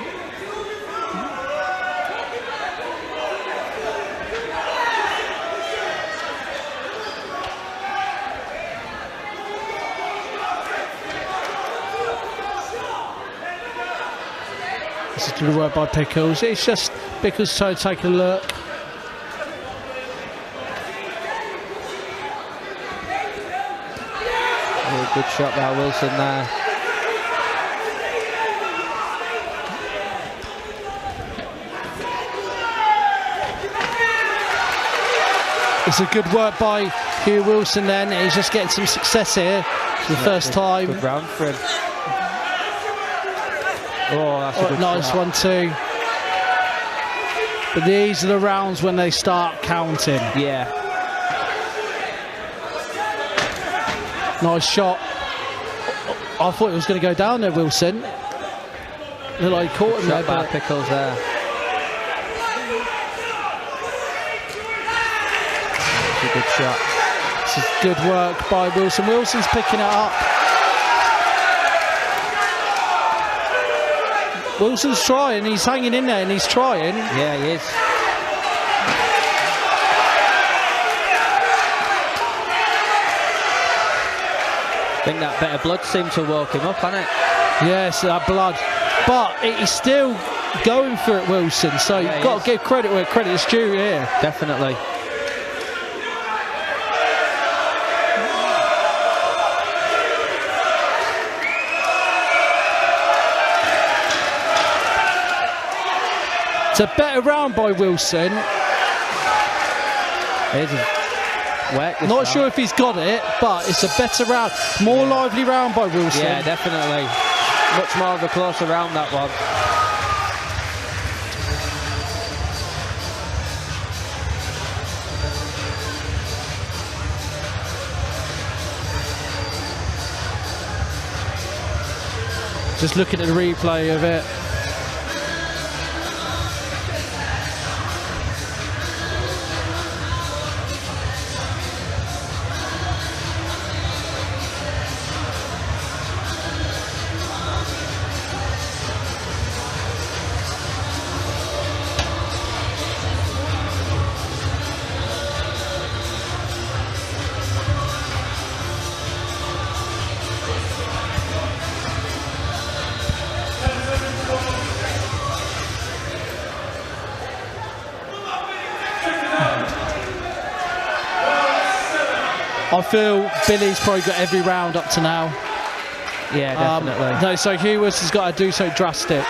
This is good work by Pickles. It's just Pickles trying to take a look. Good shot by Wilson there. It's a good work by Hugh Wilson then. He's just getting some success here for the first time. Good round for him. Oh, that's a good nice shot. one too. But these are the rounds when they start counting. Yeah. Nice shot. I thought it was going to go down there, Wilson. Looked like he caught him there. Shot by Pickles there. That's a good shot. This is good work by Wilson. Wilson's picking it up. Wilson's trying. He's hanging in there and he's trying. Yeah, he is. I think that bit of blood seemed to woke him up, hasn't it? Yes, that blood. But he's still going for it, Wilson. So Yeah, you've got to give credit where credit's due here. Definitely. It's a better round by Wilson. Not sure if he's got it, but it's a better round. More lively round by Wilson. Yeah, definitely. Much more of a closer round, that one. Just looking at the replay of it. I feel Billy's probably got every round up to now. Yeah, definitely. No, so Hugh Wilson's got to do so drastic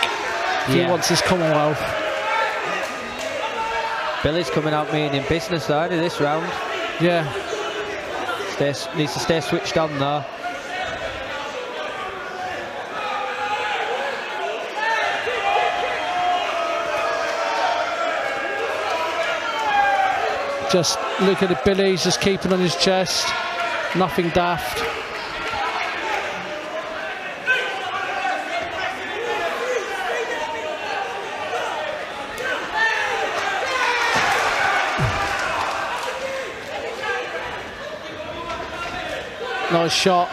if he wants his Commonwealth. Billy's coming out meaning business though, in this round. Yeah. Needs to stay switched on though. Just look at the Billy's just keeping on his chest. Nothing daft. Nice shot.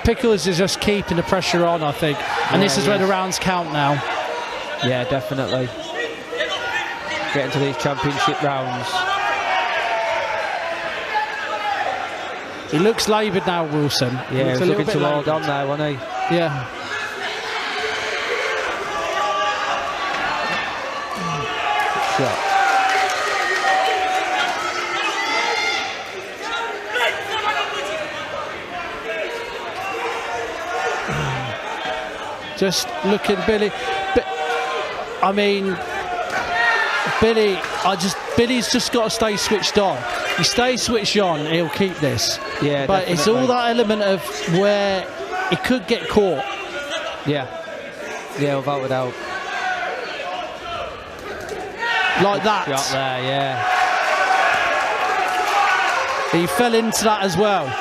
Pickles is just keeping the pressure on, I think. And this is where the rounds count now. Yeah, definitely. Getting to these championship rounds. He looks laboured now, Wilson. Yeah, he was looking to hold on there, wasn't he? Yeah. Shot. Just looking, Billy. I mean, Billy's just got to stay switched on. He stays switched on, he'll keep this. Yeah, but definitely. It's all that element of where he could get caught. Yeah. Yeah, without a doubt. Like that. Shot there, yeah. He fell into that as well.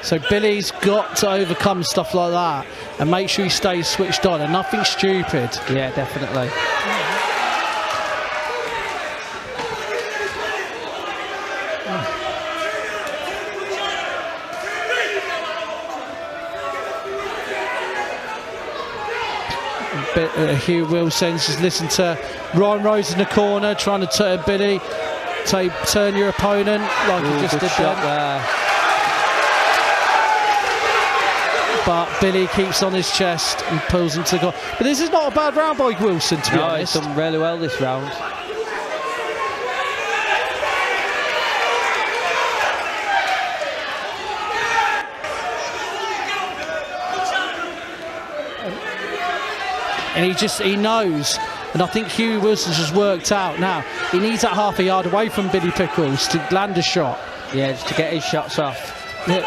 So Billy's got to overcome stuff like that and make sure he stays switched on and nothing stupid. Yeah, definitely. Hugh Wilson's just listened to Ryan Rose in the corner trying to turn Billy, turn your opponent like he just did there. But Billy keeps on his chest and pulls him to the goal. But this is not a bad round by Wilson, to be honest. He's done really well this round. And he knows, and I think Hugh Wilson's just worked out now. He needs that half a yard away from Billy Pickles to land a shot. Yeah, just to get his shots off. Yeah.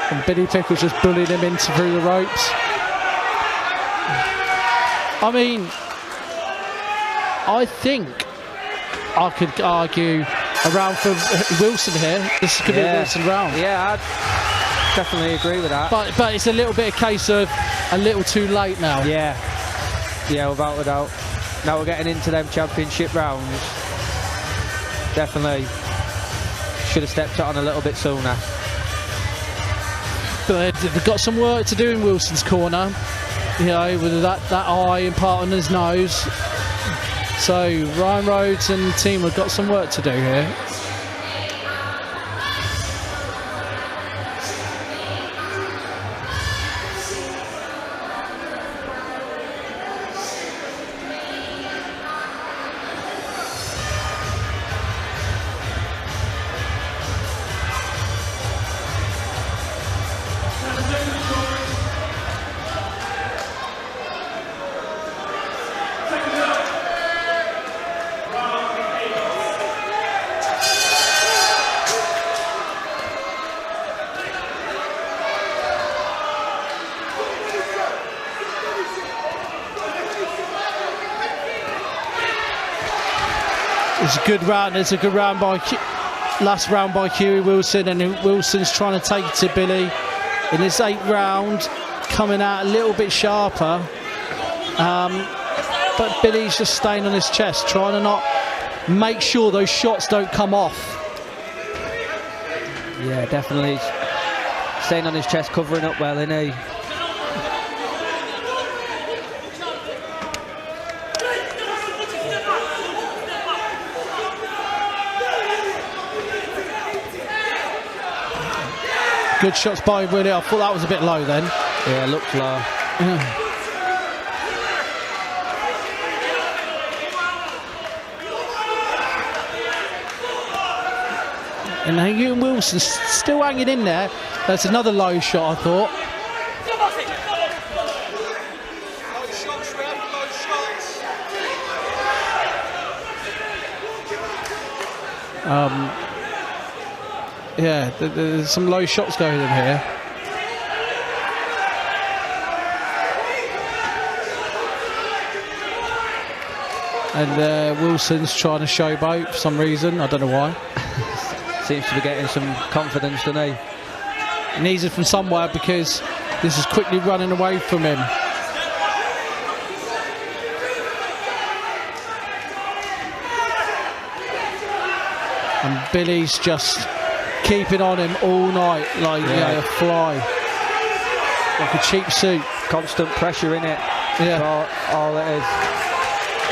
And Billy Pickles just bullied him through the ropes. I mean, I think I could argue a round for Wilson here. This could be a Wilson round. Yeah, I'd definitely agree with that. But it's a little bit a case of a little too late now. Yeah, without a doubt. Now we're getting into them championship rounds. Definitely should have stepped it on a little bit sooner. But they've got some work to do in Wilson's corner. You know, with that eye and part on his nose. So Ryan Rhodes and the team have got some work to do here. It's a good round. It's a good round by last round by Hughie Wilson, and Wilson's trying to take it to Billy in this 8th round, coming out a little bit sharper. But Billy's just staying on his chest, trying to not make sure those shots don't come off. Yeah, definitely staying on his chest, covering up well, isn't he? Good shots by Willie. I thought that was a bit low then. Yeah, it looked low. And Hugh Wilson's still hanging in there. That's another low shot, I thought. Yeah, there's some low shots going in here. And Wilson's trying to showboat for some reason. I don't know why. Seems to be getting some confidence, doesn't he? He needs it from somewhere because this is quickly running away from him. And Billy's just keeping on him all night like a fly. Like a cheap suit. Constant pressure in it. Yeah. That's all it is.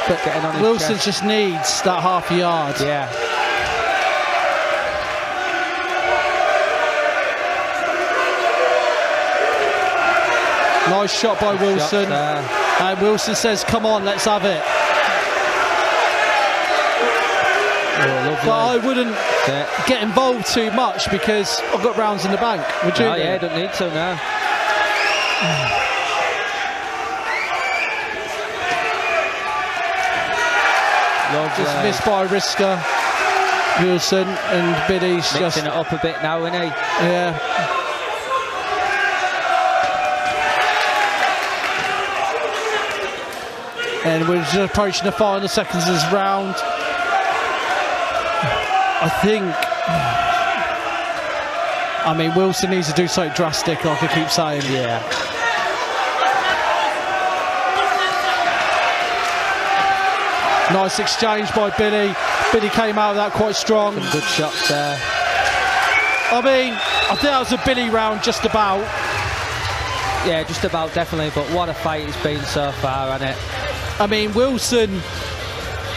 But getting on his Wilson chest. just needs that half a yard. Yeah. Nice shot by Wilson. And Wilson says, come on, let's have it. But I wouldn't get involved too much because I've got rounds in the bank. Would you? Oh, yeah, don't need to now. Just missed by Risker, Wilson, and Billy's mixing it up a bit now, isn't he? Yeah. And we're just approaching the final seconds of this round. I mean, Wilson needs to do something drastic, like I keep saying. Yeah. Nice exchange by Billy. Billy came out of that quite strong. Some good shots there. I mean, I think that was a Billy round just about. Yeah, just about, definitely. But what a fight it's been so far, hasn't it? I mean, Wilson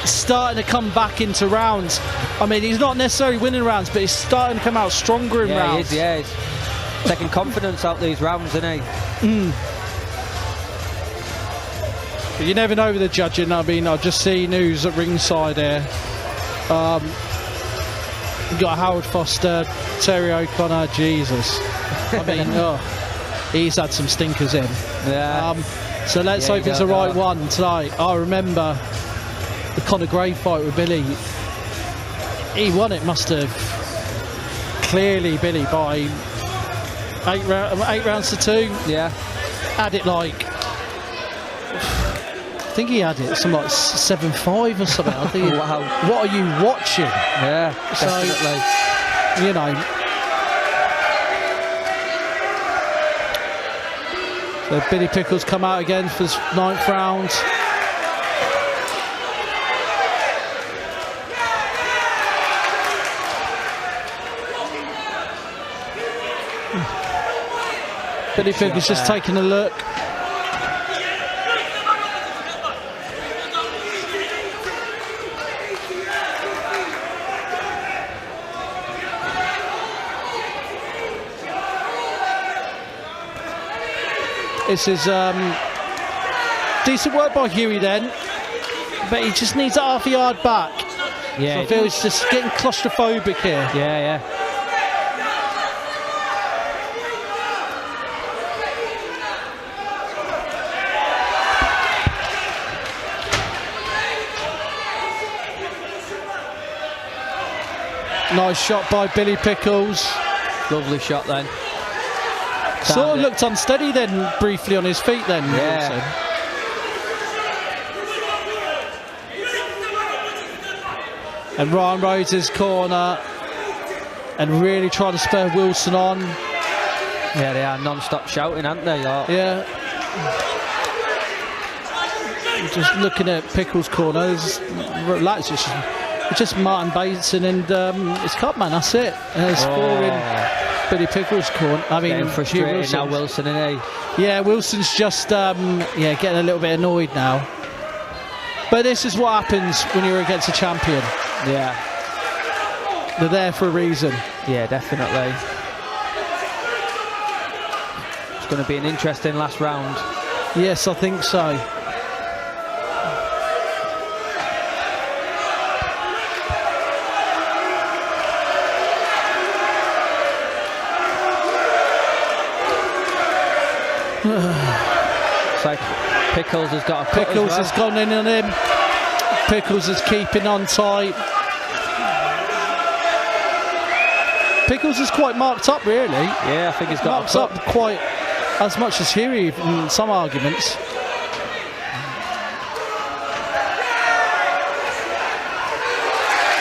starting to come back into rounds. I mean, he's not necessarily winning rounds, but he's starting to come out stronger in rounds. He is, he's taking confidence out these rounds, isn't he? But you never know with the judging. I mean, I've just seen news at ringside here. You've got Howard Foster, Terry O'Connor, Jesus. I mean, he's had some stinkers in. Yeah. So let's hope it's the right one tonight. I remember the Conor Gray fight with Billy. He won it, must have clearly, Billy, by 8 rounds to 2. Yeah. Had it like, I think he had it something like 7-5 or something. I think. Wow. What are you watching? Yeah, definitely. So, you know. So Billy Pickles come out again for his 9th round. Billy Pickles just taking a look. This is decent work by Hughie then, but he just needs that half a yard back. Yeah, so I feel he's just getting claustrophobic here. Yeah. Nice shot by Billy Pickles. Lovely shot then. Sort of looked unsteady then, briefly on his feet then. Yeah. And Ryan Rhodes' his corner and really trying to spur Wilson on. Yeah, they are non-stop shouting, aren't they? Yeah. Just looking at Pickles' corner, relax. It's just Martin Bateson and it's Cutman, that's it. There's 4 in Billy Pickles' corner. I mean, getting frustrated now, Wilson, isn't he? Yeah, Wilson's just getting a little bit annoyed now. But this is what happens when you're against a champion. Yeah. They're there for a reason. Yeah, definitely. It's going to be an interesting last round. Yes, I think so. It's like Pickles has got a cut. Pickles has gone in on him. Pickles is keeping on tight. Pickles is quite marked up, really. Yeah, I think he's got marked up quite as much as Hughie in some arguments.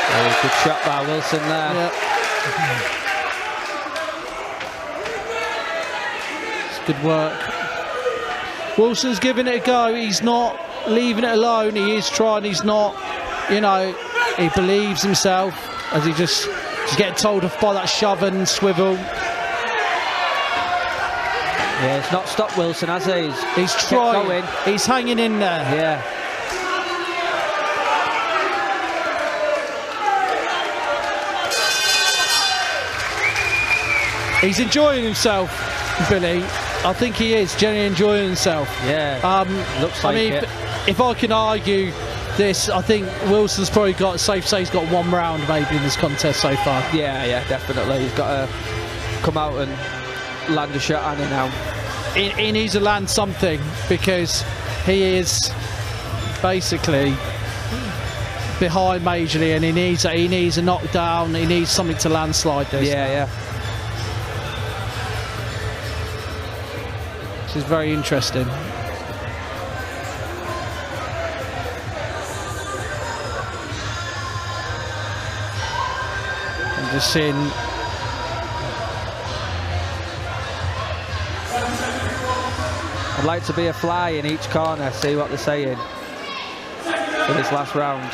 Oh, good shot by Wilson there. Yeah. It's good work. Wilson's giving it a go. He's not leaving it alone. He is trying. He's not, he believes himself. as he's just getting told off by that shove and swivel. Yeah, it's not stopped Wilson, has he? He's trying. Going. He's hanging in there. Yeah. He's enjoying himself, Billy. I think he is genuinely enjoying himself. Yeah. Looks like it. If I can argue this, I think Wilson's probably got, safe to say, he's got one round maybe in this contest so far. Yeah, definitely. He's got to come out and land a shot on it now. He needs to land something because he is basically behind majorly, and he needs a knockdown. He needs something to landslide this. Yeah. This is very interesting. I'm just seeing. I'd like to be a fly in each corner, see what they're saying for this last round.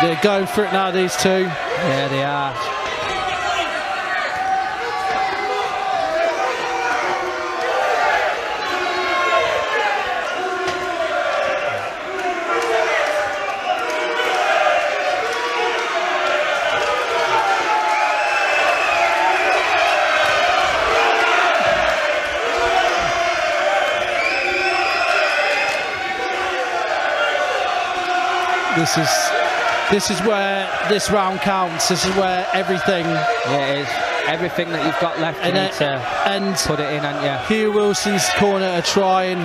They're going for it now, these two. Yeah, they are. This is where this round counts. This is where everything. Yeah, it is. Everything that you've got left, you need to put it in, haven't you? Hugh Wilson's corner are trying.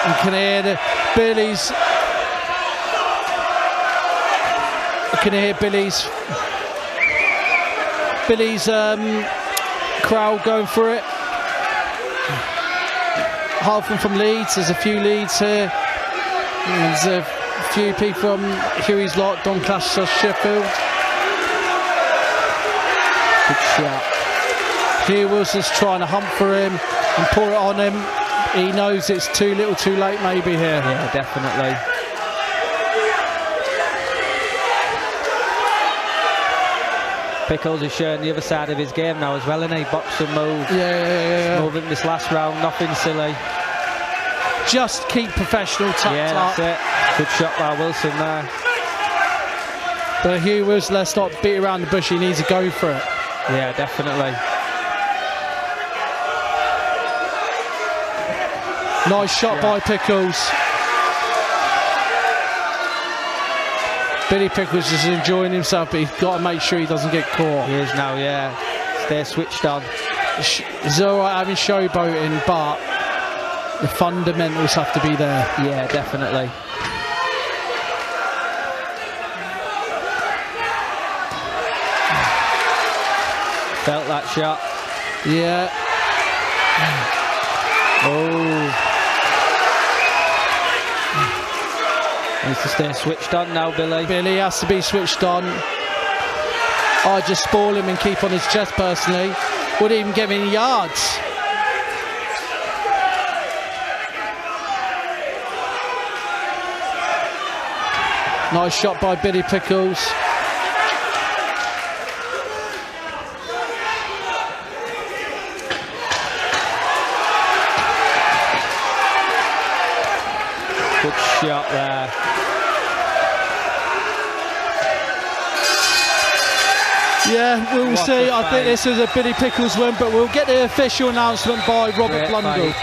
You can hear Billy's. You can hear Billy's crowd going for it. Half of them from Leeds. There's a few Leeds here. There's a few people from Hughie's lot. Don Clash says Sheffield. Good shot. Hugh Wilson's trying to hump for him and pour it on him. He knows it's too little, too late maybe here. Yeah, definitely. Pickles is showing the other side of his game now as well, isn't he? Box and move. Yeah. Moving this last round, nothing silly. Just keep professional tucked up. Yeah, that's it. Good shot by Wilson there. But Hugh Wilson, let's not beat around the bush. He needs to go for it. Yeah, definitely. Nice shot by Pickles. Billy Pickles is enjoying himself, but he's got to make sure he doesn't get caught. He is now, yeah. Stay switched on. It's all right having showboating, but the fundamentals have to be there. Yeah, definitely. Felt that shot. Yeah. Oh. Needs to stay switched on now, Billy. Billy has to be switched on. I just spoil him and keep on his chest personally. Wouldn't even give him any yards. Nice shot by Billy Pickles. Good shot there. Yeah, we'll see. I think this is a Billy Pickles win, but we'll get the official announcement by Robert Blundell.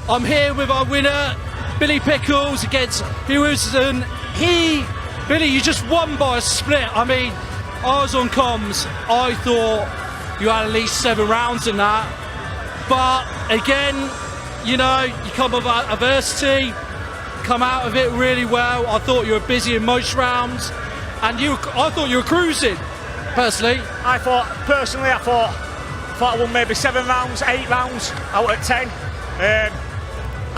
I'm here with our winner, Billy Pickles, against Hobson. Billy, you just won by a split. I mean, I was on comms. I thought you had at least 7 rounds in that. But again, you know, you come with adversity, come out of it really well. I thought you were busy in most rounds, and I thought you were cruising, personally. I thought I won maybe 7 rounds, 8 rounds out of 10.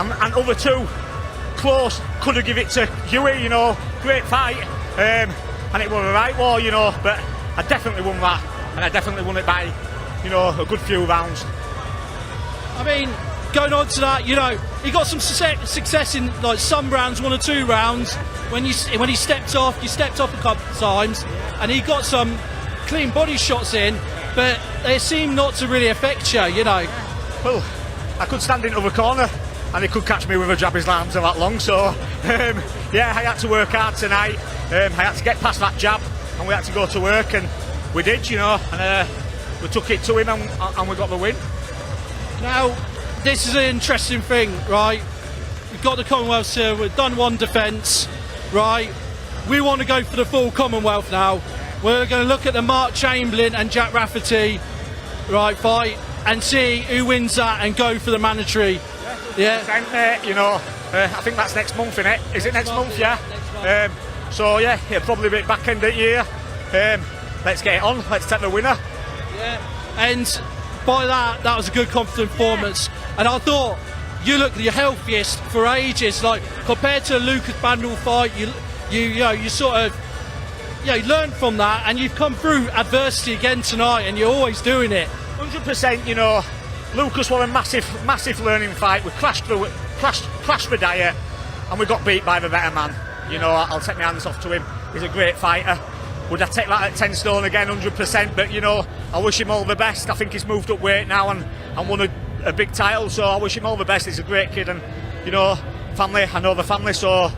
And other 2 close, could have given it to Hughie, you know, great fight. And it was a right war, you know, but I definitely won that, and I definitely won it by, you know, a good few rounds. I mean, going on to that, you know, he got some success in like some rounds, 1 or 2 rounds. When he stepped off, you stepped off a couple of times, and he got some clean body shots in, but they seem not to really affect you, you know. Well, I could stand into the corner, and he could catch me with a jab his arms are that long, so yeah, I had to work hard tonight. I had to get past that jab, and we had to go to work, and we did, you know, and we took it to him, and we got the win. Now, this is an interesting thing, right? We've got the Commonwealth silver, we've done 1 defence, right? We want to go for the full Commonwealth now. We're going to look at the Mark Chamberlain and Jack Rafferty, right, fight, and see who wins that and go for the mandatory. Yeah. You know, I think that's next month, innit? Is it next month? Yeah. So yeah, it'll probably be back end of the year. Let's get it on. Let's take the winner. Yeah. And by that was a good confident performance. And I thought you looked the healthiest for ages. Like compared to the Lucas Bandel fight, you sort of learned from that, and you've come through adversity again tonight, and you're always doing it. 100%. You know, Lucas won a massive learning fight. We clashed for diet, and we got beat by the better man. You know, I'll take my hands off to him. He's a great fighter. Would I take that at 10 stone again? 100%. But you know, I wish him all the best. I think he's moved up weight now and won a big title. So I wish him all the best. He's a great kid, and you know, family. I know the family, so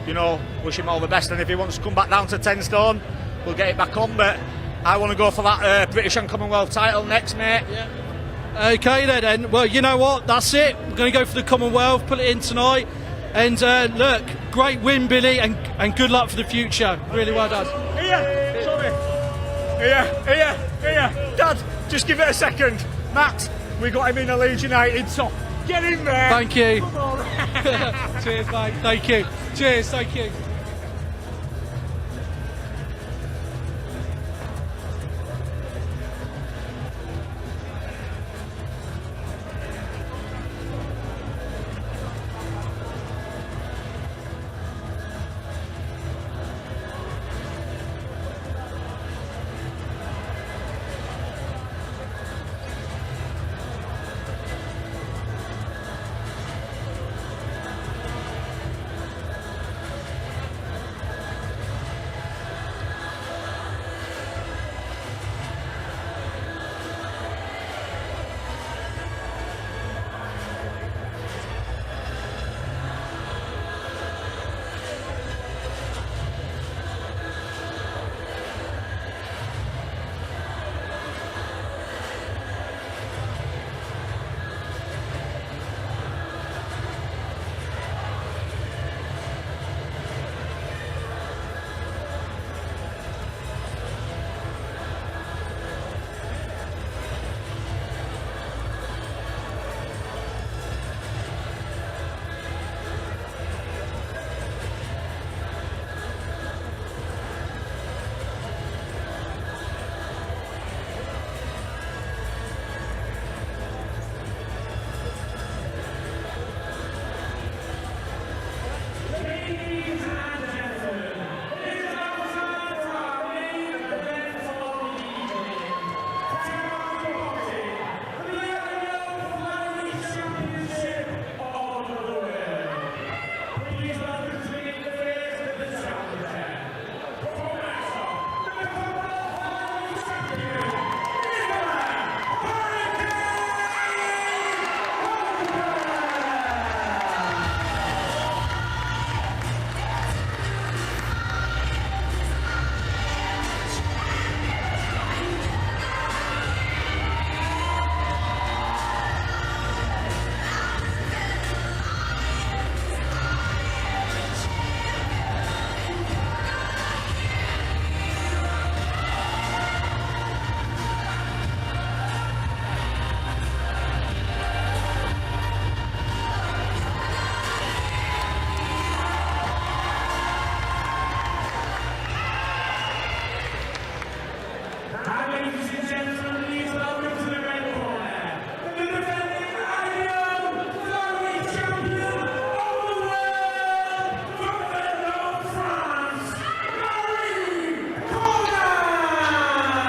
you know, wish him all the best. And if he wants to come back down to 10 stone, we'll get it back on. But I want to go for that British and Commonwealth title next, mate. Yeah. Okay then. Well, you know what? That's it. We're going to go for the Commonwealth. Put it in tonight. And look, great win, Billy, and good luck for the future. Really well done. Here, sorry. Here. Dad, just give it a second. Matt, we got him in a Leeds United, so get in there. Thank you. Come on. Cheers, mate. Thank you. Cheers, thank you.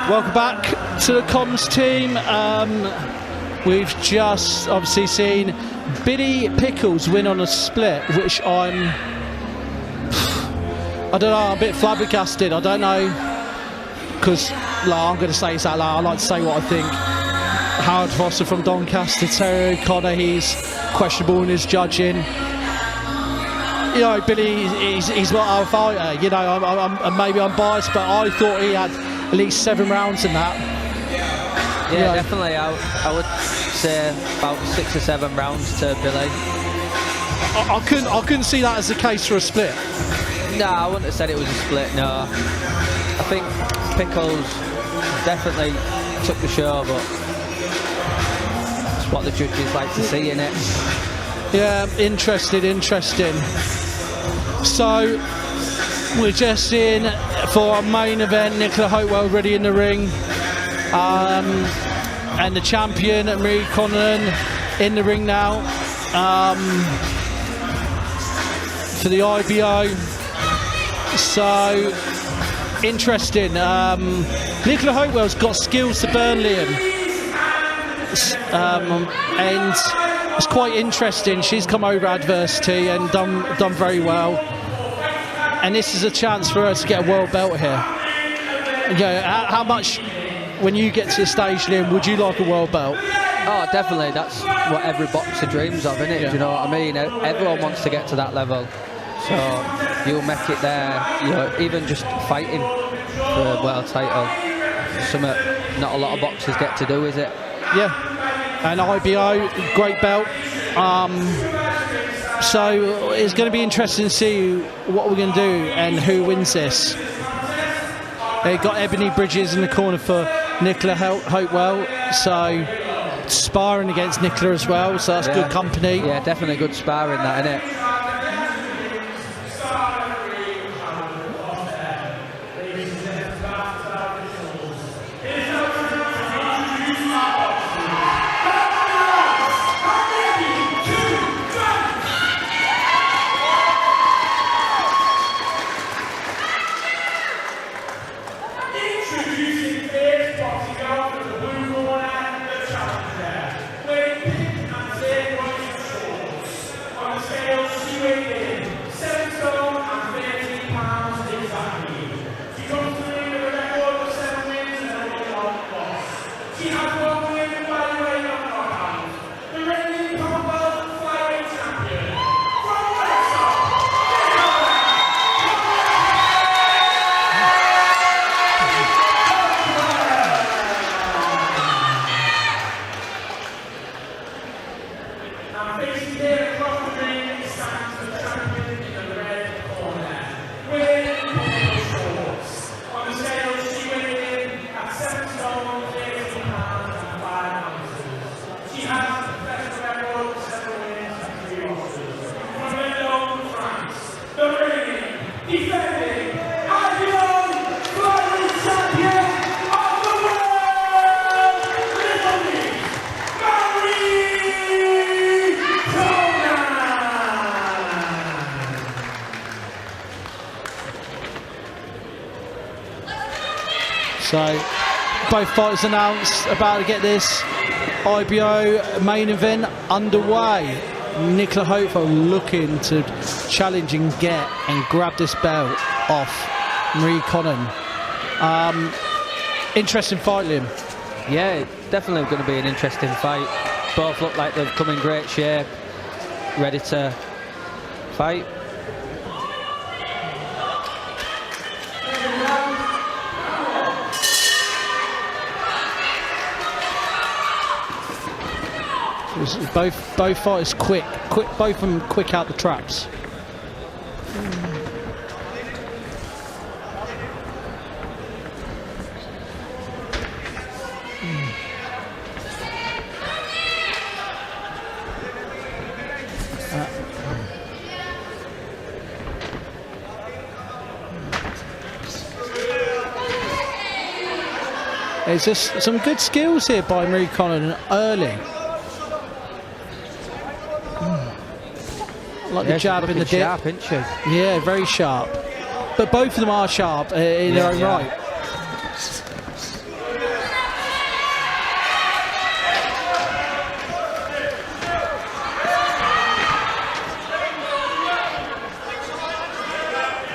Welcome back to the comms team. We've just obviously seen Billy Pickles win on a split, which I don't know, I'm a bit flabbergasted. I don't know, because I'm going to say this out loud. I like to say what I think. Howard Foster from Doncaster, Terry O'Connor, he's questionable in his judging. You know, Billy, he's not our fighter. You know, maybe I'm biased, but I thought he had at least 7 rounds in that. Yeah, definitely. I would say about 6 or 7 rounds to Billy. I couldn't see that as the case for a split. No, I wouldn't have said it was a split. No, I think Pickles definitely took the show, but it's what the judges like to see in it. Yeah, interesting. So we're just in for our main event. Nichola Hopewell ready in the ring, and the champion Connan in the ring now for the IBO. So interesting. Nichola Hopewell's got skills to burn Liam, and it's quite interesting. She's come over adversity and done very well, and this is a chance for her to get a world belt here. Yeah, how much, when you get to the stage, Liam, would you like a world belt? Oh, definitely. That's what every boxer dreams of, isn't it? Yeah. Do you know what I mean? Everyone wants to get to that level. So you'll make it there. You know, even just fighting for a world title, something not a lot of boxers get to do, is it? Yeah. And IBO, great belt. So it's going to be interesting to see what we're going to do and who wins this. They've got Ebony Bridges in the corner for Nichola Hopewell, so sparring against Nichola as well, so that's good company. Yeah, definitely good sparring, that, isn't it? So both fighters announced about to get this IBO main event underway. Nichola Hopewell looking to challenge and get and grab this belt off Connan. Interesting fight, Liam. Yeah, definitely going to be an interesting fight. Both look like they've come in great shape, ready to fight. Both fighters quick, both of them quick out the traps. There's just some good skills here by Connan early. Like the jab in the dip. Sharp, isn't she? Yeah, very sharp. But both of them are sharp in their own right.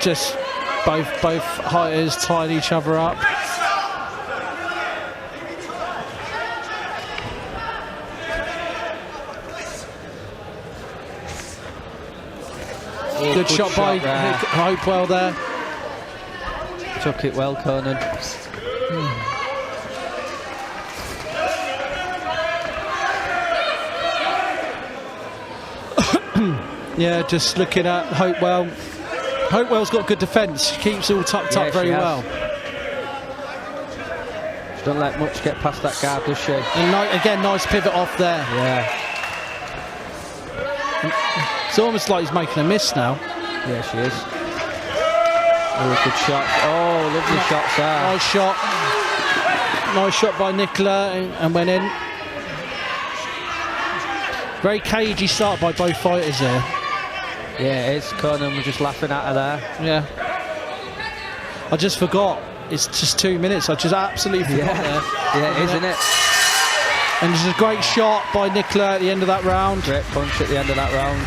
just both fighters tied each other up. Good shot by Hopewell there. Took it well, Connan. Yeah, just looking at Hopewell. Hopewell's got good defence. She keeps all tucked up very well. She don't let much get past that guard, does she? And again, nice pivot off there. Yeah. It's almost like he's making a miss now. Yeah, she is. Oh, good shot. Oh, lovely shots there. Nice shot. Nice shot by Nichola and went in. Very cagey start by both fighters here. Yeah, it is. Connan was just laughing at her there. Yeah. I just forgot. It's just 2 minutes. I just absolutely forgot there. Yeah, it is, isn't it? And there's a great shot by Nichola at the end of that round. Great punch at the end of that round.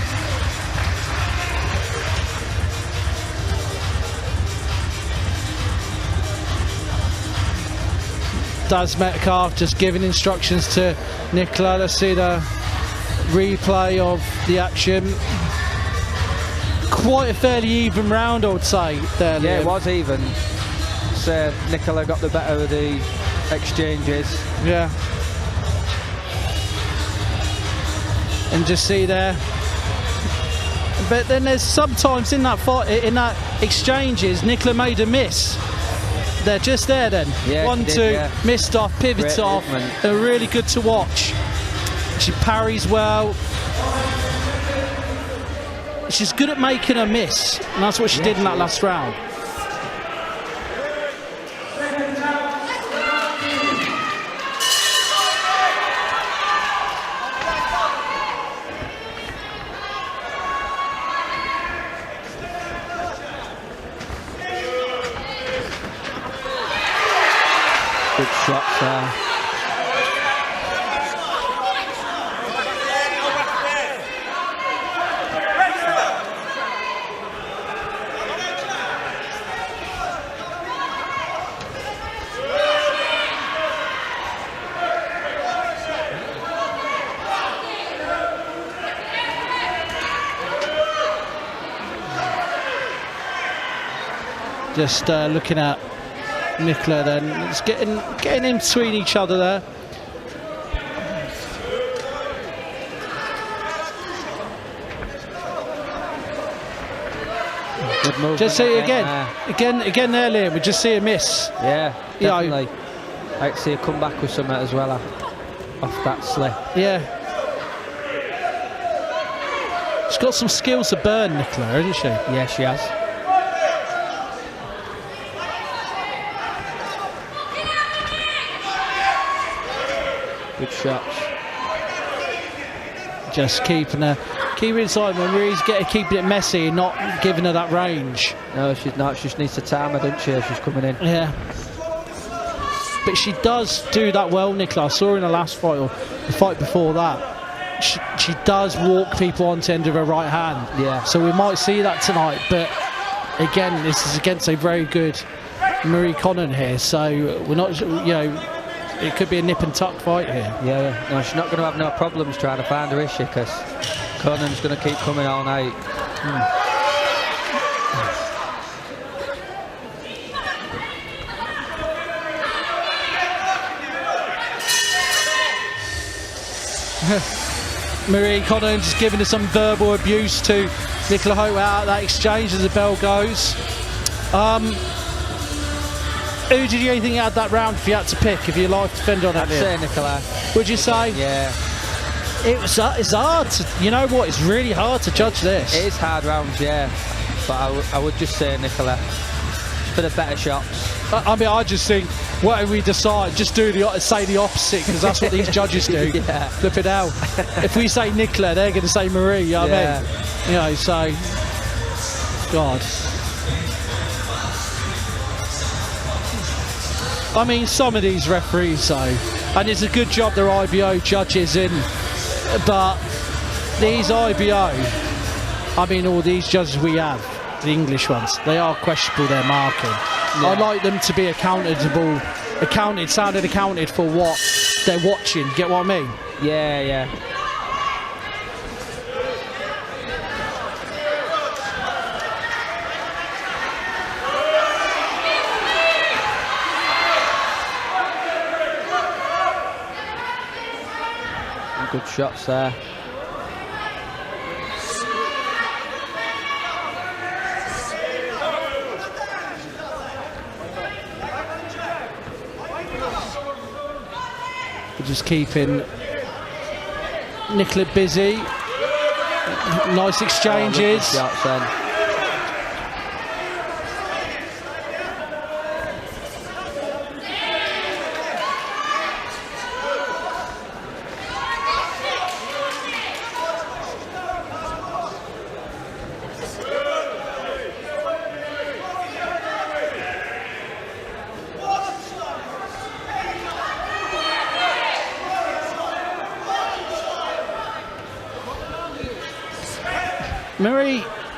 Daz Metcalf just giving instructions to Nichola. Let's see the replay of the action. Quite a fairly even round, I would say. There, yeah, Liam. it was even. So Nichola got the better of the exchanges. Yeah. And just see there. But then there's sometimes in that fight, in that exchanges, Nichola made a miss. They're just there then. Yeah, 1, 2, missed off, pivots off. They're really good to watch. She parries well. She's good at making a miss, and that's what she did in that last round. Good shots there. Just looking at Nichola then, just getting in between each other there. Good movement. Just see it again there, Liam. We just see a miss. Yeah, definitely. I'd see her come back with something as well off that slip. Yeah. She's got some skills to burn, Nichola, hasn't she? Yeah, she has. Good shots. Just keeping inside when Marie's keeping it messy and not giving her that range. No, she's not. She just needs to time her, doesn't she, as she's coming in. Yeah. But she does do that well, Nichola. I saw her in the last fight, or the fight before that. She does walk people onto the end of her right hand. Yeah. So we might see that tonight. But again, this is against a very good Marie Connan here. So we're not, it could be a nip and tuck fight here. Yeah. No, she's not going to have no problems trying to find her, is she? Because Connan's going to keep coming all night. Marie Connan just giving her some verbal abuse to Nichola Hopewell out that exchange as the bell goes. Who did you think had that round if you had to pick, if you life defender on that? I'd say Nichola. Would you say? Yeah. It's hard to, you know what, it's really hard to judge this. It is hard rounds, yeah. But I would just say Nichola. For the better shots. I mean, I just think, whatever we decide, just say the opposite, because that's what these judges do. Yeah. Flip it out. If we say Nichola, they're going to say Marie, you know what I mean? You know, so, God. I mean, some of these referees, though, and it's a good job they're IBO judges in, but these IBO, I mean, all these judges we have, the English ones. They are questionable, their marking. I'd like them to be accounted for what they're watching. Get what I mean? Yeah, yeah. Good shots there. We're just keeping Nichola busy. Nice exchanges. Shots then.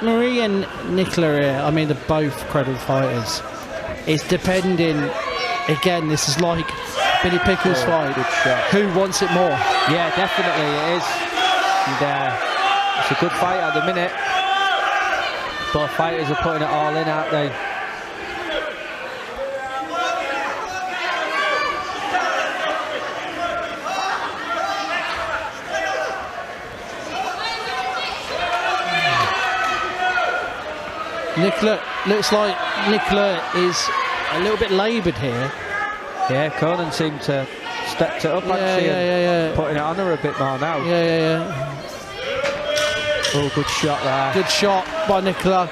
Marie and Nichola here, I mean, they're both credible fighters. It's depending, again, this is like Billy Pickles' fight. Good shot. Who wants it more? Yeah, definitely it is. And, it's a good fight at the minute. Both fighters are putting it all in, aren't they? Nichola, looks like Nichola is a little bit laboured here. Yeah, Connan seemed to step it up, actually, and putting it on her a bit more now. Yeah. Oh, good shot there. Good shot by Nichola.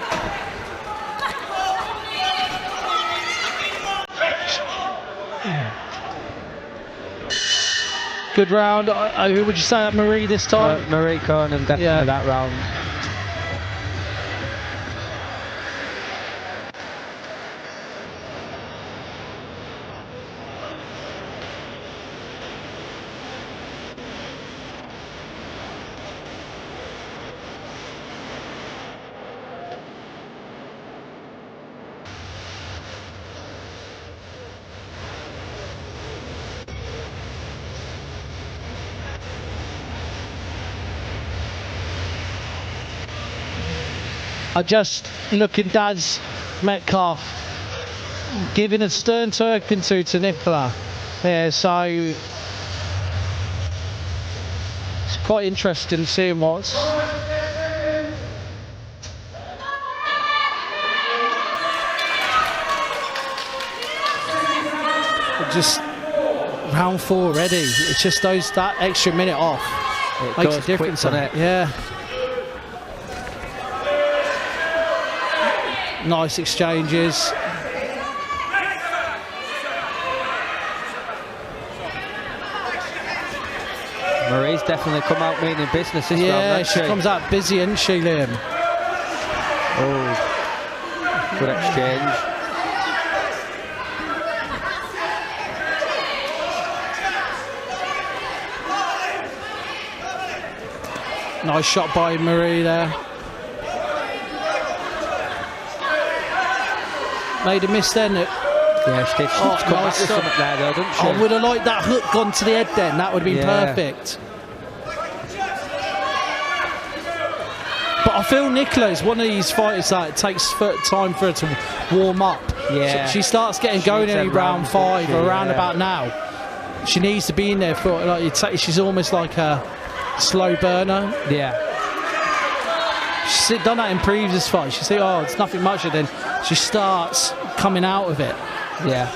Good round. Who would you say at Marie this time? Marie Connan, definitely that round. I just looking Daz Metcalf giving a stern talking to Nichola. Yeah, so it's quite interesting seeing what's just round 4 already. It's just that extra minute off. It makes a goes difference quick, on doesn't it. Yeah. Nice exchanges. Marie's definitely come out meaning business this round, Yeah, she comes out busy, isn't she, Liam? Oh, good exchange. Nice shot by Marie there. Made a miss then. Yeah, she did. She's come back with something there though, doesn't she? I would have liked that hook gone to the head then. That would have been perfect. But I feel Nichola is one of these fighters that it takes time for her to warm up. Yeah. She starts getting going in round 5 or around about now. She needs to be in there for she's almost like a slow burner. Yeah. She's done that in previous fights. She say, oh, it's nothing much, and then she starts coming out of it. Yeah.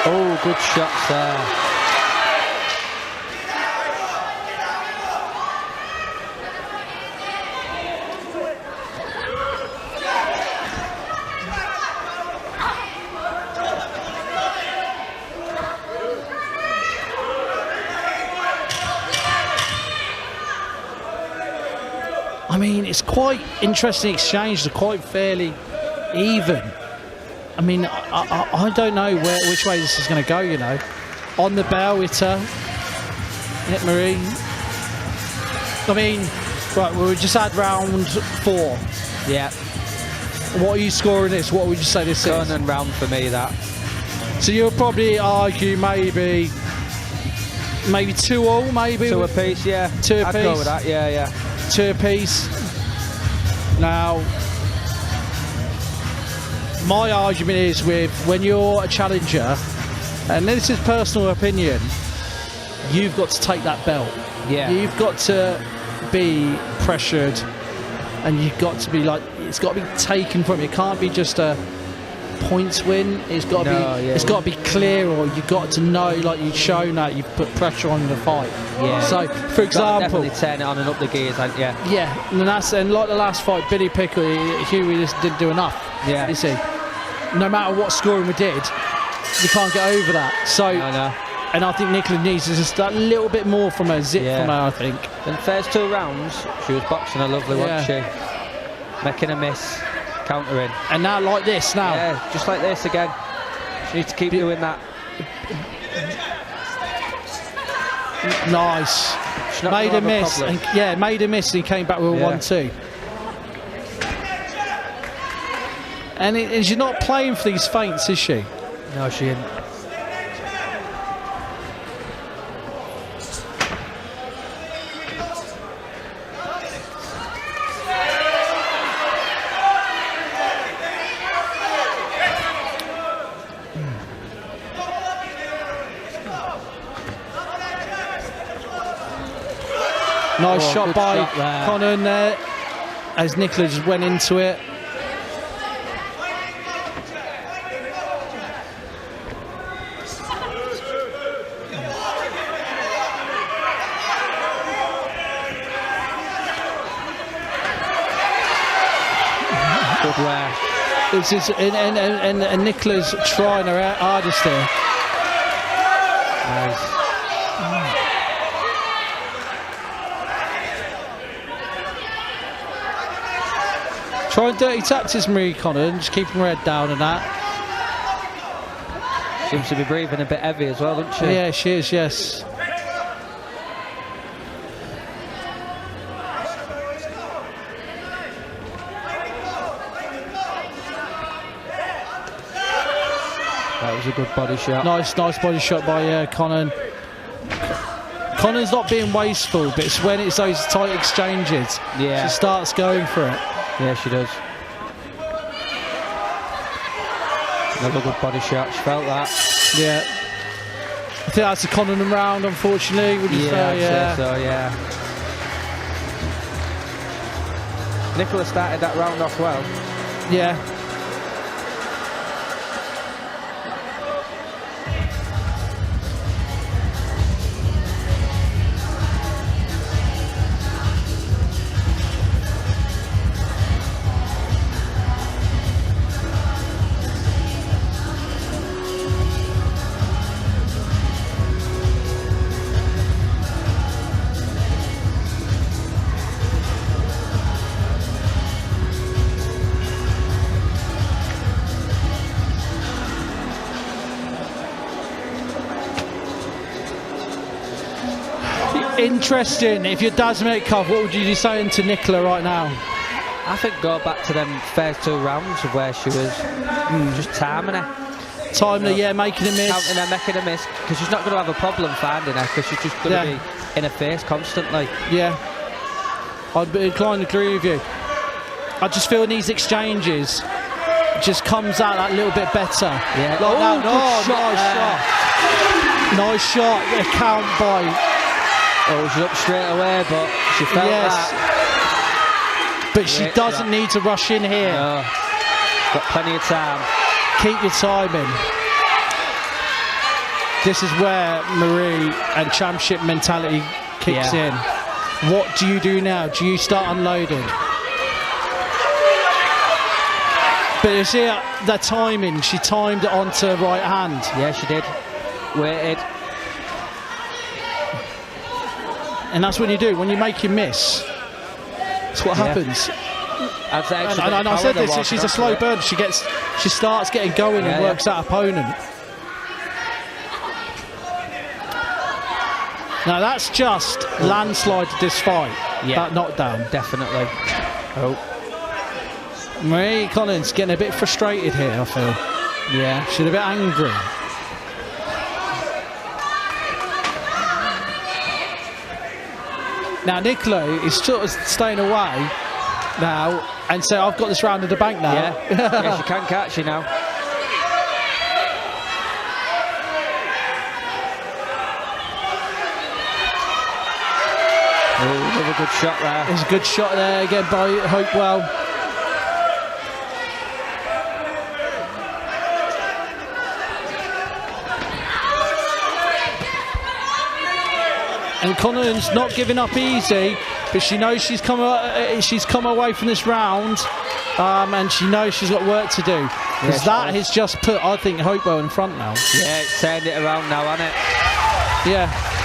Oh, good shots there. it's quite interesting exchange. They're quite fairly even. I mean, I don't know which way this is going to go, you know. On the bell, hit Marie. I mean, right, we just had round 4. Yeah. What are you scoring this? What would you say this is? Connan round for me, that. So you'll probably argue maybe 2-all, maybe? 2 apiece, yeah. 2 apiece. I'd go with that, yeah. 2 apiece. Now, my argument is when you're a challenger, and this is personal opinion, you've got to take that belt. Yeah. You've got to be pressured, and you've got to be like, it's got to be taken from you. It can't be just a points win. It's got to it's got to be clear, or you've got to know, like you've shown that you've put pressure on the fight. Yeah. So, for example, definitely turn it on and up the gears, yeah. Yeah, and like the last fight, Billy Pickles, Hughie just didn't do enough. Yeah. You see, no matter what scoring we did, you can't get over that. So, and I think Nichola needs just that little bit more from her, from her, I think. In the first 2 rounds, she was boxing her lovely, wasn't she? Making a miss, countering. And now like this, now. Yeah, just like this again. She needs to keep doing that. Nice. Made a miss. And, made a miss and he came back with a 1-2. And she's not playing for these feints, is she? No, she isn't. Nice shot by Connan there, as Nichola just went into it. Good wear. This is, and Nicola's trying her hardest there. Nice. Trying dirty tactics, Marie Connan, just keeping her head down and that. Seems to be breathing a bit heavy as well, doesn't she? Yeah, she is, yes. That was a good body shot. Nice body shot by Connan. Connan's not being wasteful, but it's when it's those tight exchanges. Yeah. She starts going for it. Yeah, she does. Another good body shot. She felt that. Yeah. I think that's a Connan round, unfortunately. Would you say? I'd say so, yeah. Nichola started that round off well. Yeah. Interesting. If your dad's Metcalf, what would you be saying to Nichola right now? I think go back to them first 2 rounds of where she was just timing her. Timing her, yeah, making a miss. Counting her, making a miss, because she's not going to have a problem finding her, because she's just going to be in her face constantly. Yeah. I'd be inclined to agree with you. I just feel in these exchanges, it just comes out that little bit better. Yeah. Like nice shot. A count by... Oh, she's up straight away, but she felt that. But she doesn't need to rush in here. No. Got plenty of time. Keep your timing. This is where Marie and championship mentality kicks in. What do you do now? Do you start unloading? But you see the timing, she timed it onto her right hand. Yeah, she did. Waited. And that's what you do. When you make your miss, That's what happens. And I said this, she's a slow burn. She starts getting going and works that opponent. Now that's just landslided this fight. That knockdown. Definitely. Oh. Marie Connan's getting a bit frustrated here, I feel. Yeah. She's a bit angry. Now Nichola is sort of staying away now and say, I've got this round of the bank now. Yeah, she can catch you now. Oh, another good shot there. There's a good shot there again by Hopewell. And Connan's not giving up easy, but she knows she's come away from this round, and she knows she's got work to do. Because that has just put, I think, Hopewell in front now. Yeah, it's turned it around now, hasn't it? Yeah.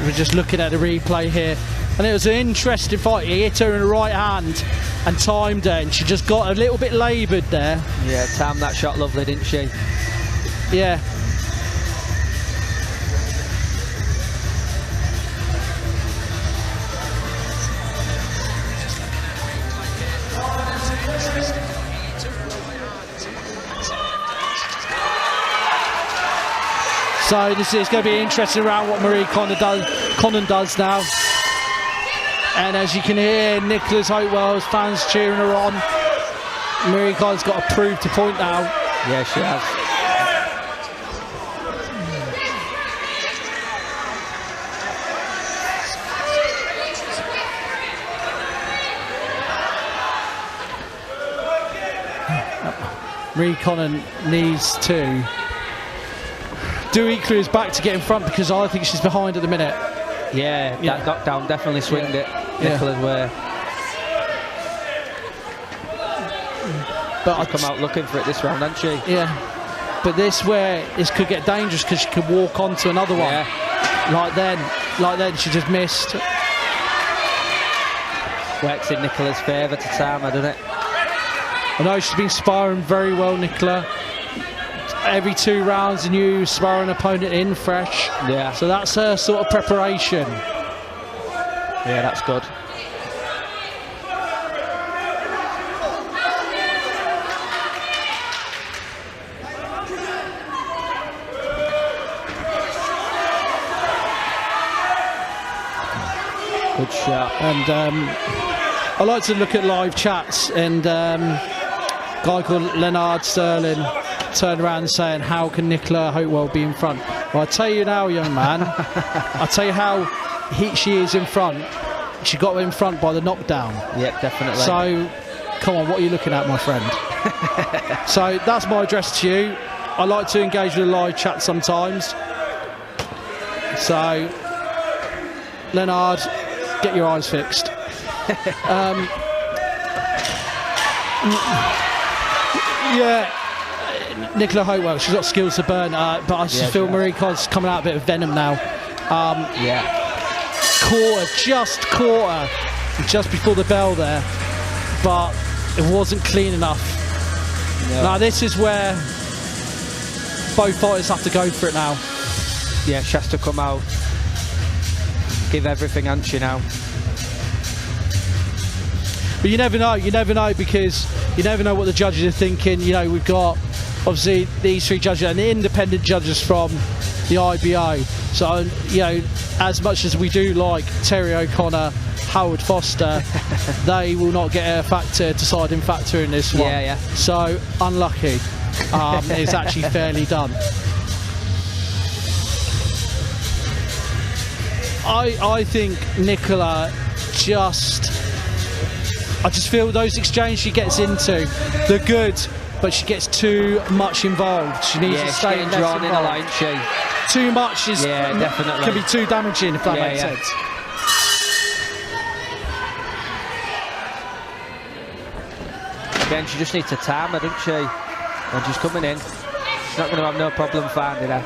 We're just looking at the replay here, and it was an interesting fight. He hit her in the right hand and timed her, and she just got a little bit laboured there. Yeah, timed that shot lovely, didn't she? Yeah. So this is going to be interesting around what Marie Connan does now. And as you can hear, Nicholas Hopewell's fans cheering her on. Marie Connan's got to prove to point now. Yeah, she has. Marie Connan needs to do equally his back to get in front, because I think she's behind at the minute. Yeah, that knockdown definitely swinged it Nicola's way. But She's come out looking for it this round, hasn't she? Yeah. But this could get dangerous, because she could walk onto another one. Yeah. Like then she just missed. Works in Nicola's favour to time her, doesn't it? I know she's been sparring very well, Nichola. Every 2 rounds a new sparring opponent in fresh. Yeah. So that's her sort of preparation. Yeah, that's good. Good shot. And I like to look at live chats, and a guy called Leonard Sterling turned around and saying, how can Nichola Hopewell be in front? Well, I tell you now, young man, I'll tell you how she is in front. She got in front by the knockdown. Yep, definitely. So, come on, what are you looking at, my friend? So, that's my address to you. I like to engage with a live chat sometimes. So, Leonard, get your eyes fixed. Yeah. Nichola Hopewell, she's got skills to burn, but I just feel Marie Connan's coming out a bit of venom now. Just caught her just before the bell there, but it wasn't clean enough. No. Now this is where both fighters have to go for it now. Yeah, she has to come out, give everything, hasn't she now? But you never know, because you never know what the judges are thinking. You know, we've got obviously these 3 judges and the independent judges from the IBO. So, you know, as much as we do like Terry O'Connor, Howard Foster, they will not get a deciding factor in this one. Yeah. So, unlucky. It's actually fairly done. I think Nichola I just feel those exchanges she gets into, the good but she gets too much involved. She needs to stay getting less drawn in a involved. lot, isn't she? Too much is definitely can be too damaging, if that makes sense. Again, she just needs to time her, doesn't she? When she's coming in, she's not going to have no problem finding her.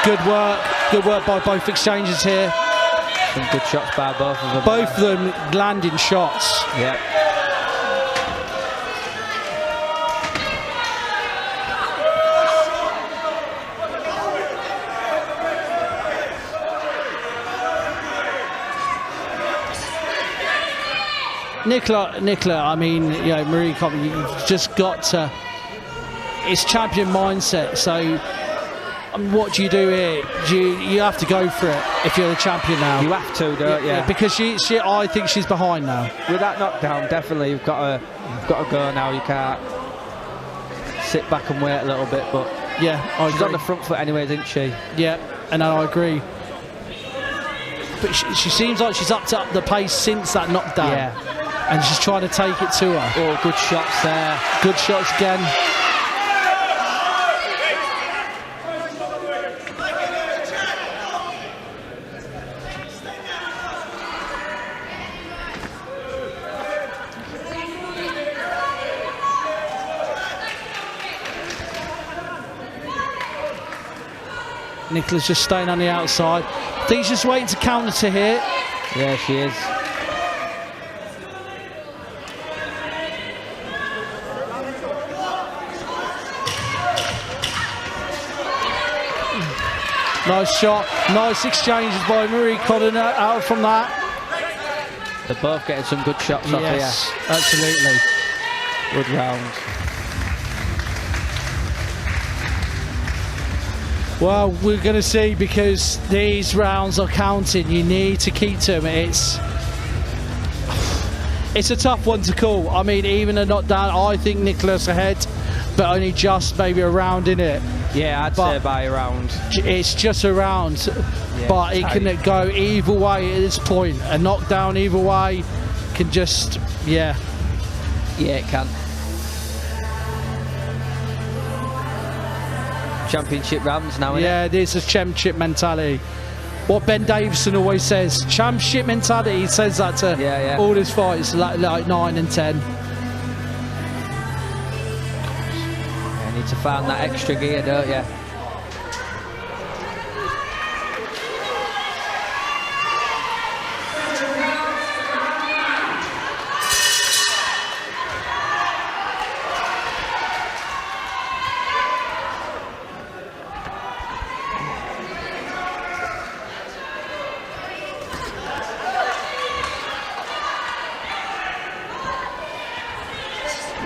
Good work by both exchanges here. Some good shots by both of them. Both of them landing shots. Yeah. Nichola, I mean, you know, Marie Connan, you've just got to. It's champion mindset. So, what do you do here? You have to go for it if you're the champion now. You have to, don't you? Because I think she's behind now. With that knockdown, definitely you've got to go now. You can't sit back and wait a little bit. But yeah, she's on the front foot anyway, isn't she? Yeah, and I agree. But she seems like she's upped up the pace since that knockdown. Yeah. And she's trying to take it to her. Oh, good shots there. Good shots again. Nicola's just staying on the outside. I think she's just waiting to counter to here. Yeah, she is. Nice shot, nice exchanges by Marie Connan out from that. They're both getting some good shots off here. Yes, absolutely. Good round. Well, we're going to see, because these rounds are counting. You need to keep to them. It's a tough one to call. I mean, even a knockdown, I think Nicola's ahead, but only just maybe a round in it. Yeah, I'd say by a round. It's just a round, but it can go either way at this point. A knockdown either way can just, Yeah, it can. Championship rounds now, yeah, this is championship mentality. What Ben Davison always says, championship mentality, he says that to all his fights, like 9 and 10. You need to find that extra gear, don't you?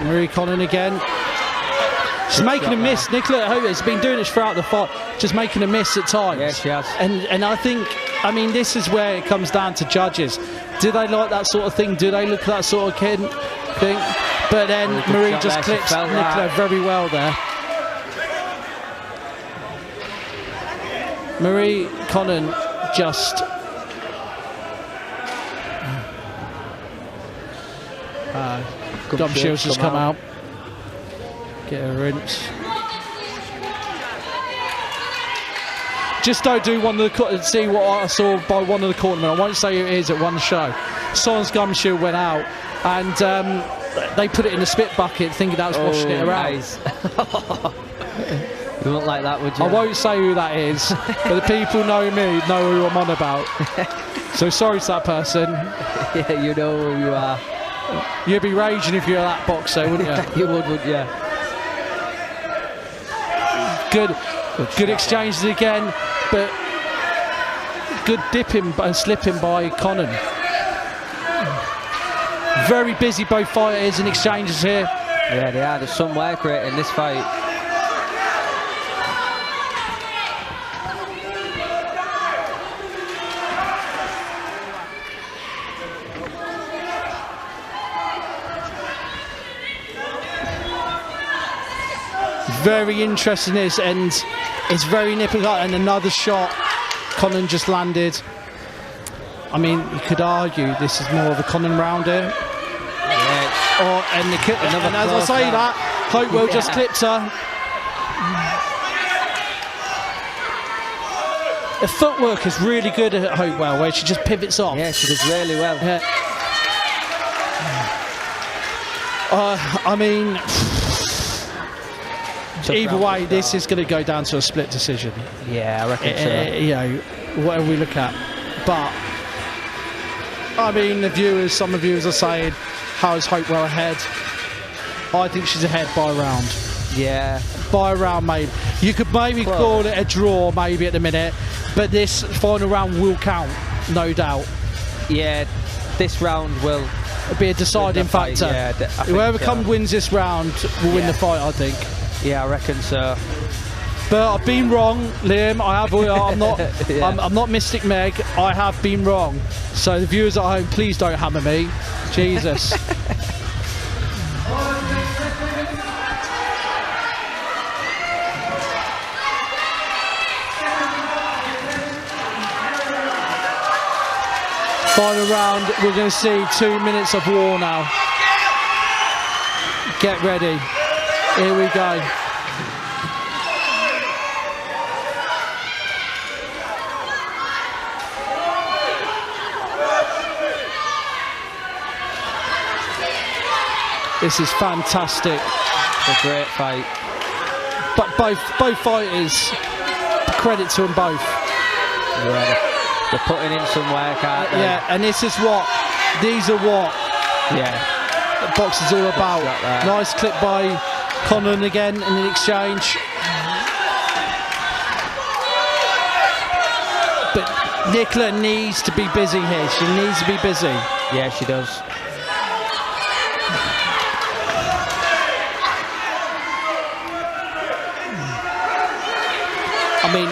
Marie Connan again. She's making a miss. Nichola has been doing this throughout the fight, just making a miss at times. Yeah, she has. And I think, I mean, this is where it comes down to judges. Do they like that sort of thing? Do they look at that sort of thing? But then Marie just clips Nichola very well there. Marie Connan just... Gum Shields just come out. Get a rinse. Just don't do one of the... See what I saw by one of the cornermen. I won't say who it is at one show. Someone's gum shield went out, and they put it in a spit bucket thinking that was washing it around. Nice. You wouldn't like that, would you? I won't say who that is, but the people know me, know who I'm on about. So sorry to that person. Yeah, you know who you are. You'd be raging if you were that boxer, wouldn't you? You would, wouldn't you? Good exchanges again, but good dipping and slipping by Connan. Very busy both fighters and exchanges here. Yeah, they are. There's some work rate in this fight. very interesting is, and it's very nipping up. And another shot, Connan just landed. I mean, you could argue this is more of a Connan round here. And as I say that, Hopewell just clipped her. The footwork is really good at Hopewell, where she just pivots off. Yeah, she does really well. Yeah. I mean, either way, this is going to go down to a split decision. Yeah, I reckon so. You know, whatever we look at. But, I mean, some of the viewers are saying, how is Hopewell ahead? I think she's ahead by a round. Yeah. By a round, maybe. You could maybe call it a draw, maybe, at the minute. But this final round will count, no doubt. Yeah, this round will be a deciding factor. Yeah, whoever wins this round will win the fight, I think. Yeah, I reckon so. But I've been wrong, Liam. I'm not. I'm not Mystic Meg. I have been wrong. So the viewers at home, please don't hammer me. Jesus. Final round, we're going to see 2 minutes of war now. Get ready. Here we go. This is fantastic. It's a great fight. But both fighters, credit to them both. Yeah, they're putting in some work, aren't they? Yeah, and these are what boxing's all about. Nice clip by Connan again in an exchange. But Nichola needs to be busy here. She needs to be busy. Yeah, she does. I mean,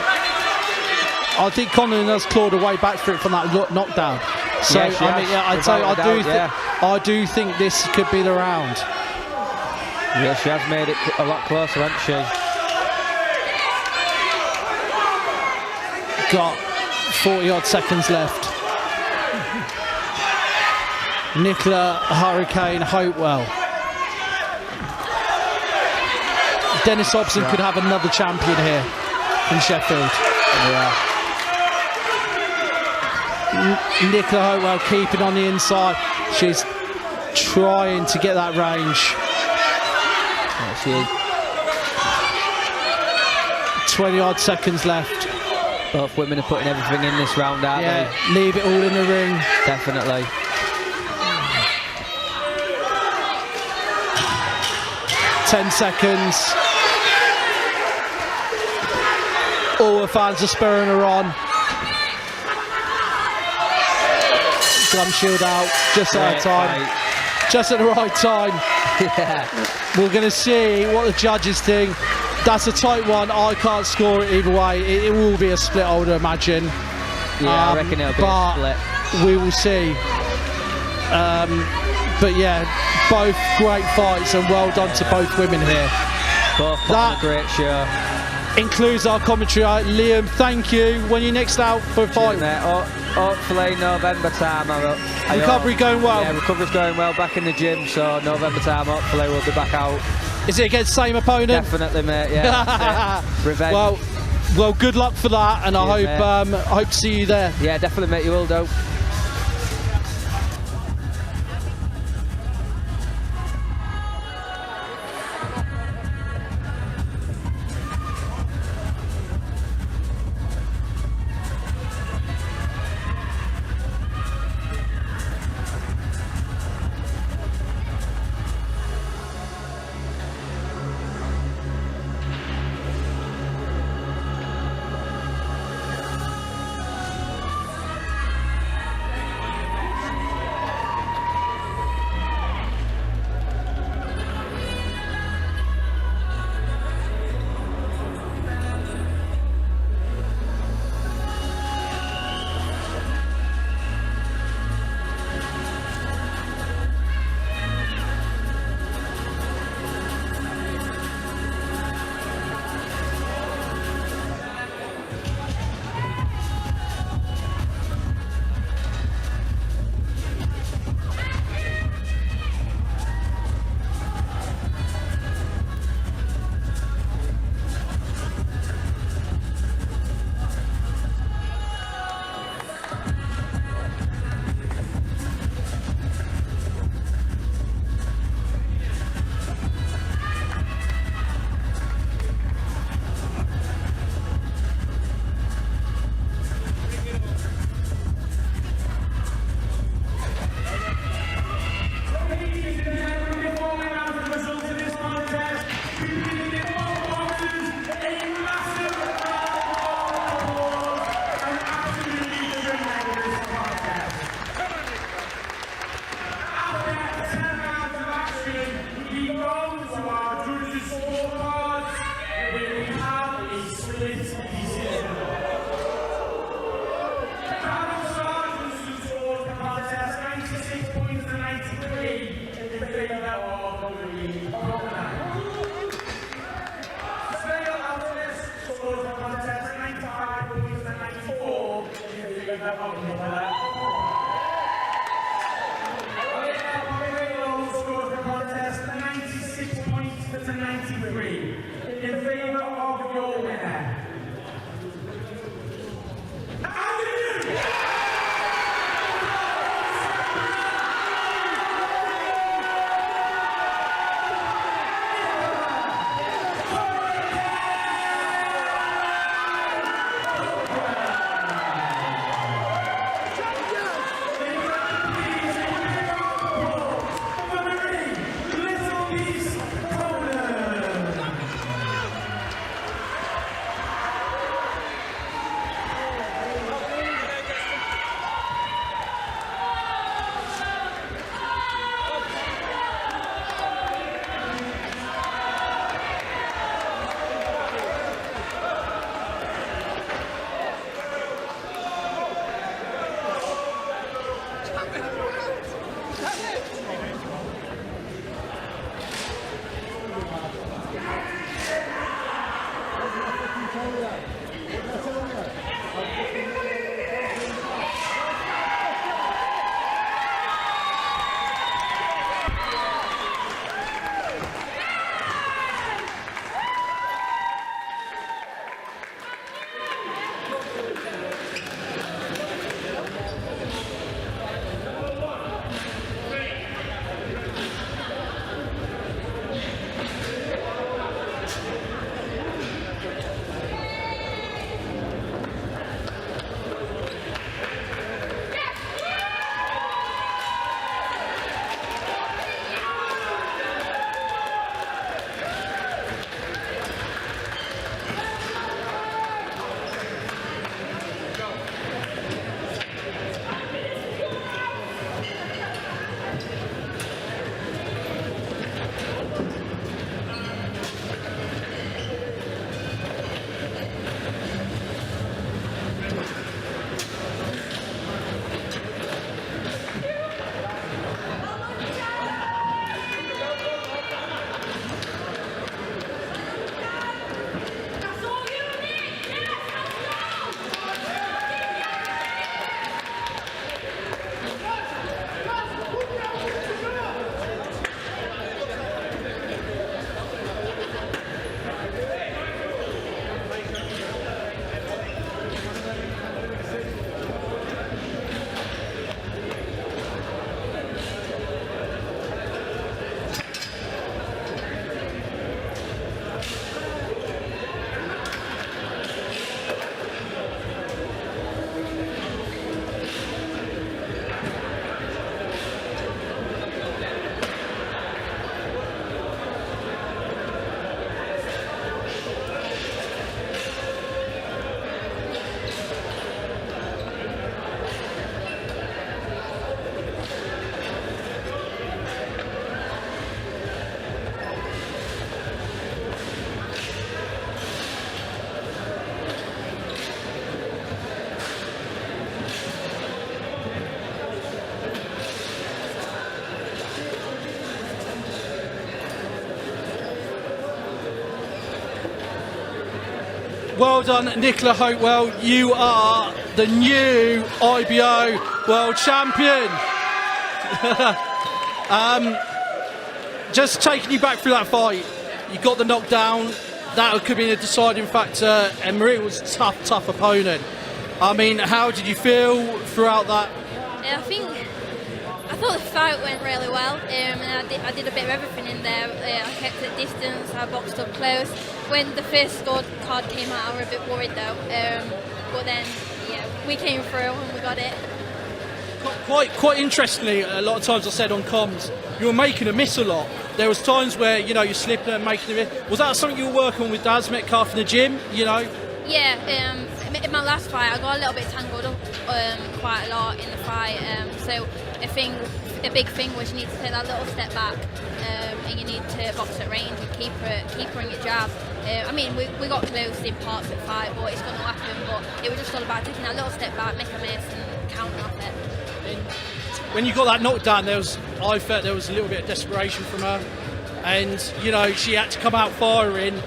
I think Connan has clawed a way back for it from that knockdown. So yeah, I mean, I do think this could be the round. Yeah, she has made it a lot closer, hasn't she? Got 40 odd seconds left. Nichola, Hurricane, Hopewell. Dennis Hobson could have another champion here in Sheffield. Yeah. Nichola Hopewell keeping on the inside. She's trying to get that range. 20 odd seconds left. Both women are putting everything in this round, aren't they? Leave it all in the ring. Definitely. Ten seconds. All the fans are spurring her on. Gum shield out, just at the time. Just at the right time. Yeah. We're going to see what the judges think. That's a tight one. I can't score it either way. It will be a split, I would imagine. Yeah, I reckon it'll be a split. We will see. But yeah, both great fights and well done to both women here. Both put on a great show. Includes our commentary. Liam, thank you. When you're next out for a fight? Hopefully November time. Recovery going well? Yeah, recovery's going well. Back in the gym, so November time, hopefully we'll be back out. Is it against the same opponent? Definitely, mate, yeah. Revenge. Well, good luck for that, and I hope to see you there. Yeah, definitely, mate, you will do. Score of the contest, 96 points to 93. In favour of your winner. Well done, Nichola Hopewell. You are the new IBO World Champion. Just taking you back through that fight, you got the knockdown. That could have been a deciding factor, and Maria was a tough opponent. I mean, how did you feel throughout that? I thought the fight went really well, and I did a bit of everything in there. I kept at distance, I boxed up close. When the first scorecard came out, I was a bit worried though, but then, yeah, we came through and we got it. Quite interestingly, a lot of times I said on comms, you were making a miss a lot. There was times where, you know, you're slipping and making a miss. Was that something you were working on with Daz Metcalf in the gym, you know? Yeah, in my last fight I got a little bit tangled up quite a lot in the fight, so a big thing was you need to take that little step back, and you need to box at range and keep her in your jab. I mean, we got close in parts of the fight, but it's going to happen, but it was just all about taking that little step back, make a miss and counter off it. When you got that knockdown, I felt there was a little bit of desperation from her, and you know, she had to come out firing,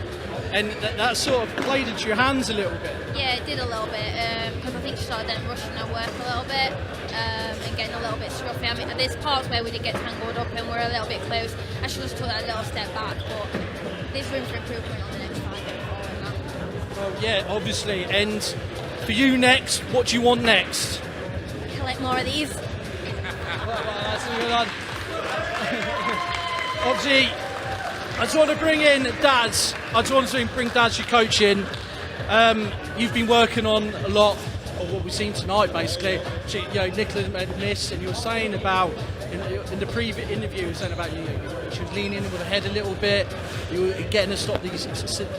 and that sort of played into your hands a little bit. Yeah, it did a little bit, because because I think she started then rushing her work a little bit and getting a little bit scruffy. I mean, there's parts where we did get tangled up and we're a little bit close, and she just took that little step back, but there's room for improvement on the next fight going forward now. Well, yeah, obviously. And for you next, what do you want next? Collect more of these. That's a good one. Obviously, I just want to bring in Daz. I just want to bring Daz, your coaching. You've been working on a lot of what we've seen tonight, basically. Nichola made a miss, and you were saying about in the previous interview, you were saying about she was leaning in with her head a little bit. You were getting her to stop these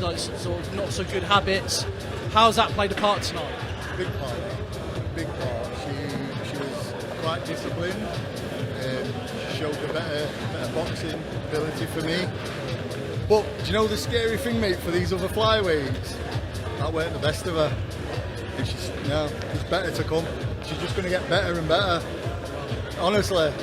like, sort of not so good habits. How's that played a part tonight? Big part. Big part. She was quite disciplined. She showed a better boxing ability for me. But do you know the scary thing, mate, for these other flyweights? That weren't the best of her. And she's better to come. She's just going to get better and better. Honestly.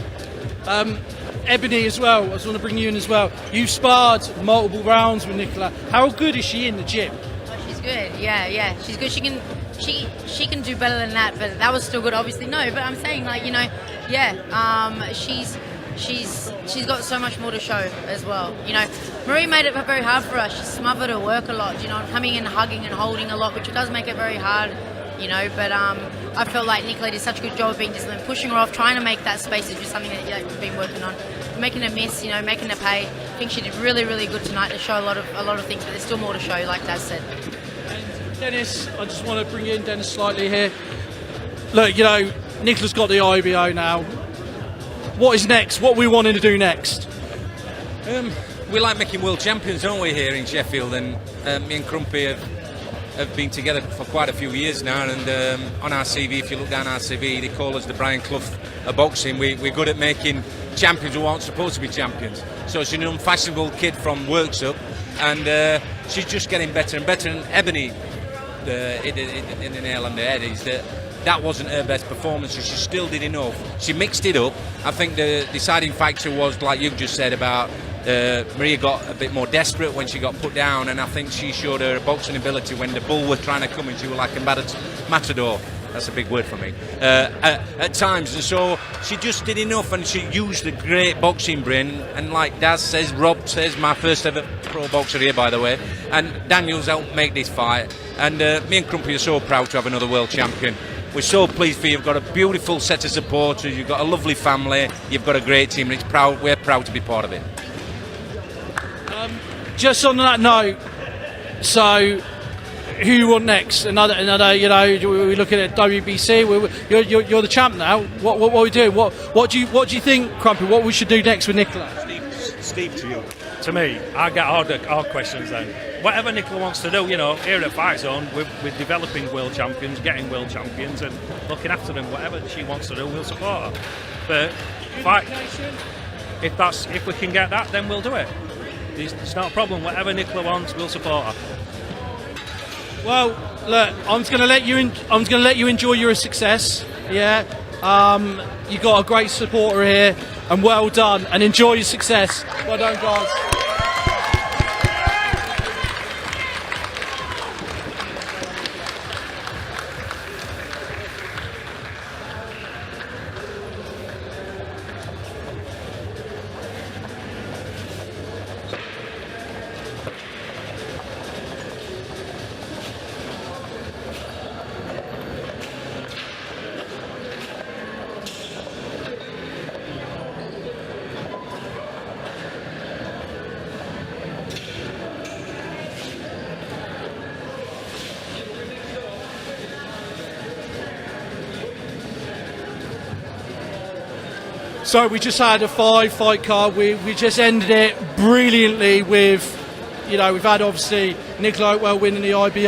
Ebony as well. I just want to bring you in as well. You've sparred multiple rounds with Nichola. How good is she in the gym? Oh, she's good. Yeah. She's good. She can do better than that, but that was still good. Obviously, no. But I'm saying, like, you know, she's got so much more to show as well. You know, Marie made it very hard for us. She smothered her work a lot. You know, coming in, hugging and holding a lot, which does make it very hard. You know, but I felt like Nichola did such a good job of being disciplined, pushing her off, trying to make that space is just something that we've been working on. Making her miss, you know, making her pay. I think she did really, really good tonight to show a lot of things, but there's still more to show, like Daz said. And Dennis, I just want to bring you in, Dennis, slightly here. Look, you know, Nichola's got the IBO now. What is next? What are we wanting to do next? We like making world champions, don't we, here in Sheffield? And me and Crumpy have been together for quite a few years now, and on our CV, if you look down our CV, they call us the Brian Clough of boxing. We're good at making champions who aren't supposed to be champions. So she's an unfashionable kid from Worksup, and she's just getting better and better. And Ebony, in the nail on the head, is that wasn't her best performance, so she still did enough. She mixed it up. I think the deciding factor was, like you just said, about Maria got a bit more desperate when she got put down, and I think she showed her boxing ability when the bull were trying to come in. She was like a matador. That's a big word for me. At times, and so she just did enough, and she used a great boxing brain. And like Daz says, Rob says, my first ever pro boxer here, by the way, and Daniel's helped make this fight. And me and Crumpy are so proud to have another world champion. We're so pleased for you. You've got a beautiful set of supporters. You've got a lovely family. You've got a great team, and we're proud to be part of it. Just on that note, so who you want next? Another, you know, we're looking at WBC. You're the champ now. What are we doing? What do you think, Crumpy? What we should do next with Nichola? Steve, to you. To me, I get all questions then. Whatever Nichola wants to do, you know, here at Fight Zone, we're developing world champions, getting world champions, and looking after them. Whatever she wants to do, we'll support her. But if we can get that, then we'll do it. It's not a problem. Whatever Nichola wants, we'll support her. Well, look, I'm just going to let you enjoy your success. Yeah, you got a great supporter here, and well done, and enjoy your success. Well done, guys. So we just had a 5-fight card. We just ended it brilliantly with, you know, we've had obviously Nichola Hopewell winning the IBO.